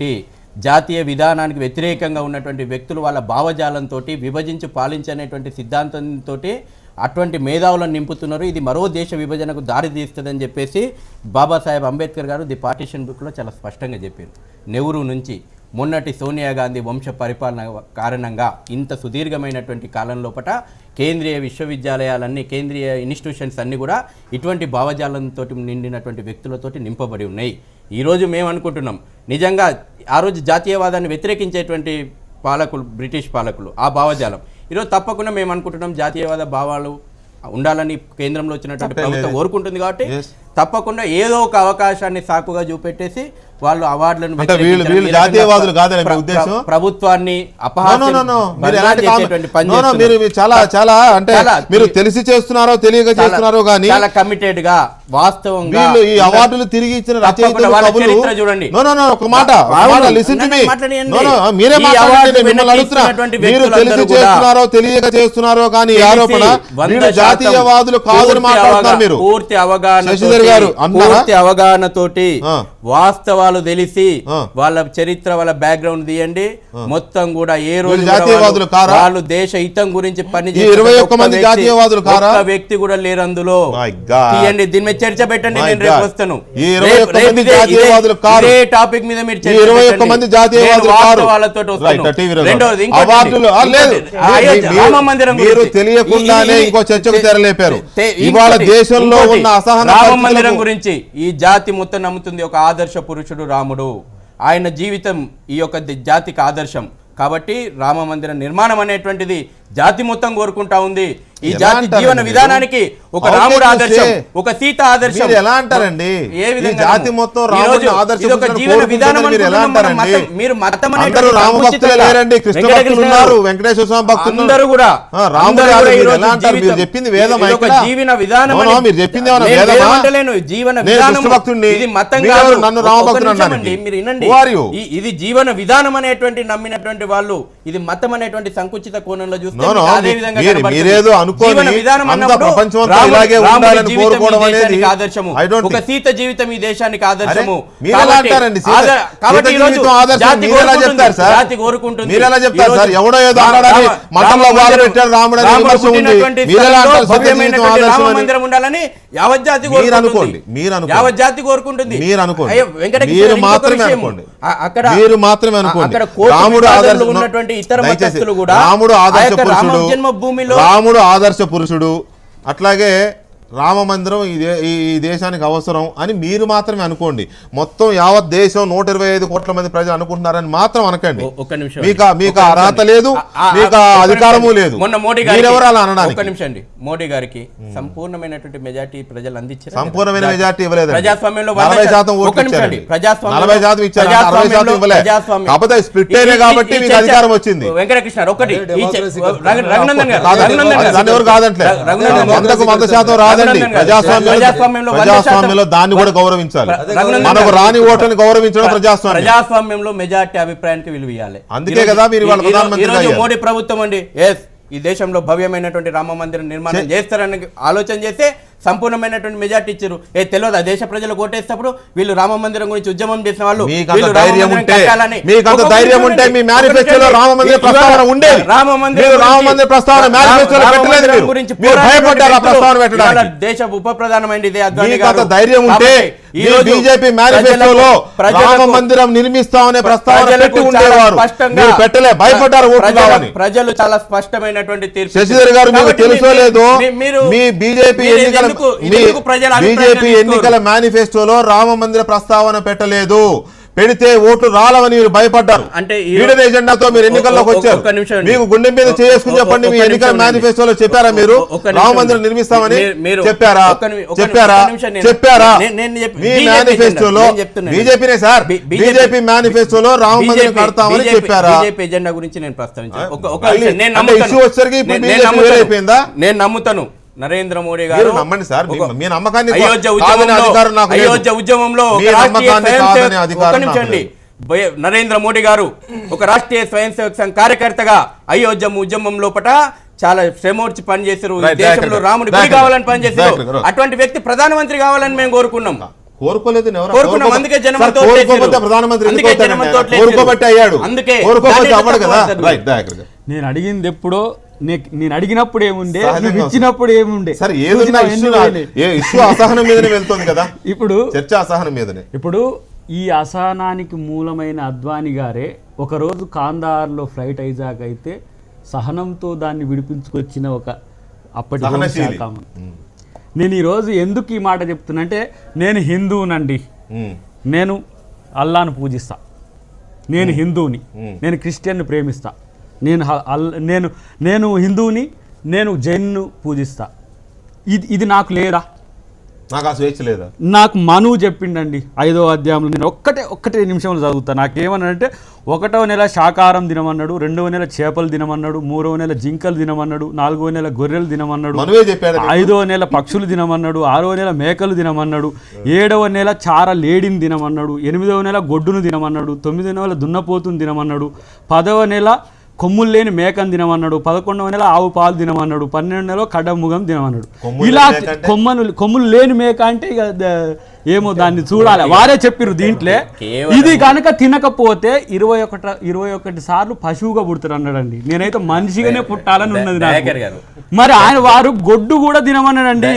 జాతీయ విధానానికి వ్యతిరేకంగా ఉన్నటువంటి వ్యక్తులు వాళ్ళ భావజాలంతో విభజించి పాలించనేటువంటి సిద్ధాంతంతో అటువంటి మేధావులను నింపుతున్నారు. ఇది మరో దేశ విభజనకు దారి తీస్తుందని చెప్పేసి బాబాసాహెబ్ అంబేద్కర్ గారు ది పార్టిషన్ బుక్లో చాలా స్పష్టంగా చెప్పారు. నెహ్రూ నుంచి మొన్నటి సోనియా గాంధీ వంశ పరిపాలన కారణంగా ఇంత సుదీర్ఘమైనటువంటి కాలం లోపల కేంద్రీయ విశ్వవిద్యాలయాలన్నీ, కేంద్రీయ ఇన్స్టిట్యూషన్స్ అన్నీ కూడా ఇటువంటి భావజాలంతో నిండినటువంటి వ్యక్తులతోటి నింపబడి ఉన్నాయి. ఈరోజు మేము అనుకుంటున్నాం నిజంగా ఆ రోజు జాతీయవాదాన్ని వ్యతిరేకించేటువంటి పాలకులు, బ్రిటిష్ పాలకులు, ఆ భావజాలం ఈరోజు తప్పకుండా మేము అనుకుంటున్నాం జాతీయవాద భావాలు ఉండాలని కేంద్రంలో వచ్చినటువంటి ప్రభుత్వం కోరుకుంటుంది. కాబట్టి తప్పకుండా ఏదో ఒక అవకాశాన్ని సాకుగా చూపెట్టేసి వాళ్ళు అవార్డులను ప్రభుత్వాన్ని మీరు తెలిసి చేస్తున్నారో తెలియక చేస్తున్నారో కానీ చాలా కమిటెడ్ గా వాస్తవంగా ఈ అవార్డులు తిరిగి ఇచ్చిన చరిత్ర చూడండి. ఒక మాట మీరే మీరు తెలిసి చేస్తున్నారో తెలియక చేస్తున్నారో కానీ ఆరోపణ జాతీయవాదులు కాదని మాట్లాడుతున్నారు మీరు. పూర్తి అవగాహనతోటి వాస్తవాలు తెలిసి వాళ్ళ చరిత్ర, వాళ్ళ బ్యాక్గ్రౌండ్ తీయండి. మొత్తం కూడా ఏ రోజు వాళ్ళు దేశ హితం గురించి పనిచేసే వ్యక్తి కూడా లేరు అందులో. తీయండి, దీని మీద చర్చ పెట్టండి. నేను రేపు వస్తాను. ఇదే టాపిక్ మీద మీరు వాళ్ళతో వస్తాను. రెండోది రామ మందిరం రామ మందిరం గురించి ఈ జాతి మొత్తం నమ్ముతుంది ఒక ఆదర్శ పురుషుడు రాముడు. ఆయన జీవితం ఈ యొక్క జాతికి ఆదర్శం. కాబట్టి రామ మందిర నిర్మాణం అనేటువంటిది జాతి మొత్తం కోరుకుంటా ఉంది. ఈ ఎలా జాతి అంటారండి జీవన మీరు? విధానానికి ఒక How రాముడు can you ఆదర్శం, say? ఒక సీత ఆదర్శం. మీరు ఎలా అంటారండి? ఏ విధంగా ఈ జాతి మొత్తం ఈ రాముడిని రోజు ఆదర్శం ఇది ఒక పురుషులను జీవన విధానం కోరుకుంటుందని మీరు ఎలా అనుకుంటున్నాం. మనం అంటారండి? మతం, మీరు మతం అందరూ అనేటువంటి రామ భక్తులే సంకుచితంగా లేరండి, కృష్ణ భక్తులు వెంకటకృష్ణ ఉన్నారు, గారు, వెంకటేశ్వర స్వామి భక్తులు ఉన్నారు. అందరూ కూడా రాముడు అందరూ గారు కూడా మీరు ఈరోజు ఎలా అంటారు? మీరు జీవితం- చెప్పింది వేదమా ఇది ఒక ఇక్కడ? జీవన విధానం అవునా? అని- మీరు చెప్పింది ఏమన్నా నేను వేదమా? వేదమంటలేను, జీవన నేను విధానం. కృష్ణ భక్తుడిని. ఇది మతం మీరు కాదు. నన్ను రామ ఒక్క భక్తుడు నిమిషం అనడానికి. అండి, మీరు వినండి. Who are you? ఇది జీవన విధానం అనేటువంటి నమ్మినటువంటి వాళ్ళు ఇది మతం అనేటువంటి సంకుచిత కోణంలో చూస్తే No, no, మీకు అదే విధంగా మీరు- కనబడుతుంది. మీరేదో అనుకోని జీవన విధానం అంత అన్నప్పుడు ప్రపంచం అంతా రాముడి- ఇలాగే రాముడి ఉండాలని జీవితం ఈ కోరుకోవడం అనేది దేశానికి ఆదర్శము. I don't ఒక think. సీత జీవితం ఈ దేశానికి ఆదర్శము. మీరు ఎలా కాబట్టి అంటారండి? సీత- కాబట్టి సీత ఈ రోజు జీవితం ఆదర్శం జాతి మీరు ఎలా కోరుకుంటుంది. చెప్తారు సార్? జాతి కోరుకుంటుంది. మీరు ఎలా చెప్తారు ఈ రోజు సార్? ఎవడో ఏదో అన్నాడని మతంలో బాధ పెట్టారు రాముడు అని విమర్శ ఉంది. పుట్టినటువంటి మీరు ఎలా స్థలంలో అంటారు సీత జీవితం భవ్యమైనటువంటి ఆదర్శం రామ అని? మందిరం ఉండాలని యావత్ జాతి మీరు కోరుకుంటుంది. అనుకోండి, మీరు అనుకోండి. యావత్ జాతి కోరుకుంటుంది. మీరు అనుకోండి. అయ్యో, వెంకటకృష్ణ మీరు ఇంకొక మాత్రమే విషయం. అనుకోండి. అక్కడ మీరు మాత్రమే అనుకోండి. అక్కడ కోర్టు రాముడు వివాదంలో ఆదర్శ ఉన్నటువంటి ఇతర దయచేసి మతస్థులు కూడా రాముడు ఆ ఆదర్శ యొక్క రామ పురుషుడు, జన్మభూమిలో రాముడు ఆదర్శ పురుషుడు, అట్లాగే రామ మందిరం ఈ దేశానికి అవసరం అని మీరు మాత్రమే అనుకోండి. మొత్తం యావత్ దేశం 125 కోట్ల మంది ప్రజలు అనుకుంటున్నారని మాత్రం అనకండి. ఒక్క నిమిషం మీకు అర్హత లేదు, మీకు అధికారము లేదు. మొన్న మోడీ గారికి మీరెవరు అలా అనడానికి? ఒక్క నిమిషం అండి, మోడీ గారికి సంపూర్ణమైనటువంటి మెజార్టీ ప్రజలు అందించారు. సంపూర్ణమైన మెజార్టీ ఇవ్వలేదు. ప్రజాస్వామ్యంలో 40% ఓట్లు ఒక్క నిమిషం అండి, ఇచ్చారండి. ప్రజాస్వామ్యంలో 40% ఇచ్చారు, 60% ఇవ్వలేదు. కాకపోతే స్ప్లిట్ అయినే కాబట్టి మీకు అధికారం వచ్చింది. వెంకటకృష్ణ ఒకటి అదే democracy రఘునందన్ గారు, కాదండి, రఘునందన్ గారు, దాన్ని ఎవరు కాదంటే రఘునందన్ గారు, 100% రాదండి. ప్రజాస్వామ్యంలో ప్రజాస్వామ్యంలో దాన్ని కూడా గౌరవించాలి. మనకు రాని ఓట్లను గౌరవించడం ప్రజాస్వామ్యం. ప్రజాస్వామ్యంలో మెజార్టీ అభిప్రాయానికి విలువ ఇవ్వాలి. అందుకే కదా మీరు ఇవాళ ప్రధానమంత్రిగా ఈరోజు అయ్యారు. మోడీ ప్రభుత్వం అండి ఈ దేశంలో భవ్యమైనటువంటి రామ మందిరం నిర్మాణం చేస్తారని ఆలోచన చేస్తే సంపూర్ణమైనటువంటి మెజార్టీ ఇచ్చారు. తెలియదు దేశ ప్రజలు ఓటేసినప్పుడు వీళ్ళు రామ మందిరం గురించి ఉద్యమం చేసిన వాళ్ళు మీకంత ధైర్యం ఉంటే మీ మేనిఫెస్టోలో రామ మందిర ప్రస్తావన ఉండేది. రామ మందిర ప్రస్తావన మేనిఫెస్టోలో పెట్టలేదు. మీరు భయపడ్డారు ఆ ప్రస్తావన పెట్టడానికి. దేశ ఉప ప్రధానమైంది మీకంత ధైర్యం ఉంటే ఈ బీజేపీ మేనిఫెస్టోలో రామ మందిరం నిర్మిస్తామనే ప్రస్తావన పెట్టి ఉండేవారు. మీరు పెట్టలే, భయపడ్డారు ఓట్లు కావాలని. ప్రజలు చాలా స్పష్టమైనటువంటి తీర్పు. శశిధర్ గారు మీకు తెలుసో లేదో, మీ బీజేపీ ఎన్నికల మేనిఫెస్టోలో రామ మందిర ప్రస్తావన పెట్టలేదు. పెడితే ఓట్లు రాలవని మీరు భయపడ్డారు. అంటే ఈడెన్ ఎజెండాతో మీరు ఎన్నికల్లోకి వచ్చారు. మీకు గుండె మీద చేసుకుని చెప్పండి, మీ ఎన్నికల మేనిఫెస్టోలో చెప్పారా మీరు రామ మందిరం నిర్మిస్తామని? చెప్పారా? చెప్పారా? మీ మేనిఫెస్టోలో బీజేపీనే సార్, బీజేపీ మేనిఫెస్టోలో రామ మందిరం కడతామని చెప్పారా? బీజేపీ ఎజెండా గురించి నేను ప్రస్తావించాను. ఇష్యూ వచ్చేసరికి ఇప్పుడు బీజేపీ వేరైపోయిందా? నేను నమ్ముతాను నరేంద్ర మోడీ గారు నమ్మండి సార్, మీ నమ్మకాన్ని అయోధ్య ఉద్యమంలో నరేంద్ర మోడీ గారు ఒక రాష్ట్రీయ స్వయం సేవక సంఘ కార్యకర్తగా అయోధ్య ఉద్యమం లోపల చాలా శ్రమోర్చి పనిచేశారు. దేశంలో రాముడి గుడి కావాలని పనిచేశారు. అటువంటి వ్యక్తి ప్రధానమంత్రి కావాలని మేము కోరుకున్నాం. కోరుకోలేదు, అందుకే జనమంతో ప్రధానమంత్రి కోరుకోబట్టి అయ్యాడు. అందుకే కోరుకోబట్టి అవ్వడు కదా. నేను అడిగింది ఎప్పుడో, నేను అడిగినప్పుడు ఏముండే, నువ్వు ఇచ్చినప్పుడు ఏముండే. సరే, ఏదైనా ఇష్యూ అసహనం మీదనే వెళ్తుంది కదా. ఇప్పుడు చర్చ అసహనం మీదనే. ఇప్పుడు ఈ అసహనానికి మూలమైన అద్వానీ గారే ఒకరోజు కాందార్లో ఫ్లైట్ హైజాక్ అయితే సహనంతో దాన్ని విడిపించుకొచ్చిన ఒక అప్పటి శాఖ. నేను ఈరోజు ఎందుకు ఈ మాట చెప్తున్నా అంటే, నేను హిందువునండి, నేను అల్లాను పూజిస్తా, నేను హిందువుని, నేను క్రిస్టియన్ని ప్రేమిస్తా, నేను హిందువుని, నేను జైన్ను పూజిస్తా. ఇది నాకు లేదా? నాకు ఆ స్వేచ్ఛ లేదా? నాకు మనువు చెప్పిండండి 5వ అధ్యాయంలో. నేను ఒక్కటే నిమిషంలో చదువుతా. నాకేమన్నాడంటే 1వ నెల శాకాహారం దినమన్నాడు, 2వ నెల చేపలు దినమన్నాడు, 3వ నెల జింకలు దినమన్నాడు, 4వ నెల గొర్రెలు దినమన్నాడు, 5వ నెల పక్షులు దినమన్నాడు, 6వ నెల మేకలు దినమన్నాడు, 7వ నెల చార లేడిని దినమన్నాడు, 8వ నెల గొడ్డును దినమన్నాడు, 9వ నెల దున్నపోతుని దినమన్నాడు, 10వ నెల కొమ్ములు లేని మేకను తినమన్నాడు, 11వ నెల ఆవు పాలు తినమన్నాడు, 12వ నెల కడముగం తినమన్నాడు. ఇలా కొమ్ములు లేని మేక అంటే ఇక ఏమో దాన్ని చూడాలి, వారే చెప్పిర్రు దీంట్లో. ఇది కనుక తినకపోతే 21 సార్లు పశువుగా పుడతారు అన్నాడండి. నేనైతే మనిషిగానే పుట్టాలని ఉన్నది నాకు. మరి వారు గొడ్డు కూడా తినమన్నాడండి.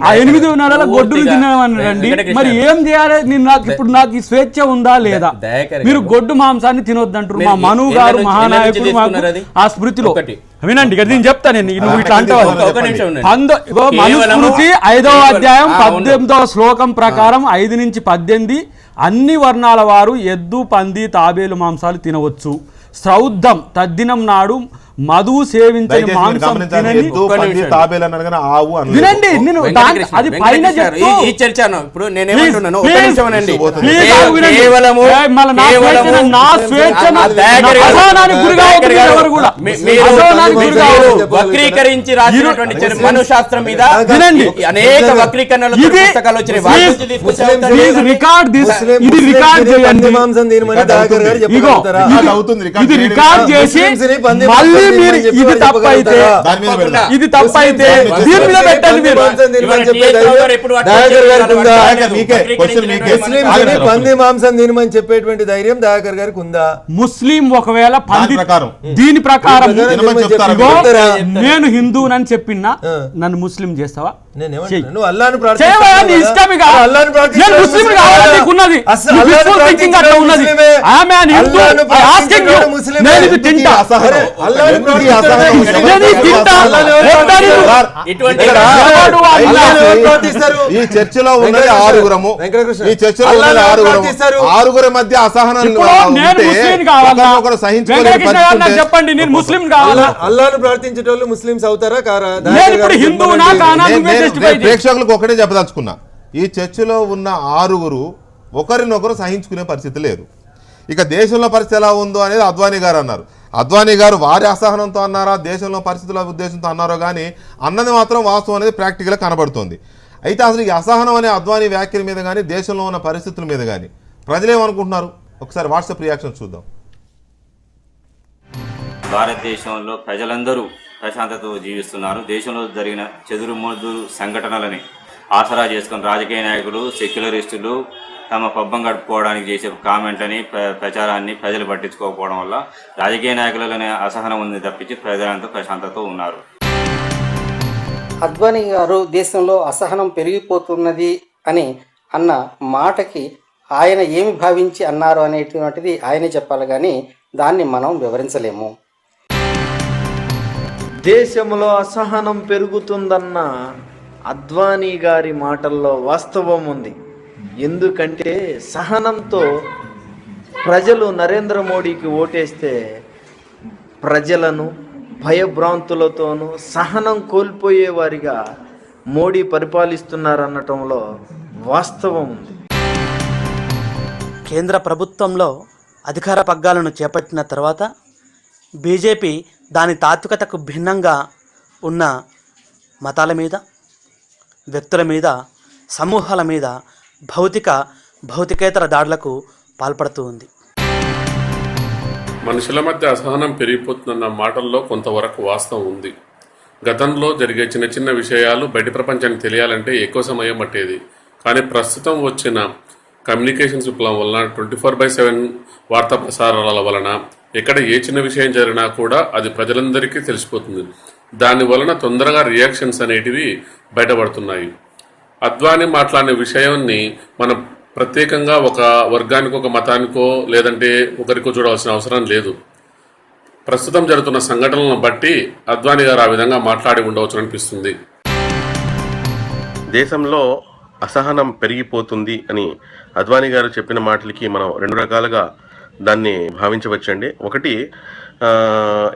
ఆ 8వ నెలల గొడ్డును తినమన్నాడండి. మరి ఏం చేయాలి? ఇప్పుడు నాకు ఈ స్వేచ్ఛ ఉందా లేదా? మీరు గొడ్డు మాంసాన్ని తినొద్దంటారు. మా మనువు గారు మహానాయకుడు మాకు ఆ స్మృతిలో. వినండి, నేను చెప్తా. నువ్వు ఇట్లా అంటావు. మనుస్మృతి 5వ అధ్యాయం 18వ శ్లోకం ప్రకారం 5 నుంచి 18 అన్ని వర్ణాల వారు ఎద్దు, పంది, తాబేలు మాంసాలు తినవచ్చు. శ్రౌద్ధం తద్దినం నాడు మధువు సేవించని దయచేసి మీరు మాంసం గమనించాలి. తినని ఎద్దు, పంది, తాబేలు అన్నారు కానీ ఆవు అనలేదు. వినండి నేను వెంకటకృష్ణ, అది పైన వెంకటకృష్ణ గారు, చెప్తూ ఈ చర్చను ఇప్పుడు నేనేమంటున్నాను, ఒక్క Please, నిమిషం అనండి. please, ఆగు, వినండి. కేవలము మళ్ళీ నా స్వేచ్ఛను దయాకర్ గారు, అసహనానికి గురి కావద్దు దయాకర్ గారు, ఎవరు కూడా. మీరు అసహనానికి గురి కావద్దు. వక్రీకరించి రాసినటువంటి మనుశాస్త్రం మీద వినండి. అనేక వక్రీకరణలు ఇది పుస్తకాలు వచ్చినాయి. వాటి నుంచి తీసుకొచ్చి చదువుతారు. Please record this. ఇది రికార్డ్ చేయండి. మాంసం తినమని దయాకర్ గారు ఇగో చెప్పగలుగుతారా? ఇది అవుతుంది, రికార్డ్ ఇది చేయడం రికార్డ్ కాదు. చేసి ముస్లింస్ని పంది మళ్ళీ మాంసం మీరు తినమని ఇది చెప్పి తప్పైతే దాని మీద పెడదాం. ఇది తప్పైతే దీని మీద పెట్టండి మీరు. దయాకర్ గారికి ఉందా? మీకే, క్వశ్చన్ మీకే. ముస్లింస్ని పంది మాంసం తినమని చెప్పేటువంటి ధైర్యం దయాకర్ గారికి ఉందా? ముస్లిం ఒకవేళ పంది ప్రకారం. దీని ప్రకారం తినమని చెప్తారా? ఇగో, చెప్తారా? నేను హిందువునని చెప్పినా నన్ను ముస్లిం చేస్తావా? నేనేమంటున్నా? నువ్వు అల్లాహ్ని చేయవా? నీ ఇష్టం ఇక. ప్రార్థిస్తావు. అల్లాహ్ని ప్రార్థించే నేను ముస్లిం కావాలని నీకున్నది. అసలు నీ అల్లాహ్ని wishful thinking అట్లా ప్రార్థించే ఉన్నది. ముస్లిమే. I am an Hindu. అల్లాహ్ని I asking you. ప్రార్థించే ముస్లిమే. నేను ఇది తింటా. అసహనం. అల్లాహ్ని ఎందుకు ఈ అసహనం? ప్రార్థించే నేను ఇది తింటా. అల్లాహ్ని ఎవరు వద్దని నువ్వు- సార్, ఇటువంటి ఇక్కడ ఎవడు అల్లా? అల్లాహ్ని ఎవరు ప్రార్థిస్తారు? ఈ చర్చలో ఉన్నది వెంకటకృష్ణ. ఆరుగురము. వెంకటకృష్ణ. ఈ చర్చలో అల్లాహ్ని ఉన్నది ఎవరు ఆరుగురము. ప్రార్థిస్తారు? ఆరుగురి మధ్య అసహనం ఇప్పుడు నేను ముస్లిం కావాలా? వెంకటకృష్ణ గారు నాకు చెప్పండి, నేను ముస్లిం కావాలా? అల్లాహ్ని ప్రార్థించేటోళ్ళు ముస్లిమ్స్ అవుతారా కారా? నేను ఇప్పుడు హిందువునా కానా? నువ్వే justify చేయి. ప్రేక్షకులకు ఒకటే చెప్పదలుచుకున్నా, ఈ చర్చలో ఉన్న ఆరుగురు ఒకరినొకరు సహించుకునే పరిస్థితి లేదు. ఇక దేశంలో పరిస్థితి ఎలా ఉందో అనేది అద్వానీ గారు అన్నారు. అద్వానీ గారు వారి అసహనంతో అన్నారా, దేశంలో పరిస్థితుల ఉద్దేశంతో అన్నారో కానీ అన్నది మాత్రం వాస్తవం అనేది ప్రాక్టికల్గా కనబడుతోంది. అయితే అసలు ఈ అసహనం అనే అద్వానీ వ్యాఖ్యల మీద కానీ దేశంలో ఉన్న పరిస్థితుల మీద కానీ ప్రజలేమనుకుంటున్నారు? ఒకసారి వాట్సాప్ రియాక్షన్ చూద్దాం. భారతదేశంలో ప్రజలందరూ ప్రశాంతతతో జీవిస్తున్నారు. దేశంలో జరిగిన చెదురుమదురు సంఘటనలని ఆసరా చేసుకుని రాజకీయ నాయకులు, సెక్యులరిస్టులు తమ పబ్బం గడుపుకోవడానికి చేసే కామెంట్లని, ప్రచారాన్ని ప్రజలు పట్టించుకోకపోవడం వల్ల రాజకీయ నాయకులలోనే అసహనం ఉంది తప్పించి ప్రజలంతా ప్రశాంతతతో ఉన్నారు. అద్వానీ గారు దేశంలో అసహనం పెరిగిపోతున్నది అని అన్న మాటకి ఆయన ఏమి భావించి అన్నారు అనేటువంటిది ఆయనే చెప్పాలి, కానీ దాన్ని మనం వివరించలేము. దేశంలో అసహనం పెరుగుతుందన్న అద్వానీ గారి మాటల్లో వాస్తవం ఉంది. ఎందుకంటే సహనంతో ప్రజలు నరేంద్ర మోడీకి ఓటేస్తే ప్రజలను భయభ్రాంతులతోనూ సహనం కోల్పోయే వారిగా మోడీ పరిపాలిస్తున్నారనటంలో వాస్తవం ఉంది. కేంద్ర ప్రభుత్వంలో అధికార పగ్గాలను చేపట్టిన తర్వాత బీజేపీ దాని తాత్వికతకు భిన్నంగా ఉన్న మతాల మీద, వ్యక్తుల మీద, సమూహాల మీద భౌతికేతర దాడులకు పాల్పడుతూ ఉంది. మనుషుల మధ్య అసహనం పెరిగిపోతుందన్న మాటల్లో కొంతవరకు వాస్తవం ఉంది. గతంలో జరిగే చిన్న చిన్న విషయాలు బయట ప్రపంచానికి తెలియాలంటే ఎక్కువ సమయం పట్టేది. కానీ ప్రస్తుతం వచ్చిన కమ్యూనికేషన్స్ విప్లవం వలన 24/7 వార్తా ప్రసారాల వలన ఎక్కడ ఏ చిన్న విషయం జరిగినా కూడా అది ప్రజలందరికీ తెలిసిపోతుంది. దాని వలన తొందరగా రియాక్షన్స్ అనేటివి బయటపడుతున్నాయి. అద్వానీ మాట్లాడిన విషయాన్ని మనం ప్రత్యేకంగా ఒక వర్గానికో, ఒక మతానికో, లేదంటే ఒకరికో చూడాల్సిన అవసరం లేదు. ప్రస్తుతం జరుగుతున్న సంఘటనలను బట్టి అద్వానీ గారు ఆ విధంగా మాట్లాడి ఉండవచ్చు అనిపిస్తుంది. దేశంలో అసహనం పెరిగిపోతుంది అని అద్వానీ గారు చెప్పిన మాటలకి మనం రెండు రకాలుగా దాన్ని భావించవచ్చండి. ఒకటి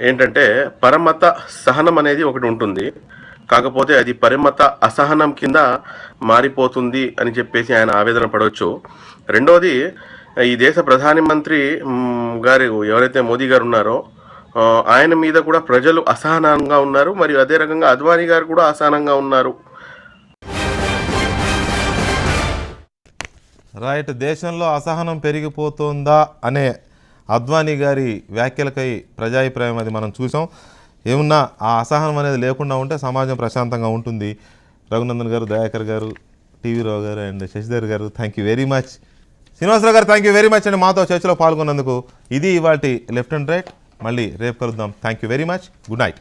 ఏంటంటే పరమత సహనం అనేది ఒకటి ఉంటుంది, కాకపోతే అది పరిమత అసహనం కింద మారిపోతుంది అని చెప్పేసి ఆయన ఆవేదన పడవచ్చు. రెండవది, ఈ దేశ ప్రధానమంత్రి గారు ఎవరైతే మోదీ గారు ఉన్నారో ఆయన మీద కూడా ప్రజలు అసహనంగా ఉన్నారు, మరియు అదే రకంగా అద్వానీ గారు కూడా అసహనంగా ఉన్నారు. రైట్, దేశంలో అసహనం పెరిగిపోతుందా అనే అద్వానీ గారి వ్యాఖ్యలకై ప్రజాభిప్రాయం అది మనం చూసాం. ఏమున్నా ఆ అసహనం అనేది లేకుండా ఉంటే సమాజం ప్రశాంతంగా ఉంటుంది. రఘునందన్ గారు, దయాకర్ గారు, టీవీ రావు గారు అండ్ శశిధర్ గారు, thank you very much. Srinivasa Rao గారు, థ్యాంక్ యూ వెరీ మచ్ అండి మాతో చర్చలో పాల్గొన్నందుకు. ఇది ఇవాల్టి లెఫ్ట్ అండ్ రైట్. మళ్ళీ రేపు కలుద్దాం. Thank you very much. Good night.